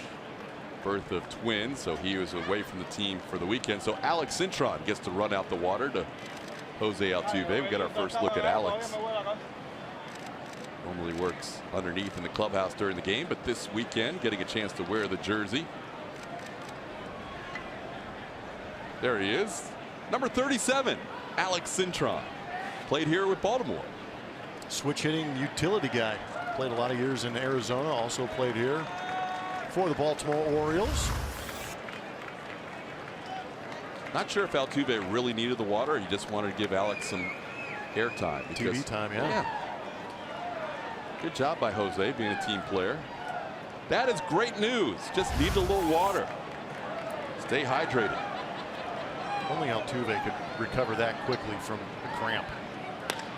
Birth of twins, so he was away from the team for the weekend. So Alex Cintron gets to run out the water to Jose Altuve. We got our first look at Alex. Normally works underneath in the clubhouse during the game, but this weekend getting a chance to wear the jersey. There he is, number 37, Alex Cintron. Played here with Baltimore. Switch hitting utility guy. Played a lot of years in Arizona. Also played here for the Baltimore Orioles. Not sure if Altuve really needed the water, or he just wanted to give Alex some airtime. TV time, yeah. Good job by Jose being a team player. That is great news. Just needs a little water. Stay hydrated. Only Altuve could recover that quickly from a cramp.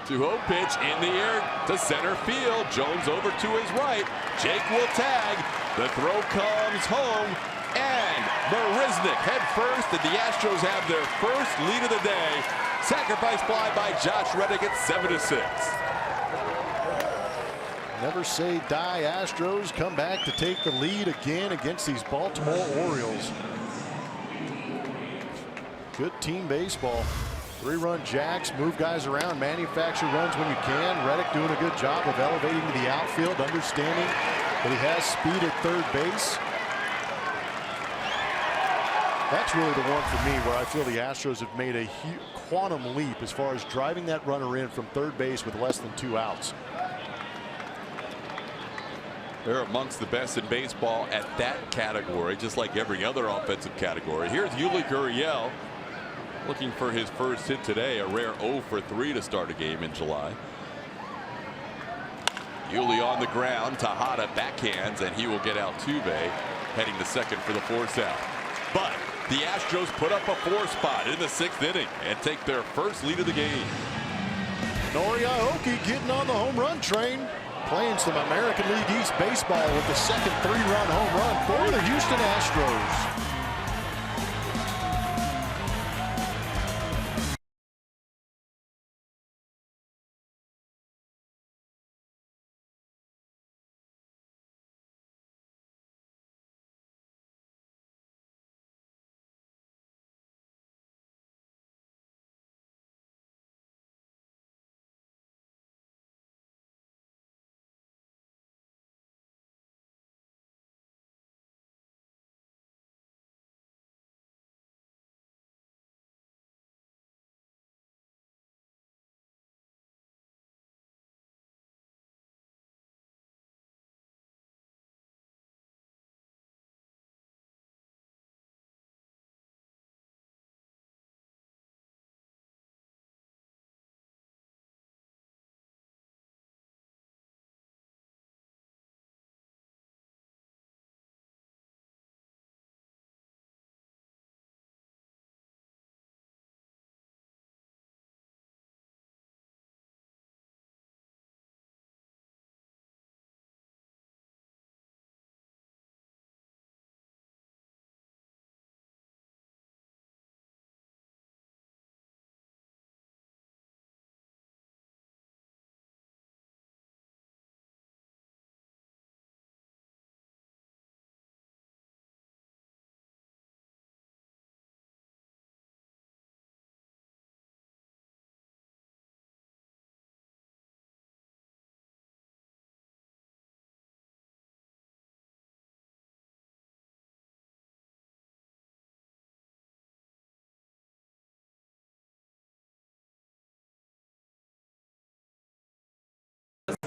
2-0 pitch in the air to center field. Jones over to his right. Jake will tag. The throw comes home. And Marisnick head first, and the Astros have their first lead of the day. Sacrifice fly by Josh Reddick at 7-6. Never say die. Astros come back to take the lead again against these Baltimore Orioles. Good team baseball. 3-run jacks, move guys around, manufacture runs when you can. Reddick doing a good job of elevating to the outfield, understanding that he has speed at third base. That's really the one for me where I feel the Astros have made a quantum leap as far as driving that runner in from third base with less than 2 outs. They're amongst the best in baseball at that category, just like every other offensive category. Here's Yuli Gurriel looking for his first hit today, a rare 0 for 3 to start a game in July. Yuli on the ground, Tejada backhands, and he will get Altuve heading to second for the force out. But the Astros put up a 4 spot in the 6th inning and take their first lead of the game. Noriaoki getting on the home run train, playing some American League East baseball with the second 3-run home run for the Houston Astros.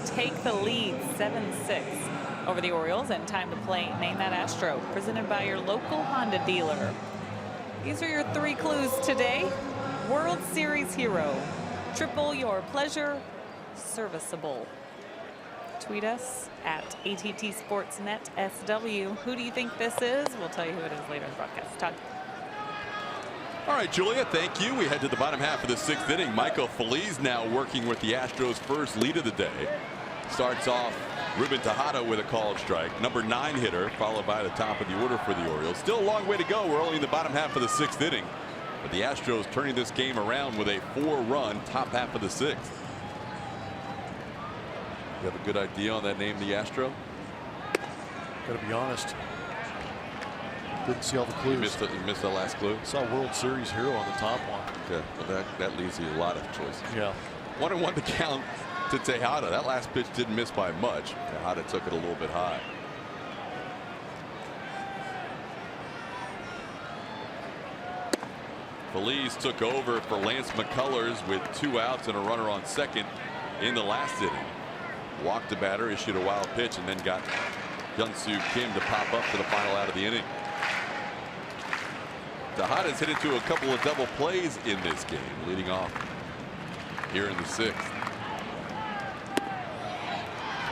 Take the lead 7-6 over the Orioles, and time to play Name That Astro, presented by your local Honda dealer. These are your 3 clues today. World Series hero, triple your pleasure, serviceable. Tweet us at ATT Sportsnet SW. Who do you think this is? We'll tell you who it is later in the broadcast. Todd. All right, Julia, thank you. We head to the bottom half of the 6th inning. Michael Feliz now working with the Astros' first lead of the day. Starts off Ruben Tejada with a called strike. Number 9 hitter, followed by the top of the order for the Orioles. Still a long way to go. We're only in the bottom half of the 6th inning. But the Astros turning this game around with a 4-run top half of the 6th. You have a good idea on that name, the Astro? Gotta be honest. Didn't see all the clues. You missed the last clue? Saw World Series hero on the top one. Okay, well that leaves you a lot of choices. Yeah. 1-1 to count to Tejada. That last pitch didn't miss by much. Tejada took it a little bit high. Feliz took over for Lance McCullers with 2 outs and a runner on second in the last inning. Walked the batter, issued a wild pitch, and then got Hyun-Soo Kim to pop up for the final out of the inning. Tejada's hit into a couple of double plays in this game, leading off here in the 6th.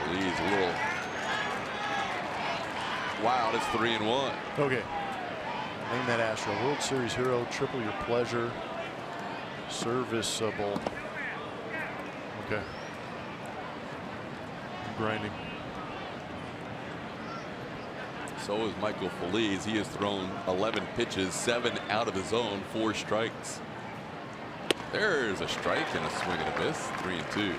Feliz a little wild. It's 3-1. Okay. Name That Astro. World Series hero, triple your pleasure, serviceable. Okay. Grinding. So is Michael Phillies. He has thrown 11 pitches, 7 out of his own, 4 strikes. There's a strike and a swing and a miss. 3-2.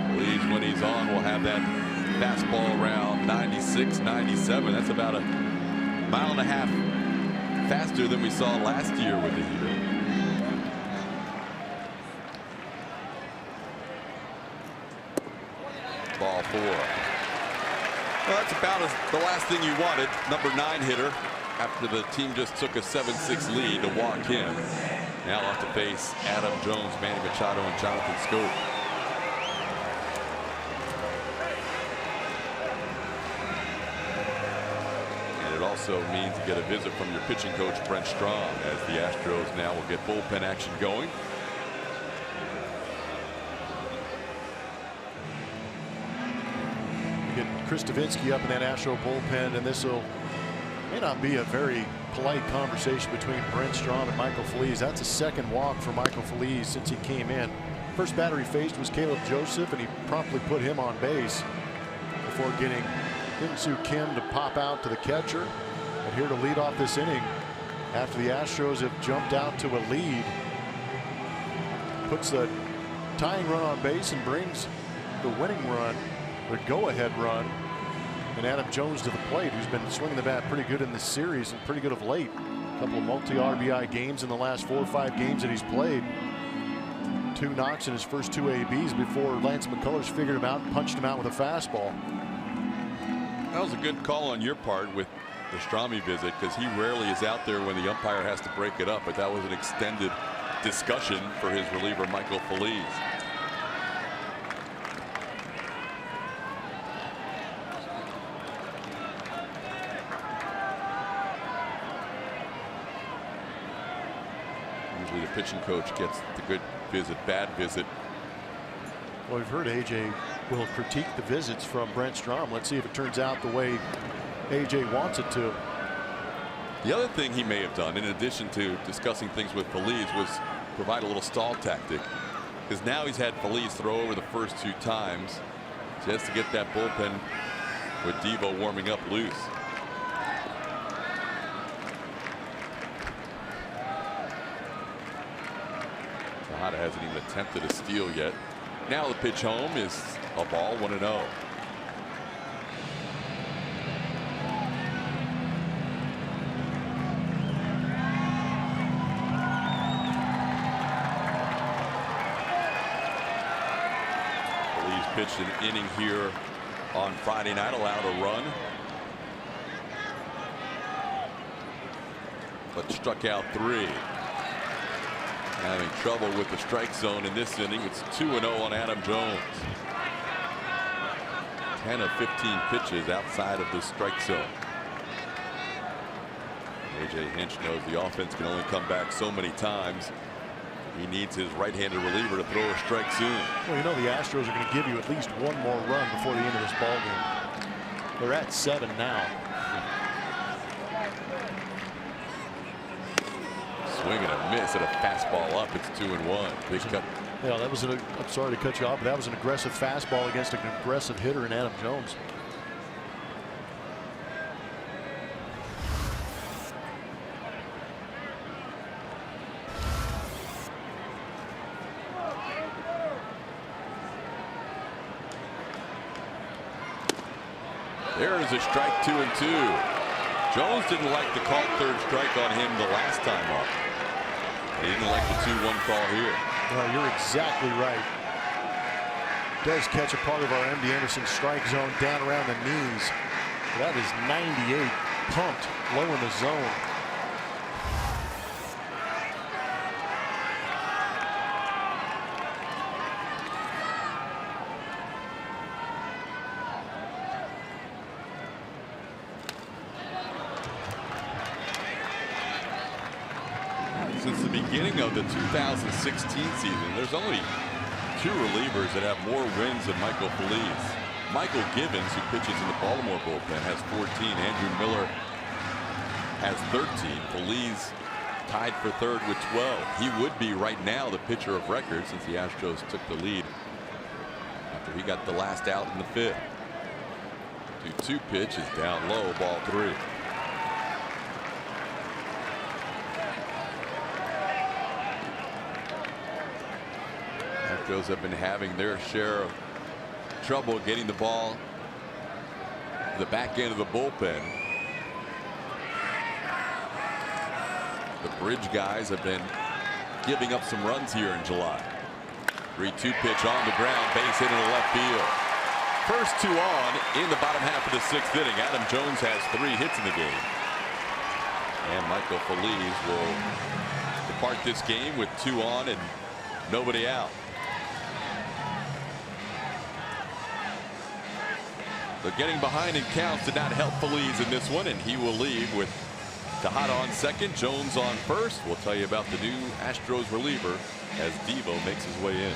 Phillies, when he's on, will have that fastball around 96, 97. That's about a mile and a half faster than we saw last year with the heater. Ball 4. Well, that's about the last thing you wanted. Number 9 hitter, after the team just took a 7-6 lead, to walk him. Now off to face Adam Jones, Manny Machado, and Jonathan Scope. And it also means you get a visit from your pitching coach, Brent Strom, as the Astros now will get bullpen action going. Chris Davinsky up in that Astro bullpen, and this may not be a very polite conversation between Brent Strom and Michael Phillies. That's a second walk for Michael Phillies since he came in. First batter he faced was Caleb Joseph, and he promptly put him on base before getting Hyun-Soo Kim to pop out to the catcher. And here to lead off this inning after the Astros have jumped out to a lead, puts the tying run on base and brings the winning run, the go-ahead run, and Adam Jones to the plate, who's been swinging the bat pretty good in this series and pretty good of late. A couple of multi-RBI games in the last 4 or 5 games that he's played. 2 knocks in his first 2 ABs before Lance McCullers figured him out and punched him out with a fastball. That was a good call on your part with the Stromy visit, because he rarely is out there when the umpire has to break it up, but that was an extended discussion for his reliever, Michael Phillies. The pitching coach gets the good visit, bad visit. Well, we've heard AJ will critique the visits from Brent Strom. Let's see if it turns out the way AJ wants it to. The other thing he may have done, in addition to discussing things with Phillies, was provide a little stall tactic, because now he's had Phillies throw over the first 2 times just to get that bullpen with Devo warming up loose. Hasn't even attempted a steal yet. Now the pitch home is a ball, 1-0. Phillies pitched an inning here on Friday night, allowed a run, but struck out 3. Having trouble with the strike zone in this inning. It's 2-0 on Adam Jones. 10 of 15 pitches outside of the strike zone. AJ Hinch knows the offense can only come back so many times. He needs his right-handed reliever to throw a strike soon. Well, you know the Astros are going to give you at least 1 more run before the end of this ball game. They're at 7 now. Swing and a miss, and a fastball up. It's 2-1. Big cut. Yeah, that was I'm sorry to cut you off, but that was an aggressive fastball against an aggressive hitter in Adam Jones. There's a strike, 2-2. Jones didn't like the called 3rd strike on him the last time up. He didn't like the 2-1 call here. Well, you're exactly right. Does catch a part of our MD Anderson strike zone down around the knees. That is 98 pumped low in the zone. Since the beginning of the 2016 season, there's only 2 relievers that have more wins than Michael Phillies. Michael Givens, who pitches in the Baltimore bullpen, has 14. Andrew Miller has 13. Phillies tied for third with 12. He would be right now the pitcher of record since the Astros took the lead after he got the last out in the fifth. 2-2 pitch is down low, ball 3. Astros have been having their share of trouble getting the ball to the back end of the bullpen. The bridge guys have been giving up some runs here in July. 3-2 pitch on the ground, base hit into left field. First 2 on in the bottom half of the 6th inning. Adam Jones has 3 hits in the game. And Michael Phillies will depart this game with 2 on and nobody out. But getting behind in counts did not help Phillies in this one, and he will leave with Tejada on second, Jones on first. We'll tell you about the new Astros reliever as Devo makes his way in.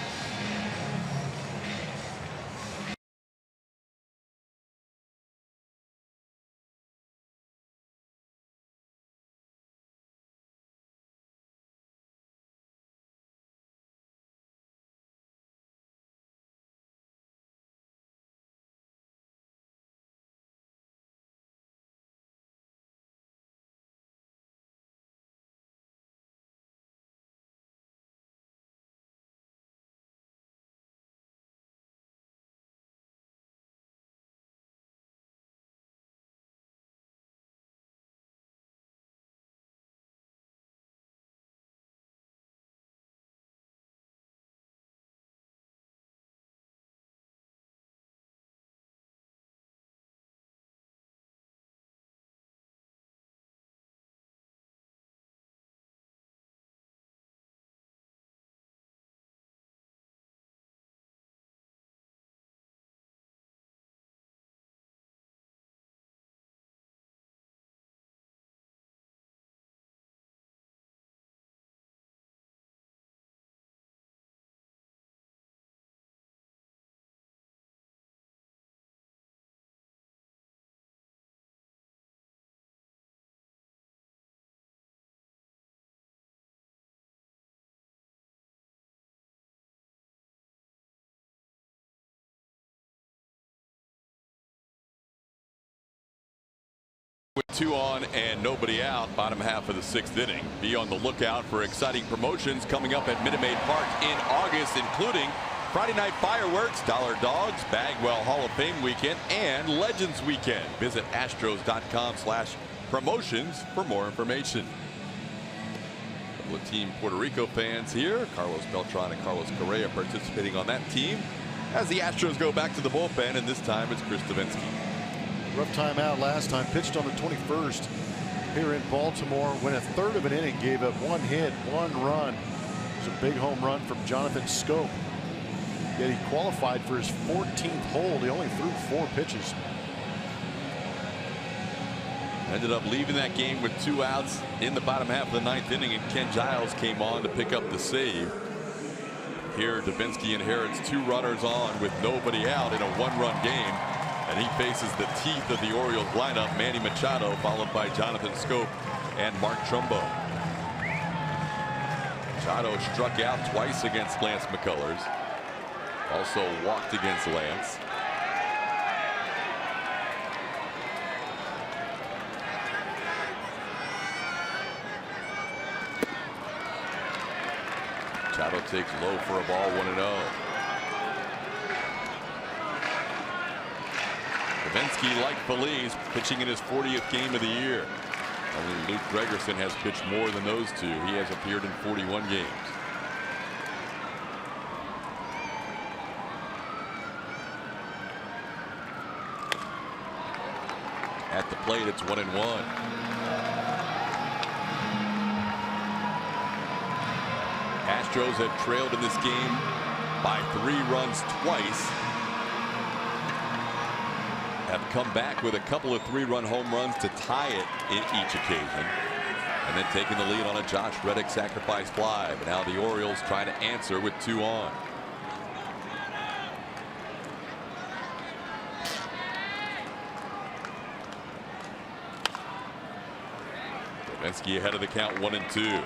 With 2 on and nobody out, bottom half of the 6th inning. Be on the lookout for exciting promotions coming up at Minute Maid Park in August, including Friday night fireworks, Dollar Dogs, Bagwell Hall of Fame weekend, and Legends weekend. Visit astros.com/promotions for more information. A couple of Team Puerto Rico fans here. Carlos Beltran and Carlos Correa participating on that team as the Astros go back to the bullpen, and this time it's Chris Davinsky. Rough timeout last time, pitched on the 21st here in Baltimore. Went a third of an inning, gave up 1 hit, 1 run. It was a big home run from Jonathan Scope. Yet he qualified for his 14th hold. He only threw 4 pitches. Ended up leaving that game with 2 outs in the bottom half of the 9th inning, and Ken Giles came on to pick up the save. Here, Davinsky inherits 2 runners on with nobody out in a 1-run game. And he faces the teeth of the Orioles lineup, Manny Machado, followed by Jonathan Scope and Mark Trumbo. Machado struck out twice against Lance McCullers. Also walked against Lance. Machado takes low for a ball, 1-0. Davinsky, like Phillies, pitching in his 40th game of the year. Only Luke Gregerson has pitched more than those 2. He has appeared in 41 games. At the plate, it's 1-1. Astros have trailed in this game by 3 runs twice. Have come back with a couple of 3-run home runs to tie it in each occasion, and then taking the lead on a Josh Reddick sacrifice fly. But now the Orioles trying to answer with 2 on. Davinsky ahead of the count, 1-2.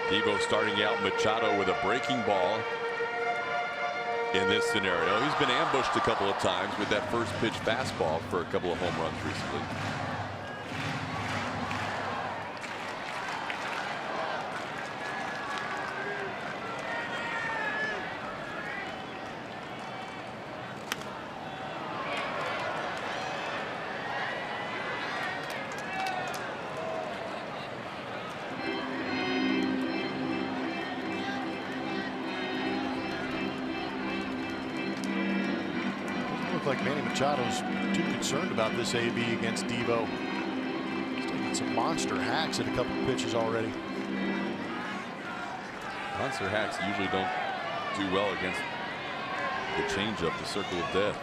Devo starting out Machado with a breaking ball in this scenario. He's been ambushed a couple of times with that first pitch fastball for a couple of home runs recently. Like Manny Machado's too concerned about this AB against Devo. He's taking some monster hacks at a couple of pitches already. Monster hacks usually don't do well against the changeup, the circle of death.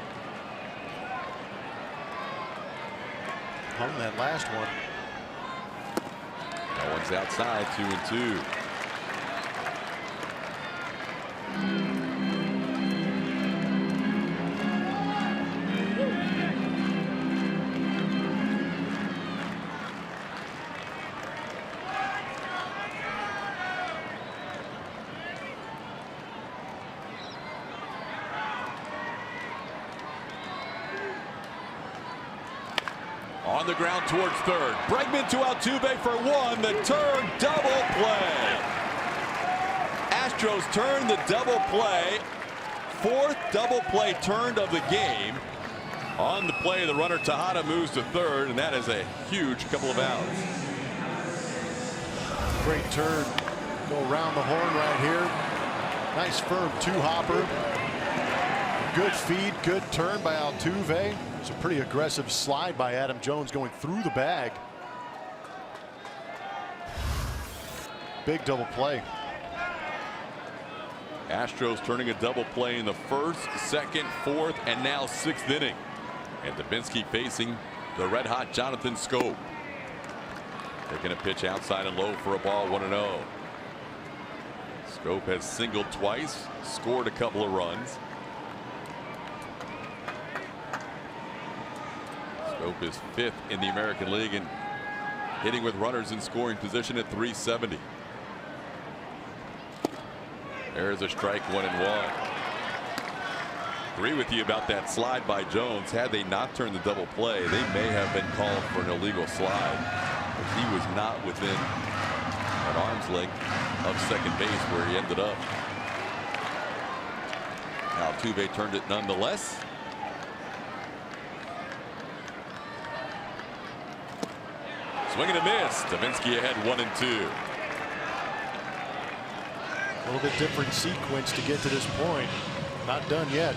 Hung that last one. That one's outside, 2-2. On the ground towards third. Bregman to Altuve for one. The turn double play. Astros turn the double play. Fourth double play turned of the game. On the play, the runner Tejada moves to third, and that is a huge couple of outs. Great turn. Go around the horn right here. Nice firm two-hopper. Good feed, good turn by Altuve. It's a pretty aggressive slide by Adam Jones going through the bag. Big double play. Astros turning a double play in the first, second, fourth, and now sixth inning. And Davinsky facing the red-hot Jonathan Schoop. Taking a pitch outside and low for a ball, 1-0. Schoop has singled twice, scored a couple of runs. Schoop is fifth in the American League and hitting with runners in scoring position at .370. There's a strike, 1-1. Agree with you about that slide by Jones. Had they not turned the double play, they may have been called for an illegal slide. But he was not within an arm's length of second base where he ended up. Altuve turned it nonetheless. Swing and a miss. Davinsky ahead, 1-2. A little bit different sequence to get to this point. Not done yet.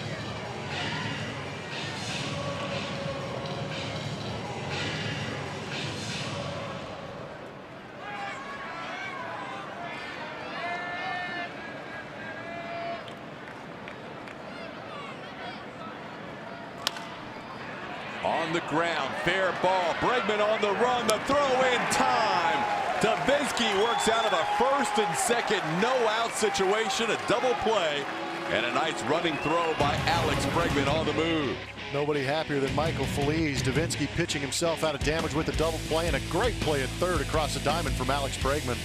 On the ground, fair ball. Bregman on the run, the throw in time. Davinsky works out of a first and second no-out situation, a double play, and a nice running throw by Alex Bregman on the move. Nobody happier than Michael Feliz. Davinsky pitching himself out of damage with a double play and a great play at third across the diamond from Alex Bregman.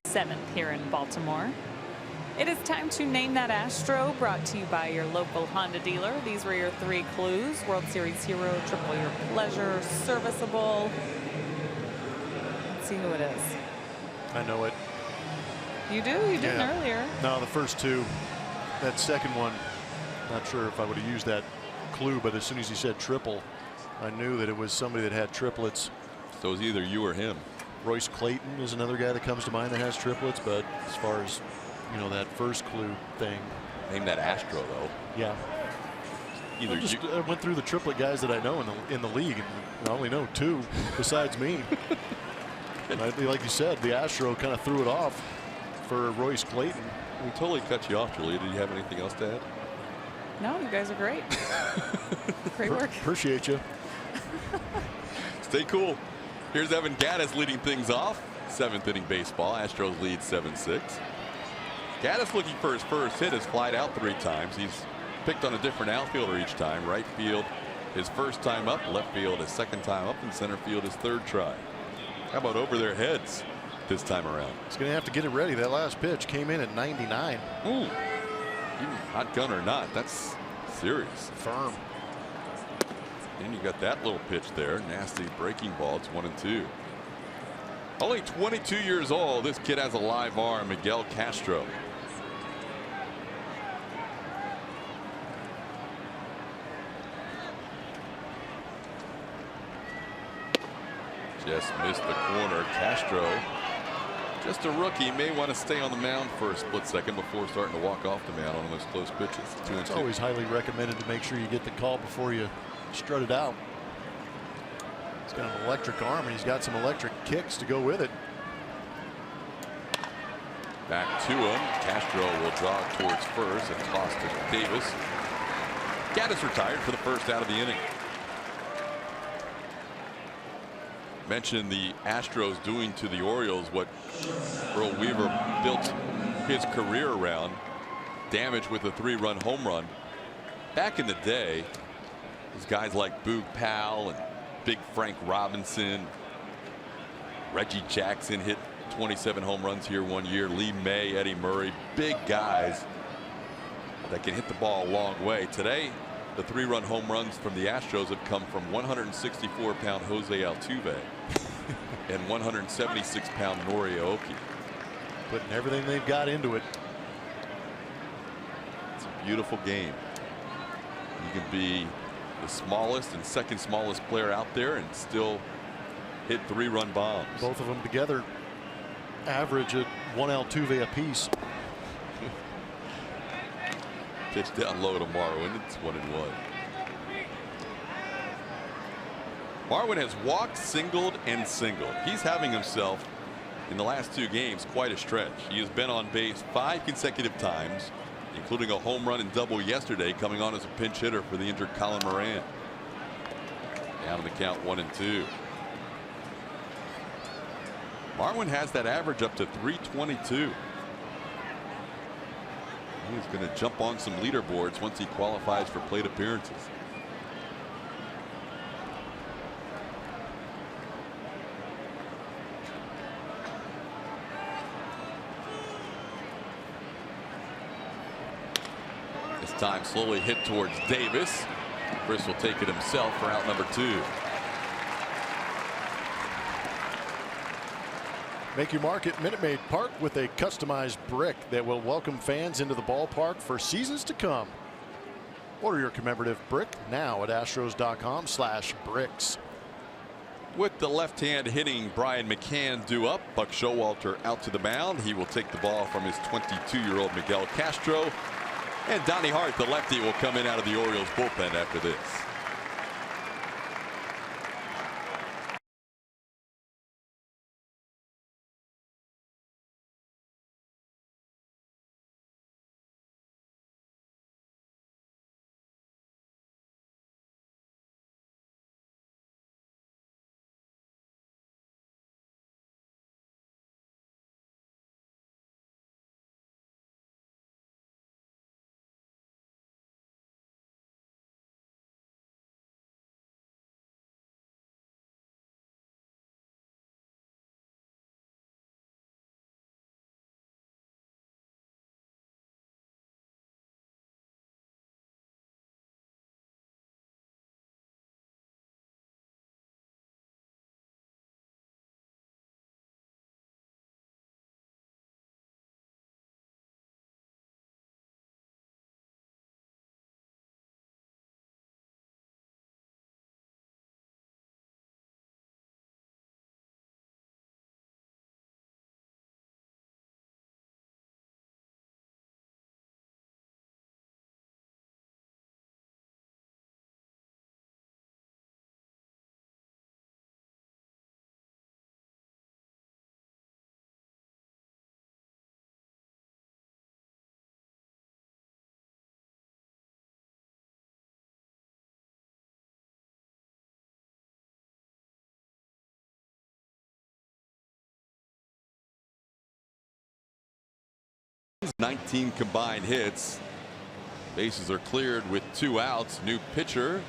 7th here in Baltimore. It is time to name that Astro, brought to you by your local Honda dealer. These were your 3 clues: World Series hero, triple your pleasure, serviceable. Let's see who it is. I know it. You do? You didn't earlier. No, the first 2. That second one, not sure if I would have used that clue, but as soon as he said triple, I knew that it was somebody that had triplets. So it was either you or him. Royce Clayton is another guy that comes to mind that has triplets, but as far as, you know, that first clue thing. Name that Astro, though. Yeah. Either I went through the triplet guys that I know in the league, and I only know 2 besides me. And like you said, the Astro kind of threw it off for Royce Clayton. We totally cut you off, Julia. Did you have anything else to add? No, you guys are great. Great work. Appreciate you. Stay cool. Here's Evan Gattis leading things off. 7th inning baseball. Astros lead 7-6. Gattis looking for his first hit, has flied out 3 times. He's picked on a different outfielder each time. Right field his first time up, left field his second time up, and center field his 3rd try. How about over their heads this time around? He's going to have to get it ready. That last pitch came in at 99. Ooh. Even hot gun or not, that's serious. Firm. And you got that little pitch there. Nasty breaking ball. It's 1-2. Only 22 years old. This kid has a live arm. Miguel Castro. Just missed the corner. Castro, just a rookie, may want to stay on the mound for a split second before starting to walk off the mound on those close pitches. It's always highly recommended to make sure you get the call before you strut it out. He's got an electric arm, and he's got some electric kicks to go with it. Back to him. Castro will jog towards first and toss to Davis. Gattis retired for the first out of the inning. Mentioned the Astros doing to the Orioles what Earl Weaver built his career around. Damage with a 3-run home run. Back in the day, there's guys like Boog Powell and Big Frank Robinson. Reggie Jackson hit 27 home runs here one year. Lee May, Eddie Murray, big guys that can hit the ball a long way. Today, the 3-run home runs from the Astros have come from 164-pound Jose Altuve and 176-pound Nori Aoki. Putting everything they've got into it. It's a beautiful game. You can be the smallest and second smallest player out there and still hit 3-run bombs. Both of them together average at 1 Altuve apiece. Pitch down low to Marwin. It's 1-1. Marwin has walked, singled, and singled. He's having himself, in the last 2 games, quite a stretch. He has been on base 5 consecutive times, including a home run and double yesterday, coming on as a pinch hitter for the injured Colin Moran. Down in the count, 1-2. Marwin has that average up to 322. He's going to jump on some leaderboards once he qualifies for plate appearances. This time slowly hit towards Davis. Chris will take it himself for out number 2. Make your mark at Minute Maid Park with a customized brick that will welcome fans into the ballpark for seasons to come. Order your commemorative brick now at astros.com/bricks. With the left hand hitting Brian McCann due up, Buck Showalter out to the mound. He will take the ball from his 22-year-old Miguel Castro. And Donnie Hart, the lefty, will come in out of the Orioles bullpen after this. 19 combined hits. Bases are cleared with 2 outs. New pitcher.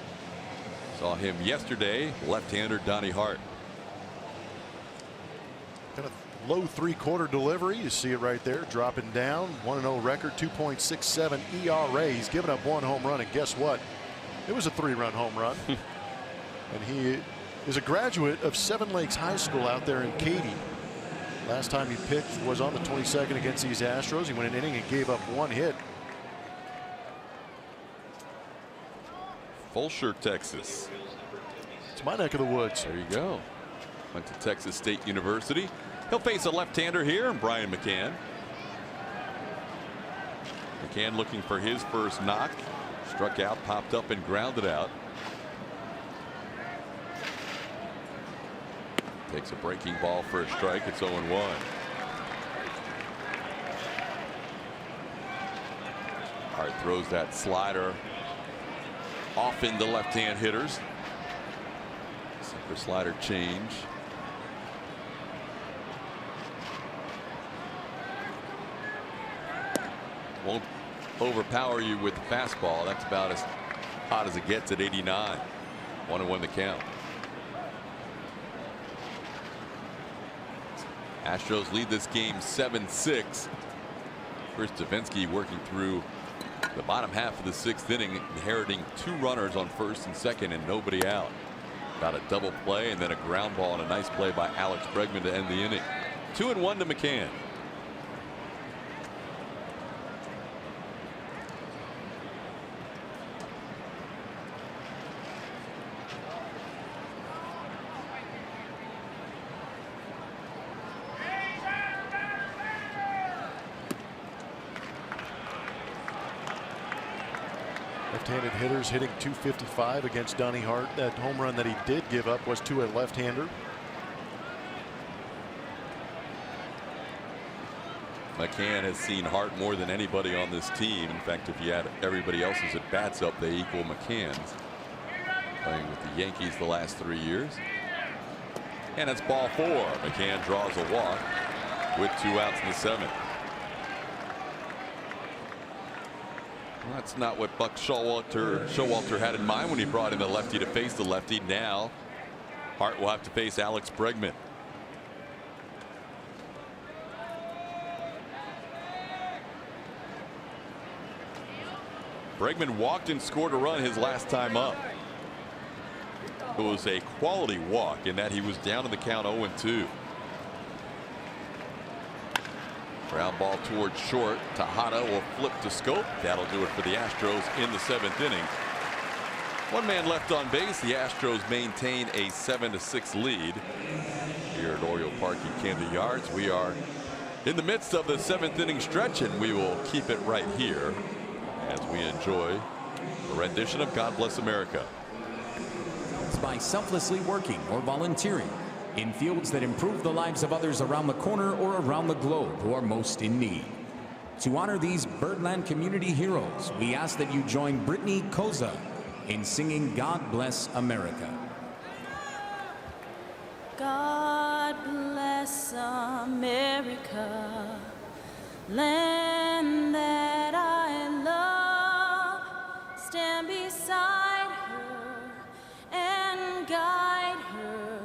Saw him yesterday. Left-hander Donnie Hart. Kind of low 3/4 delivery. You see it right there, dropping down. 1-0 record, 2.67 ERA. He's given up 1 home run, and guess what? It was a 3-run home run. And he is a graduate of Seven Lakes High School out there in Katy. Last time he pitched was on the 22nd against these Astros. He went an inning and gave up 1 hit. Fulshear, Texas. It's my neck of the woods. There you go. Went to Texas State University. He'll face a left-hander here, Brian McCann. McCann looking for his first knock. Struck out, popped up, and grounded out. Takes a breaking ball for a strike. It's 0-1. Hart throws that slider off into left-hand hitters. Super slider change. Won't overpower you with the fastball. That's about as hot as it gets at 89. 1-1 the count. Astros lead this game 7-6. Chris Davinsky working through the bottom half of the 6th inning, inheriting 2 runners on first and second and nobody out. Got a double play and then a ground ball and a nice play by Alex Bregman to end the inning. 2-1 to McCann. Left-handed hitters hitting .255 against Donnie Hart. That home run that he did give up was to a left-hander. McCann has seen Hart more than anybody on this team. In fact, if you add everybody else's at bats up, they equal McCann's. Playing with the Yankees the last 3 years. And it's ball 4. McCann draws a walk with 2 outs in the 7th. Well, that's not what Buck Showalter had in mind when he brought in the lefty to face the lefty. Now Hart will have to face Alex Bregman. Bregman walked and scored a run his last time up. It was a quality walk in that he was down in the count 0-2. Ground ball towards short. Tejada will flip to Scope. That'll do it for the Astros in the 7th inning. 1 man left on base. The Astros maintain a 7-6 lead here at Oriole Park in Camden Yards. We are in the midst of the 7th inning stretch, and we will keep it right here as we enjoy the rendition of God Bless America. It's by selflessly working or volunteering in fields that improve the lives of others around the corner or around the globe who are most in need. To honor these Birdland community heroes, we ask that you join Brittany Koza in singing God Bless America. God bless America, land that I love. Stand beside her and guide her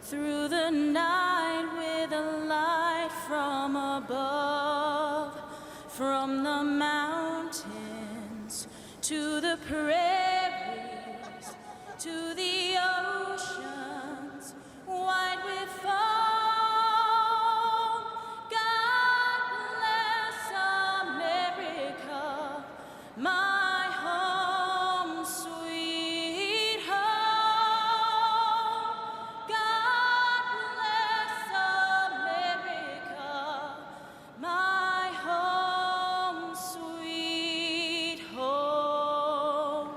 through the night with a light from above. From the mountains to the prairies to the oceans white with foam. God bless America, my home sweet home. God bless America, my home sweet home.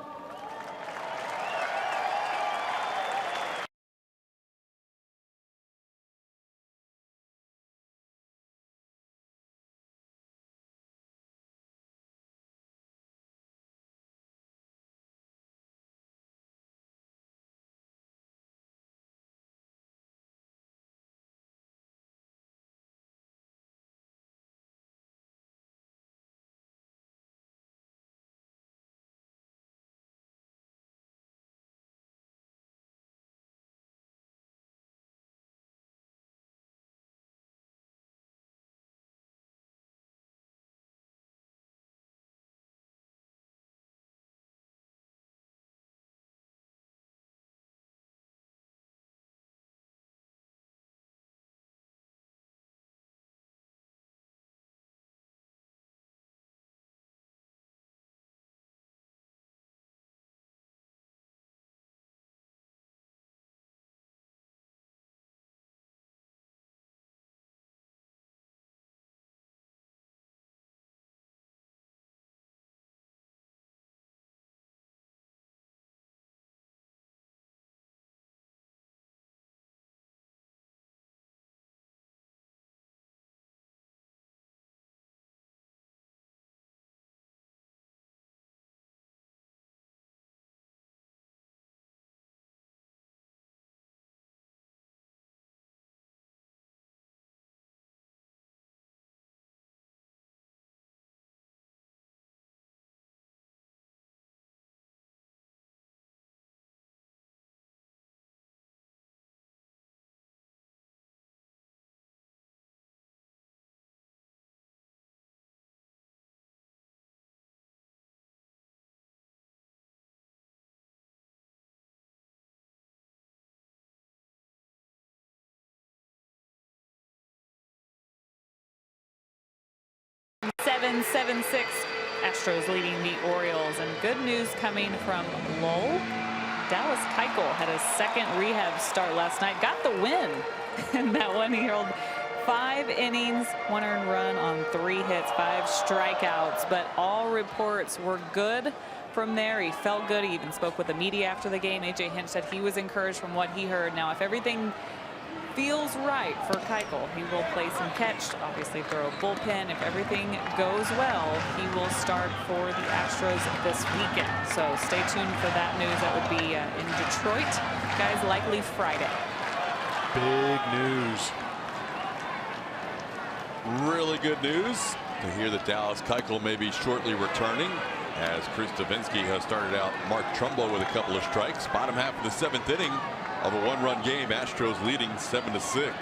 7-6. Astros leading the Orioles. And good news coming from Lowell. Dallas Keuchel had a second rehab start last night. Got the win. And that one, he held 5 innings, 1 earned run on 3 hits, 5 strikeouts. But all reports were good from there. He felt good. He even spoke with the media after the game. A.J. Hinch said he was encouraged from what he heard. Now, if everything feels right for Keuchel, he will play some catch, obviously throw a bullpen. If everything goes well, he will start for the Astros this weekend. So stay tuned for that news. That would be in Detroit, guys, likely Friday. Big news. Really good news to hear that Dallas Keuchel may be shortly returning, as Chris Davinsky has started out Mark Trumbo with a couple of strikes. Bottom half of the 7th inning of a 1-run game. Astros leading 7-6.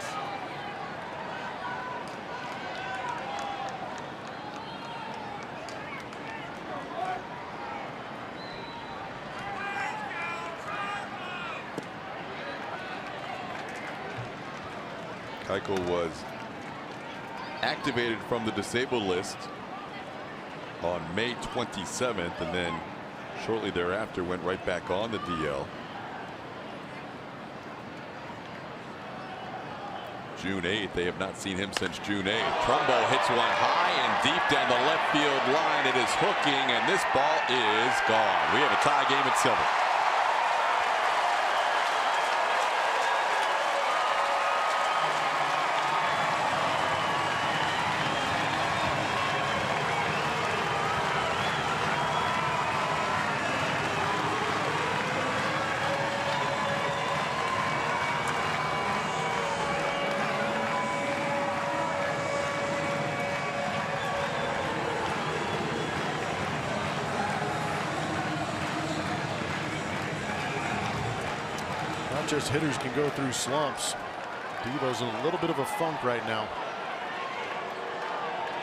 Keuchel was activated from the disabled list on May 27th, and then shortly thereafter went right back on the DL. June 8th. They have not seen him since June 8th. Trumbo hits one high and deep down the left field line. It is hooking, and this ball is gone. We have a tie game at 7. Not just hitters can go through slumps. Devo's in a little bit of a funk right now.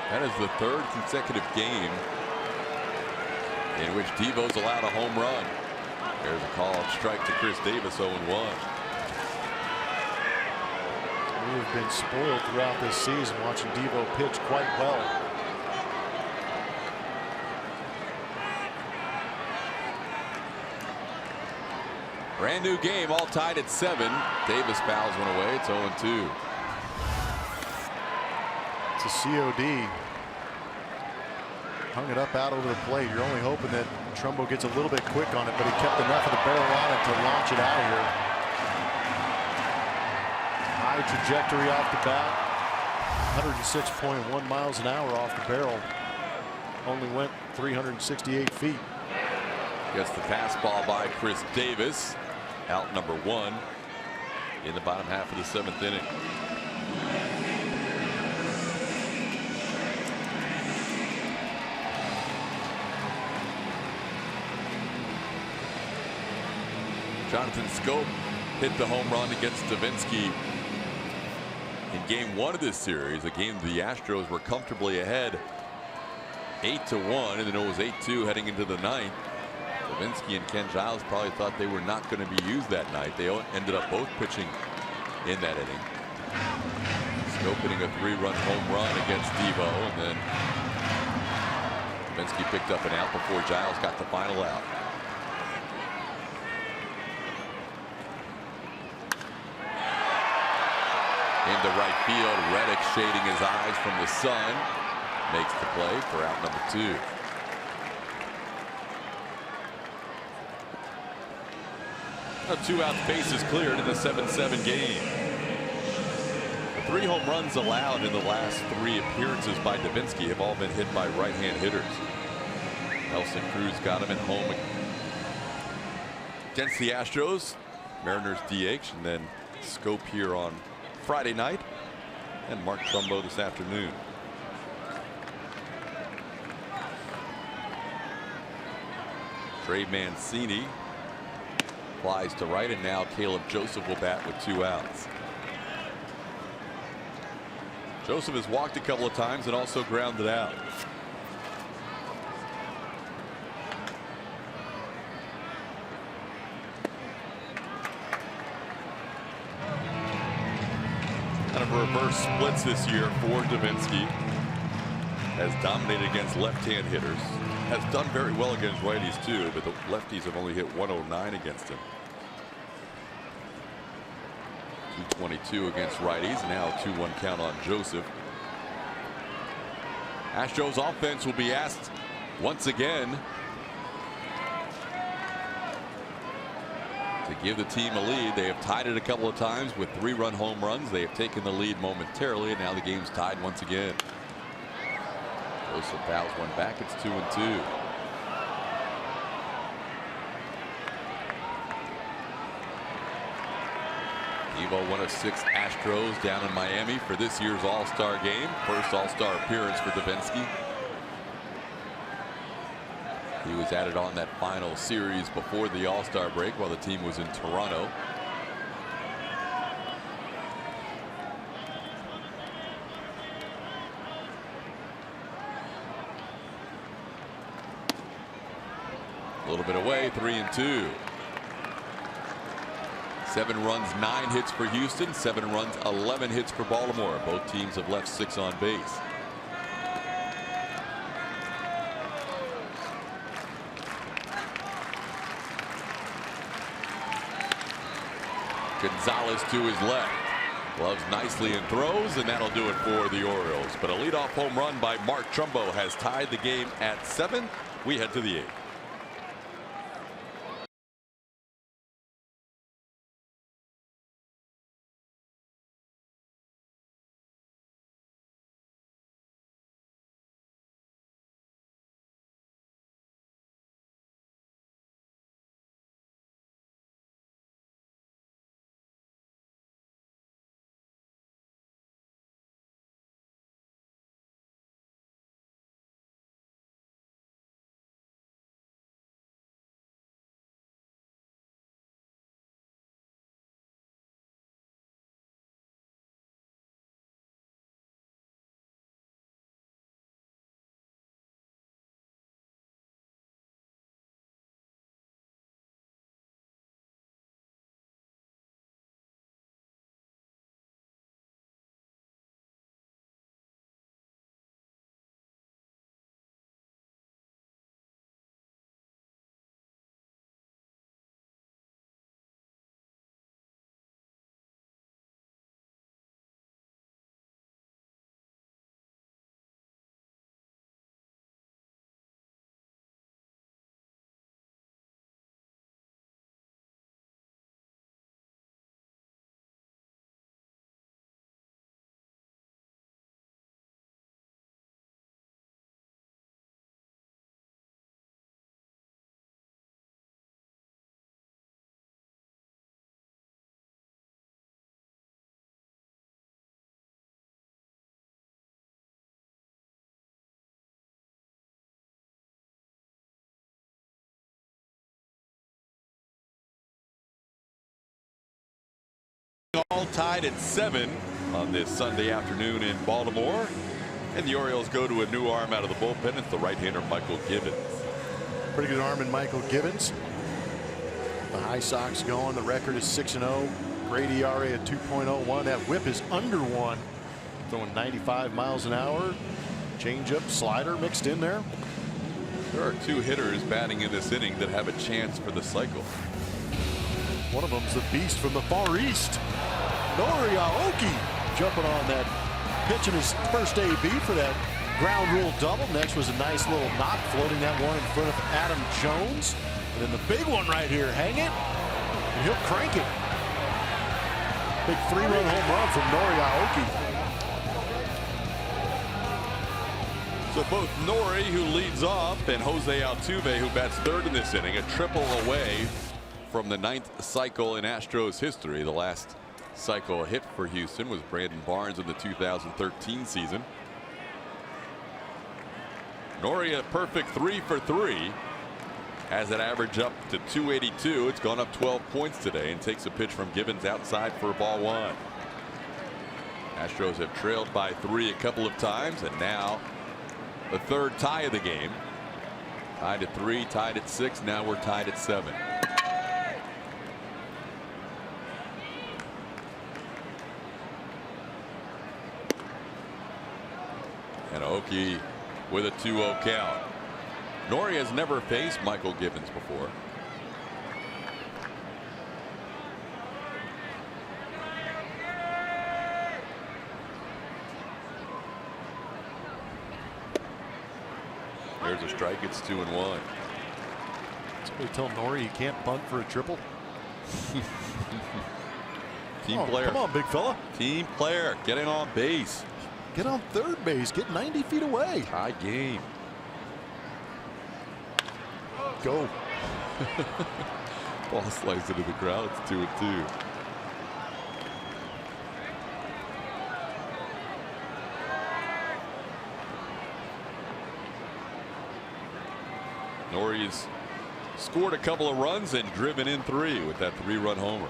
That is the 3rd consecutive game in which Devo's allowed a home run. There's a called strike to Chris Davis, 0-1. We have been spoiled throughout this season watching Devo pitch quite well. Brand new game, all tied at 7. Davis fouls one away. It's 0-2. It's a COD. Hung it up out over the plate. You're only hoping that Trumbo gets a little bit quick on it, but he kept enough of the barrel on it to launch it out of here. High trajectory off the bat. 106.1 miles an hour off the barrel. Only went 368 feet. Gets the pass ball by Chris Davis. Out number 1 in the bottom half of the 7th inning. Jonathan Scope hit the home run against Davinsky in game 1 of this series, a game the Astros were comfortably ahead 8-1, and then it was 8-2 heading into the 9th. Davinsky and Ken Giles probably thought they were not going to be used that night. They ended up both pitching in that inning. Scope hitting a 3-run home run against Devo, and then Davinsky picked up an out before Giles got the final out. Into right field, Reddick shading his eyes from the sun, makes the play for out number 2. A 2-out bases cleared in the 7-7 game. The 3 home runs allowed in the last 3 appearances by Davinsky have all been hit by right-hand hitters. Nelson Cruz got him at home against the Astros. Mariners DH, and then Scope here on Friday night, and Mark Trumbo this afternoon. Trey Mancini flies to right, and now Caleb Joseph will bat with 2 outs. Joseph has walked a couple of times and also grounded out. Kind of reverse splits this year for Davinsky. has dominated against left-hand hitters. Has done very well against righties too, but the lefties have only hit 109 against him. 222 against righties. Now 2-1 count on Joseph. Astros offense will be asked once again to give the team a lead. They have tied it a couple of times with 3-run home runs. They have taken the lead momentarily, and now the game's tied once again. Joseph fouls one back. It's 2-2. Evo, one of 6 Astros down in Miami for this year's All-Star game. First All-Star appearance for Davinsky. He was added on that final series before the All-Star break while the team was in Toronto. A little bit away, 3-2. 7 runs, 9 hits for Houston. 7 runs, 11 hits for Baltimore. Both teams have left 6 on base. Gonzalez to his left. Gloves nicely and throws, and that'll do it for the Orioles. But a leadoff home run by Mark Trumbo has tied the game at 7. We head to the 8th. All tied at 7 on this Sunday afternoon in Baltimore, and the Orioles go to a new arm out of the bullpen. It's the right-hander Michael Gibbons. Pretty good arm in Michael Gibbons. The High Sox going. The record is 6-0. Great ERA at 2.01. That whip is under 1. Throwing 95 miles an hour. Changeup, slider mixed in there. There are 2 hitters batting in this inning that have a chance for the cycle. One of them's the beast from the Far East. Orioles jumping on that pitch in his first AB for that ground rule double. Next was a nice little knock, floating that one in front of Adam Jones. And then the big one right here, hang it, and he'll crank it. Big 3-run home run from Nori. So both Nori, who leads off, and Jose Altuve, who bats 3rd in this inning, a triple away from the 9th cycle in Astros history. The last cycle hit for Houston was Brandon Barnes in the 2013 season. Nori a perfect 3 for 3. Has that average up to 282. It's gone up 12 points today and takes a pitch from Gibbons outside for ball 1. Astros have trailed by 3 a couple of times, and now the 3rd tie of the game. Tied at 3, tied at 6. Now we're tied at 7. And Aoki with a 2-0 count. Nori has never faced Michael Givens before. There's a strike. It's 2-1. Somebody tell Nori he can't bunt for a triple. Team player. Come on, big fella. Team player getting on base. Get on third base. Get 90 feet away. Tie game. Go. Ball slides into the crowd. It's 2-2. Nori's scored a couple of runs and driven in 3 with that 3-run homer.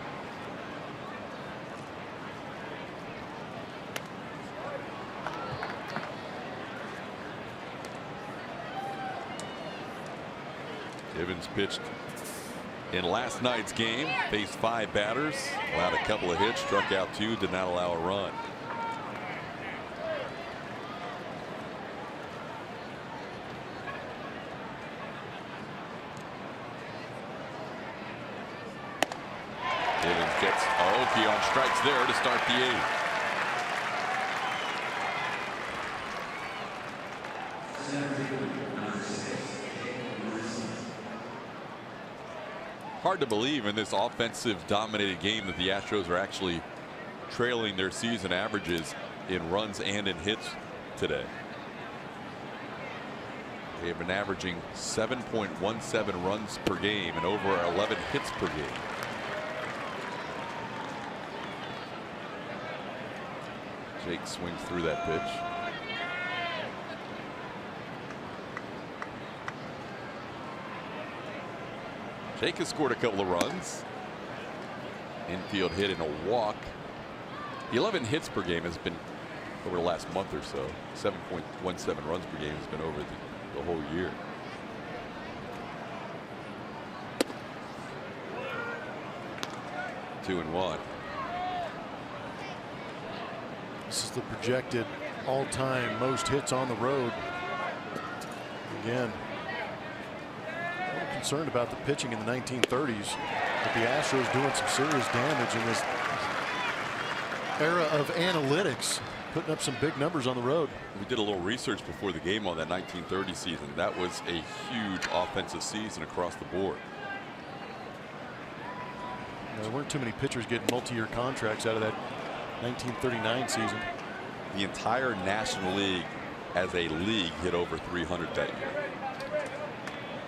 Givens pitched in last night's game, faced 5 batters, allowed a couple of hits, struck out 2, did not allow a run. Givens gets Aoki on strikes there to start the 8th. Hard to believe in this offensive dominated game that the Astros are actually trailing their season averages in runs and in hits today. They have been averaging 7.17 runs per game and over 11 hits per game. Jake swings through that pitch. Jake has scored a couple of runs. Infield hit and a walk. 11 hits per game has been over the last month or so. 7.17 runs per game has been over the whole year. Two and one. This is the projected all-time most hits on the road. Again, I'm concerned about the pitching in the 1930s, but the Astros doing some serious damage in this era of analytics, putting up some big numbers on the road. We did a little research before the game on that 1930 season. That was a huge offensive season across the board. There weren't too many pitchers getting multi-year contracts out of that 1939 season. The entire National League as a league hit over 300 that year.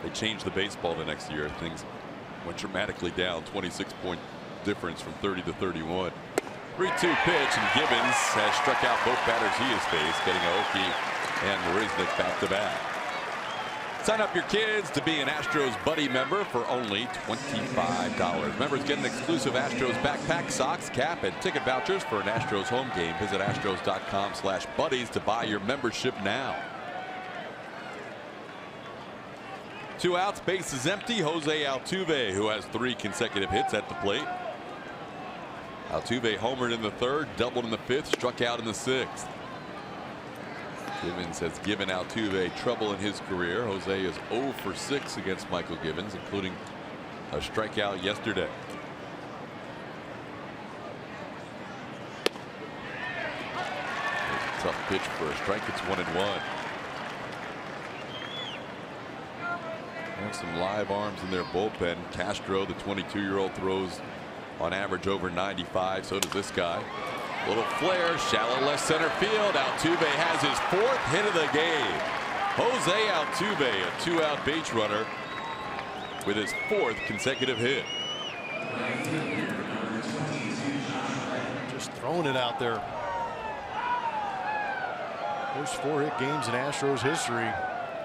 They changed the baseball the next year. Things went dramatically down. 26-point difference from 30 to 31. 3-2 pitch, and Givens has struck out both batters he has faced, getting Aoki and Marisnik back to back. Sign up your kids to be an Astros Buddy member for only $25. Members get an exclusive Astros backpack, socks, cap, and ticket vouchers for an Astros home game. Visit astros.com/buddies to buy your membership now. 2 outs, base is empty. Jose Altuve, who has 3 consecutive hits at the plate. Altuve homered in the 3rd, doubled in the 5th, struck out in the 6th. Givens has given Altuve trouble in his career. Jose is 0 for 6 against Michael Givens, including a strikeout yesterday. Tough pitch for a strike. It's 1-1. There's some live arms in their bullpen. Castro, the 22-year-old, throws on average over 95. So does this guy. Little flare, shallow left center field. Altuve has his 4th hit of the game. Jose Altuve, a 2-out base runner with his 4th consecutive hit. Just throwing it out there. There's 4 hit games in Astros history.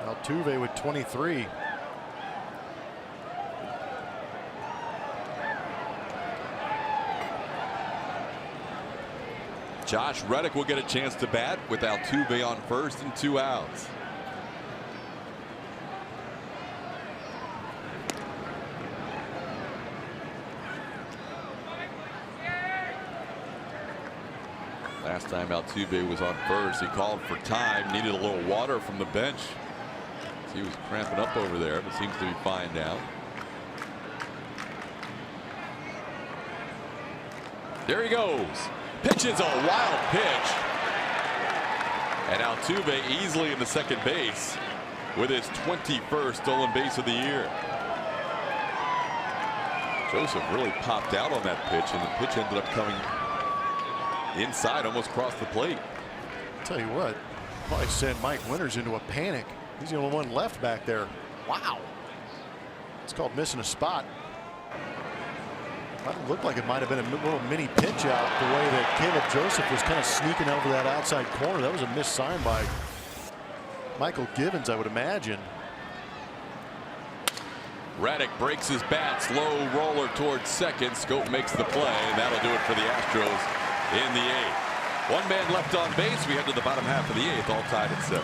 Altuve with 23. Josh Reddick will get a chance to bat with Altuve on first and 2 outs. Last time Altuve was on first, he called for time, needed a little water from the bench. He was cramping up over there, but seems to be fine now. There he goes. Pitches a wild pitch. And Altuve easily into second base with his 21st stolen base of the year. Joseph really popped out on that pitch, and the pitch ended up coming inside, almost crossed the plate. Tell you what, probably sent Mike Winters into a panic. He's the only one left back there. Wow. It's called missing a spot. It looked like it might have been a little mini pitch out the way that Caleb Joseph was kind of sneaking over that outside corner. That was a missed sign by Michael Givens, I would imagine. Raddick breaks his bat, slow roller towards second. Scope makes the play, and that'll do it for the Astros in the 8th. One man left on base. We head to the bottom half of the 8th, all tied at 7.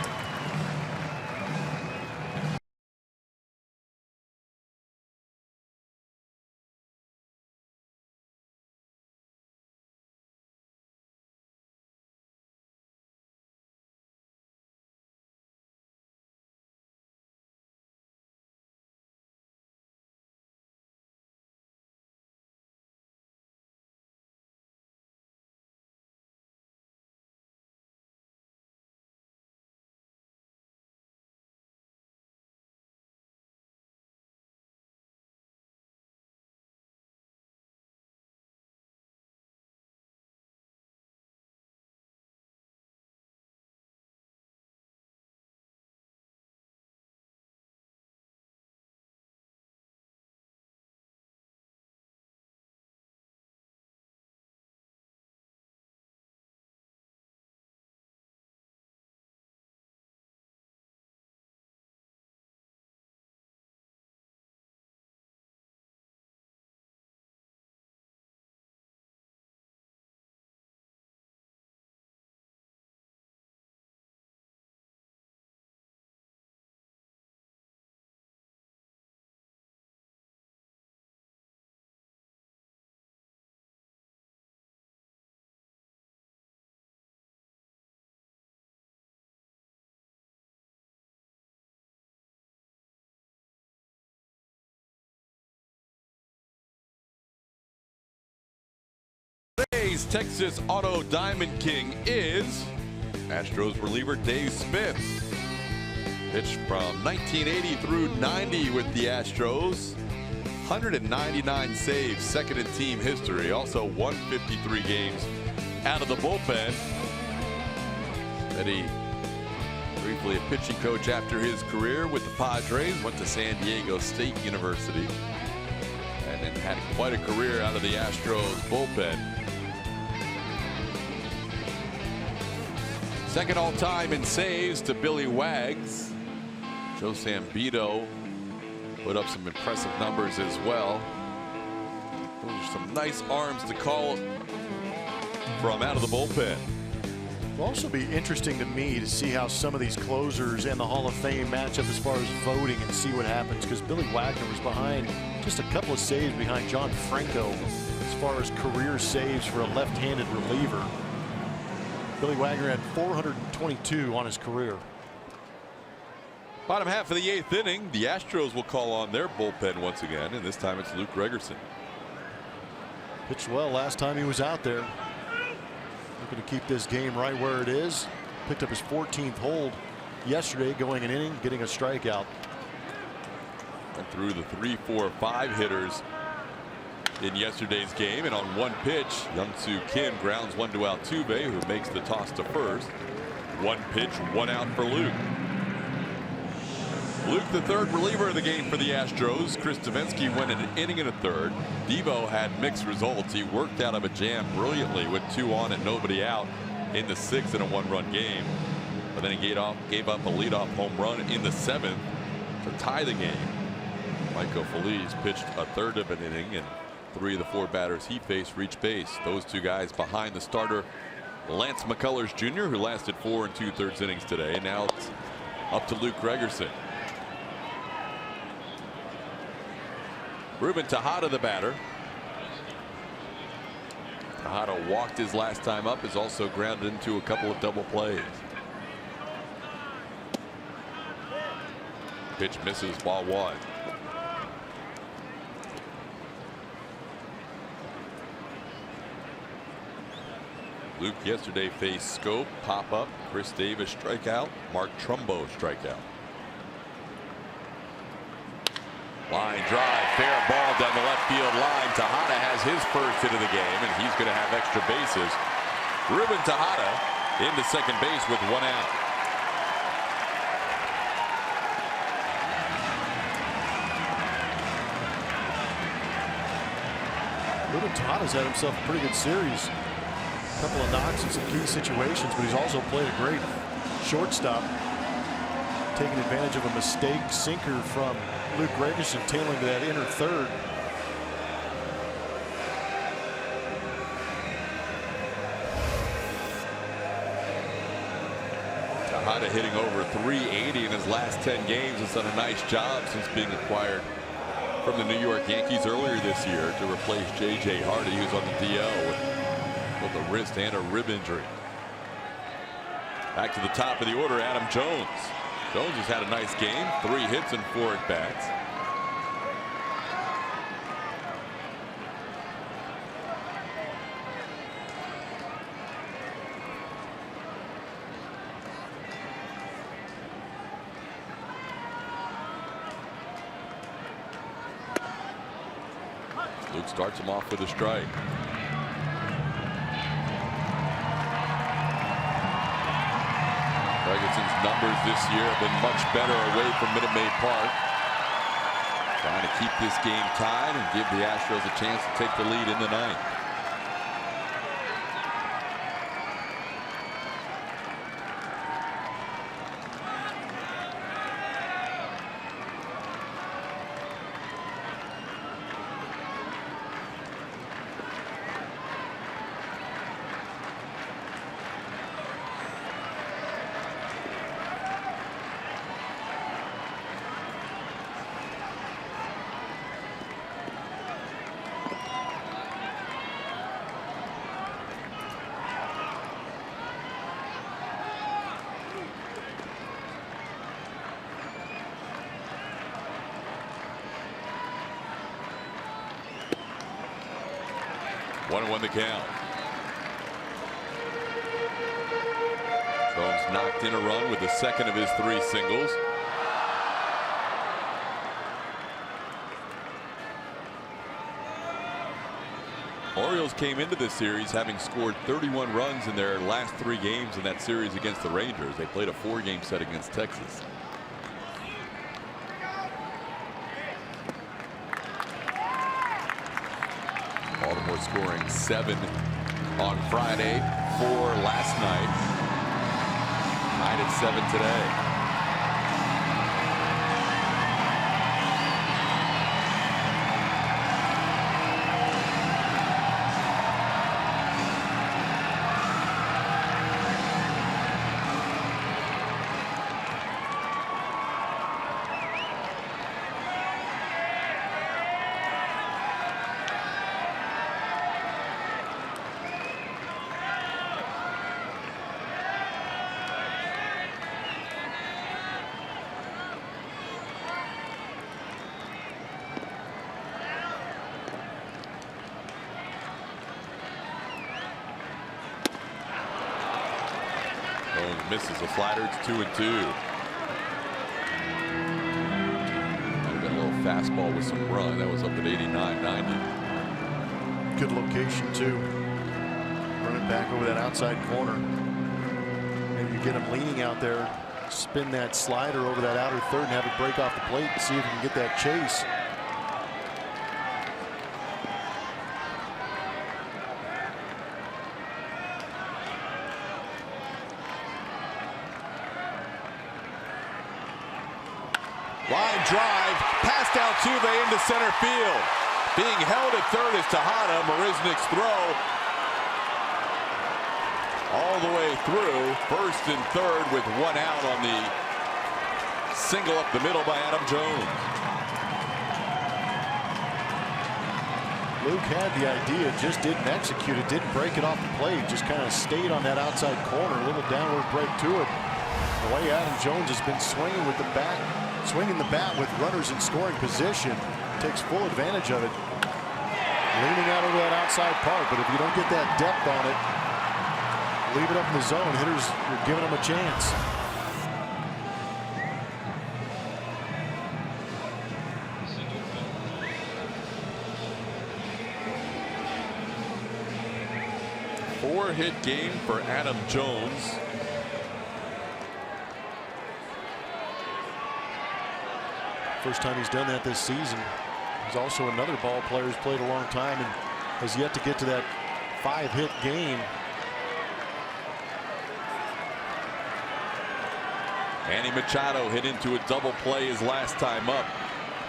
Today's Texas Auto Diamond King is Astros reliever Dave Smith. Pitched from 1980 through 90 with the Astros. 199 saves, second in team history. Also 153 games out of the bullpen. Eddie, briefly a pitching coach after his career with the Padres, went to San Diego State University, and then had quite a career out of the Astros bullpen. Second all-time in saves to Billy Wags. Joe Sambito put up some impressive numbers as well. Those are some nice arms to call from out of the bullpen. It'll also be interesting to me to see how some of these closers and the Hall of Fame match up as far as voting and see what happens, because Billy Wagner was behind just a couple of saves behind John Franco as far as career saves for a left-handed reliever. Billy Wagner had 422 on his career. Bottom half of the 8th inning, the Astros will call on their bullpen once again, and this time it's Luke Gregerson. Pitched well last time he was out there. Looking to keep this game right where it is. Picked up his 14th hold yesterday, going an inning, getting a strikeout. Went through the 3, 4, 5 hitters in yesterday's game, and on one pitch, Young-Soo Kim grounds one to Altuve, who makes the toss to first. One pitch, one out for Luke. Luke, the third reliever of the game for the Astros. Chris Davinsky went an inning and a third. Devo had mixed results. He worked out of a jam brilliantly with 2 on and nobody out in the 6th in a 1-run game. But then he gave up a leadoff home run in the 7th to tie the game. Michael Feliz pitched a third of an inning, and 3 of the 4 batters he faced reached base. Those 2 guys behind the starter Lance McCullers Jr., who lasted 4 2/3 innings today. And now it's up to Luke Gregerson. Ruben Tejada, the batter. Tejada walked his last time up, is also grounded into a couple of double plays. Pitch misses, ball one. Luke yesterday faced Scope, pop up, Chris Davis strikeout, Mark Trumbo strikeout. Line drive, fair ball down the left field line. Tejada has his first hit of the game, and he's going to have extra bases. Ruben Tejada into second base with one out. Ruben Tejada's had himself a pretty good series. A couple of knocks in some key situations, but he's also played a great shortstop, taking advantage of a mistake sinker from Luke Gregerson, tailing to that inner third. Tejada hitting over 380 in his last 10 games. Has done a nice job since being acquired from the New York Yankees earlier this year to replace J.J. Hardy, who's on the DL with a wrist and a rib injury. Back to the top of the order, Adam Jones. Jones has had a nice game, 3 hits and 4 at-bats. Luke starts him off with a strike. Ferguson's numbers this year have been much better away from Minute Maid Park. Trying to keep this game tied and give the Astros a chance to take the lead in the ninth. One and one the count. Jones knocked in a run with the second of his 3 singles. Orioles came into this series having scored 31 runs in their last 3 games in that series against the Rangers. They played a 4-game set against Texas. Baltimore scoring 7 on Friday, 4 last night, tied at 7 today. Misses a flatter. It's 2-2. Got a little fastball with some run. That was up at 89-90. Good location too. Running back over that outside corner. Maybe you get him leaning out there, spin that slider over that outer third and have it break off the plate and see if you can get that chase. Line drive, passed Altuve into center field. Being held at third is Tejada. Marisnik's throw all the way through. First and third with 1 out on the single up the middle by Adam Jones. Luke had the idea, just didn't execute it, didn't break it off the plate, just kind of stayed on that outside corner, a little downward break to it. The way Adam Jones has been swinging with the bat, swinging the bat with runners in scoring position, takes full advantage of it. Leaning out over that outside part, but if you don't get that depth on it, leave it up in the zone, hitters, you're giving them a chance. Four-hit game for Adam Jones. First time he's done that this season. He's also another ball player who's played a long time and has yet to get to that 5-hit game. Manny Machado hit into a double play his last time up.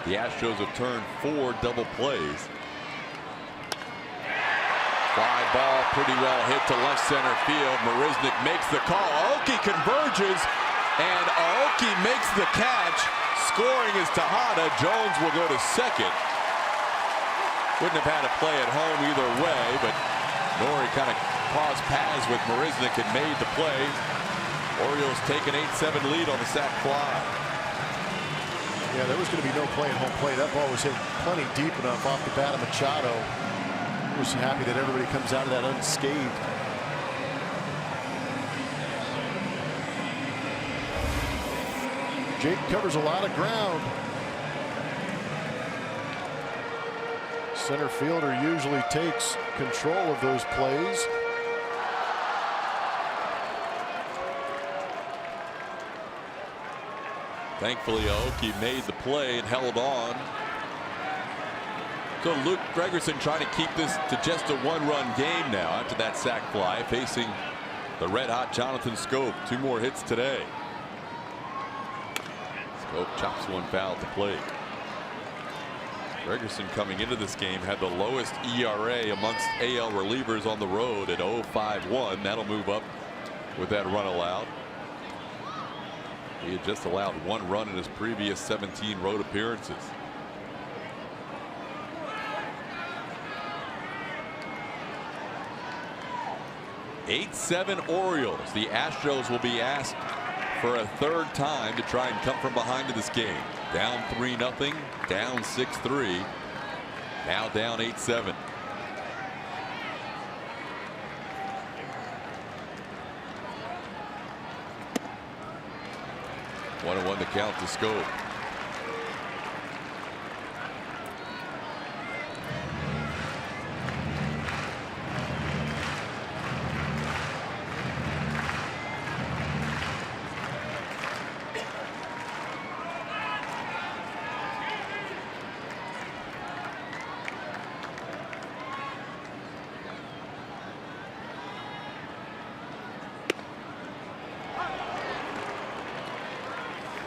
The Astros have turned 4 double plays. Fly ball pretty well hit to left center field. Marisnick makes the call. Aoki converges and Aoki makes the catch. Scoring is Tejada. Jones will go to second. Wouldn't have had a play at home either way, but Nori kind of crossed paths with Marisnick and made the play. Orioles take an 8-7 lead on the sac fly. Yeah, there was going to be no play at home plate. That ball was hit plenty deep enough off the bat of Machado. Was happy that everybody comes out of that unscathed. Jake covers a lot of ground. Center fielder usually takes control of those plays. Thankfully, Aoki made the play and held on. So Luke Gregerson trying to keep this to just a 1-run game now after that sac fly, facing the red-hot Jonathan Scope. 2 more hits today. Scope chops one foul at the plate. Gregerson coming into this game had the lowest ERA amongst AL relievers on the road at 0.51. That'll move up with that run allowed. He had just allowed 1 run in his previous 17 road appearances. 8-7 Orioles. The Astros will be asked for a 3rd time to try and come from behind in this game. Down 3-0, down 6-3, now down 8-7. One and one to count to Scope.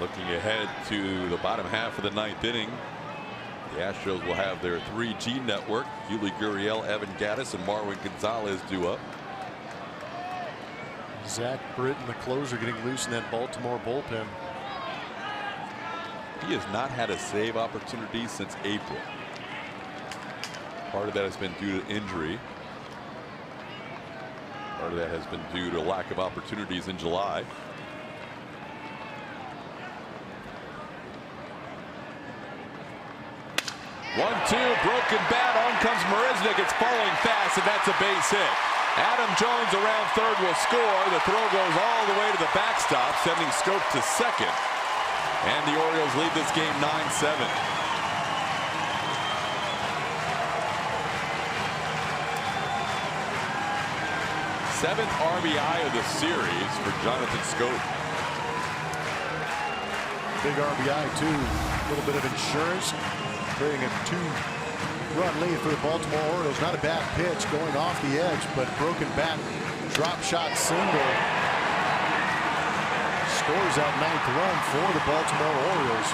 Looking ahead to the bottom half of the 9th inning, the Astros will have their 3G network. Yuli Gurriel, Evan Gattis, and Marwin Gonzalez due up. Zach Britton, the closer, getting loose in that Baltimore bullpen. He has not had a save opportunity since April. Part of that has been due to injury. Part of that has been due to lack of opportunities in July. One-two, broken bat. On comes Marisnick. It's falling fast, and that's a base hit. Adam Jones around third will score. The throw goes all the way to the backstop, sending Scope to second. And the Orioles lead this game 9-7. Seventh RBI of the series for Jonathan Scope. Big RBI, too. A little bit of insurance. Creating a 2-run lead for the Baltimore Orioles. Not a bad pitch going off the edge, but broken bat, drop shot single. Scores that 9th run for the Baltimore Orioles.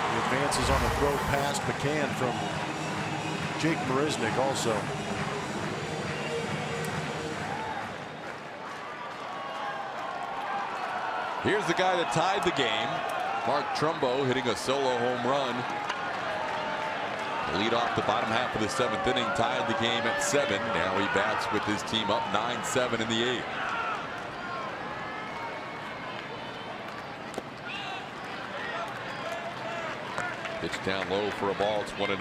He advances on the throw past McCann from Jake Marisnick also. Here's the guy that tied the game. Mark Trumbo hitting a solo home run Lead off the bottom half of the 7th inning, tied the game at 7. Now he bats with his team up 9-7 in the 8th. Pitch down low for a ball. It's 1-0.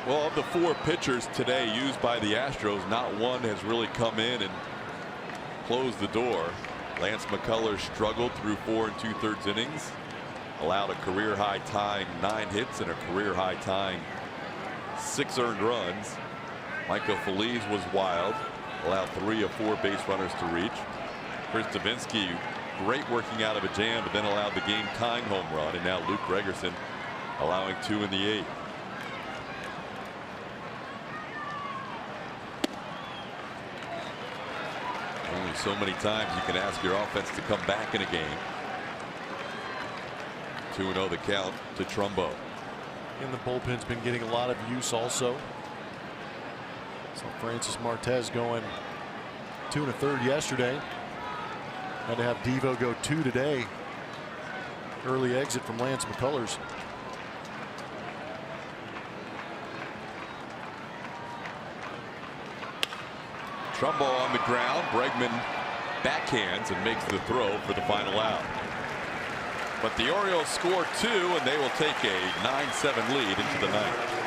Well, of the 4 pitchers today used by the Astros, not one has really come in and closed the door. Lance McCullers struggled through 4 2/3 innings. Allowed a career high tying 9 hits and a career high tying 6 earned runs. Michael Feliz was wild. Allowed 3 of 4 base runners to reach. Chris Davinsky, great working out of a jam, but then allowed the game tying home run. And now Luke Gregerson allowing 2 in the 8th. Only so many times you can ask your offense to come back in a game. 2-0 the count to Trumbo. And the bullpen's been getting a lot of use also. So Francis Martez going 2 1/3 yesterday. Had to have Devo go 2 today. Early exit from Lance McCullers. Trumbo on the ground. Bregman backhands and makes the throw for the final out. But the Orioles score 2, and they will take a 9-7 lead into the 9th.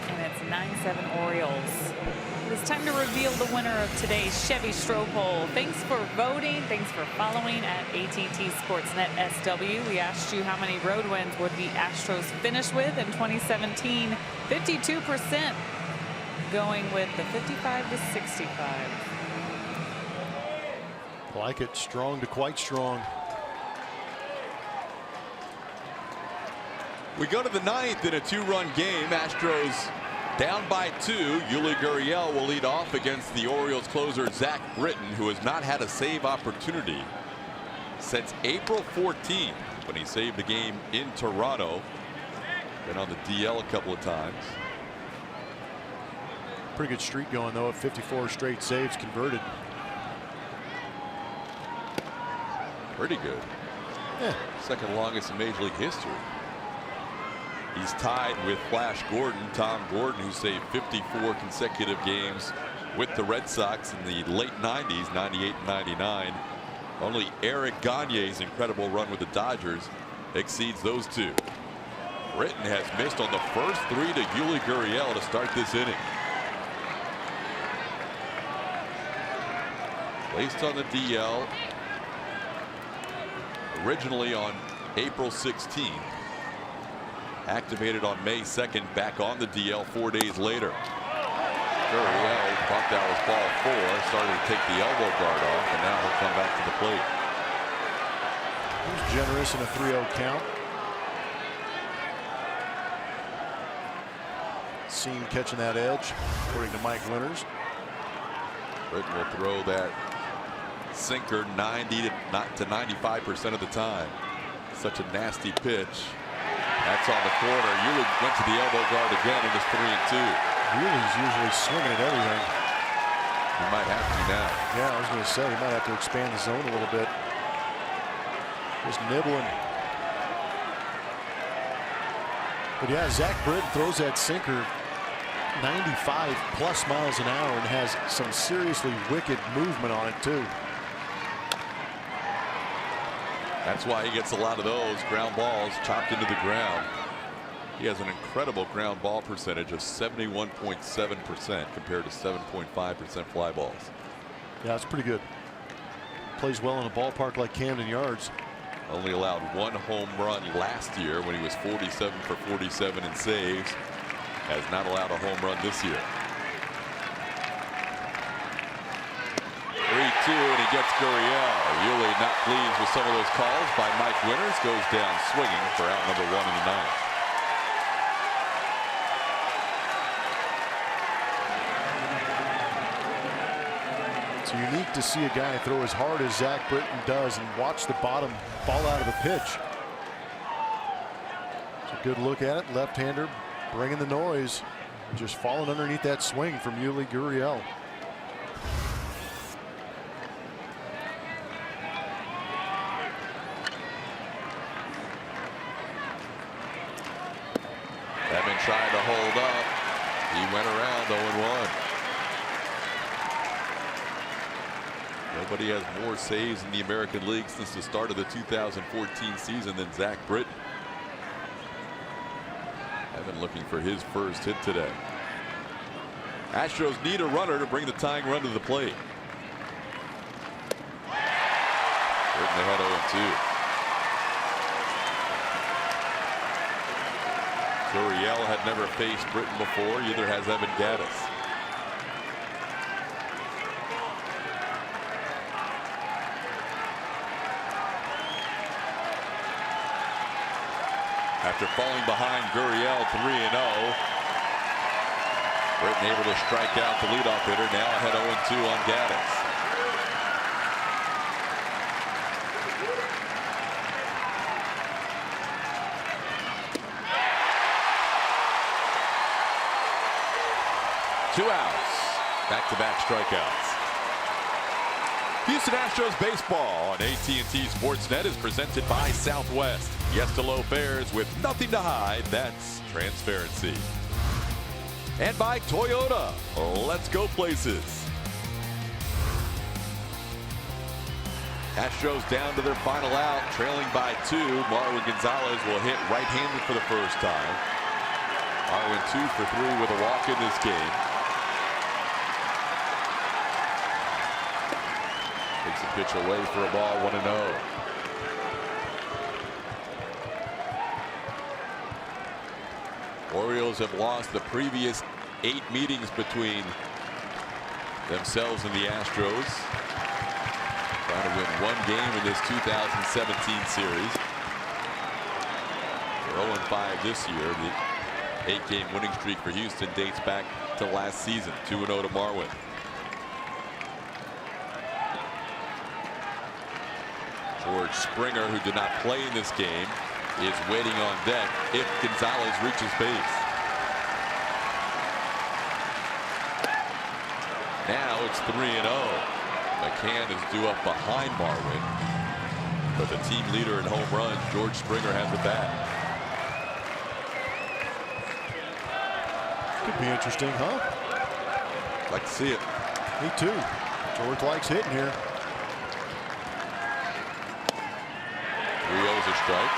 And it's 9-7 Orioles. It's time to reveal the winner of today's Chevy Stroh poll. Thanks for voting. Thanks for following at ATT Sportsnet SW. We asked you how many road wins would the Astros finish with in 2017. 52% going with the 55-65. Like it, strong to quite strong. We go to the 9th in a 2-run game. Astros down by 2. Yuli Gurriel will lead off against the Orioles closer Zach Britton, who has not had a save opportunity since April 14th when he saved the game in Toronto. Been on the DL a couple of times. Pretty good streak going though, of 54 straight saves converted. Pretty good. Yeah. Second longest in Major League history. He's tied with Flash Gordon, Tom Gordon, who saved 54 consecutive games with the Red Sox in the late 90s, 98 and 99. Only Eric Gagne's incredible run with the Dodgers exceeds those two. Britton has missed on the first 3 to Yuli Gurriel to start this inning. Placed on the DL. Originally on April 16th. Activated on May 2nd, back on the DL 4 days later. Gurriel thought that was ball 4, started to take the elbow guard off, and now he'll come back to the plate. He was generous in a 3-0 count. Seen catching that edge, according to Mike Winters. Britton will throw that sinker 90 to 95% of the time. Such a nasty pitch. That's on the corner. Yuli went to the elbow guard again. It was 3-2. Yuli's usually swinging at everything. He might have to now. Yeah, I was going to say he might have to expand the zone a little bit. Just nibbling. But yeah, Zach Britton throws that sinker 95 plus miles an hour and has some seriously wicked movement on it too. That's why he gets a lot of those ground balls chopped into the ground. He has an incredible ground ball percentage of 71.7% compared to 7.5% fly balls. Yeah, that's pretty good. Plays well in a ballpark like Camden Yards. Only allowed 1 home run last year when he was 47 for 47 in saves. Has not allowed a home run this year. 3-2, and he gets Gurriel. Yuli not pleased with some of those calls by Mike Winters. Goes down swinging for out number 1 in the 9th. It's unique to see a guy throw as hard as Zach Britton does and watch the bottom fall out of the pitch. It's a good look at it. Left-hander bringing the noise. Just falling underneath that swing from Yuli Gurriel. Devin tried to hold up. He went around 0-1. Nobody has more saves in the American League since the start of the 2014 season than Zach Britton. Devin looking for his first hit today. Astros need a runner to bring the tying run to the plate. Britton ahead 0-2. Gurriel had never faced Britton before. Either has Evan Gattis. After falling behind Gurriel 3-0, Britton able to strike out the leadoff hitter. Now ahead 0-2 on Gattis. Two outs. Back-to-back strikeouts. Houston Astros baseball on AT&T Sportsnet is presented by Southwest. Yes to low fares with nothing to hide. That's transparency. And by Toyota. Let's go places. Astros down to their final out, trailing by 2. Marwin Gonzalez will hit right-handed for the first time. Marwin 2 for 3 with a walk in this game. Takes a pitch away for a ball, 1-0. Orioles have lost the previous 8 meetings between themselves and the Astros. Trying to win 1 game in this 2017 series. They're 0-5 this year. The 8-game winning streak for Houston dates back to last season. 2-0 to Marwin. George Springer, who did not play in this game, is waiting on deck if Gonzalez reaches base. Now it's 3-0. McCann is due up behind Marwin, but the team leader in home runs, George Springer, has the bat. Could be interesting, huh? Like to see it. Me too. George likes hitting here. 3-0's a strike.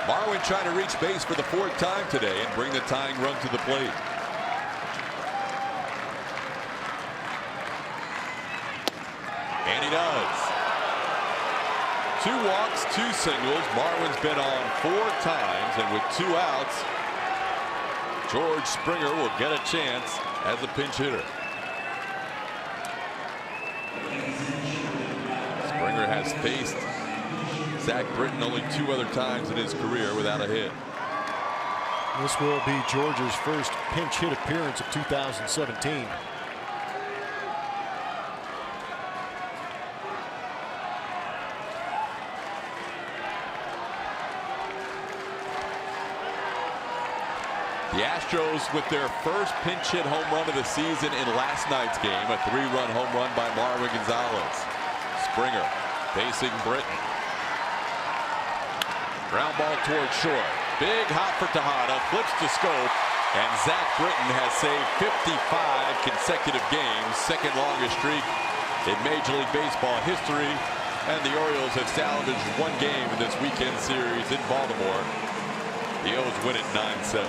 Marwin trying to reach base for the 4th time today and bring the tying run to the plate. And he does. 2 walks, 2 singles. Marwin's been on 4 times, and with 2 outs, George Springer will get a chance as a pinch hitter. Springer has faced Zach Britton only 2 other times in his career without a hit. This will be George's first pinch hit appearance of 2017. The Astros with their first pinch hit home run of the season in last night's game, a 3-run home run by Marwin Gonzalez. Springer facing Britton. Ground ball toward short. Big hop for Tejada, flips to Scope, and Zach Britton has saved 55 consecutive games, 2nd longest streak in Major League Baseball history, and the Orioles have salvaged 1 game in this weekend series in Baltimore. The O's win it 9-7.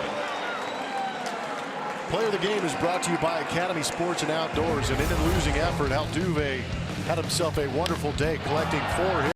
Player of the game is brought to you by Academy Sports and Outdoors. And in a losing effort, Altuve had himself a wonderful day, collecting 4 hits.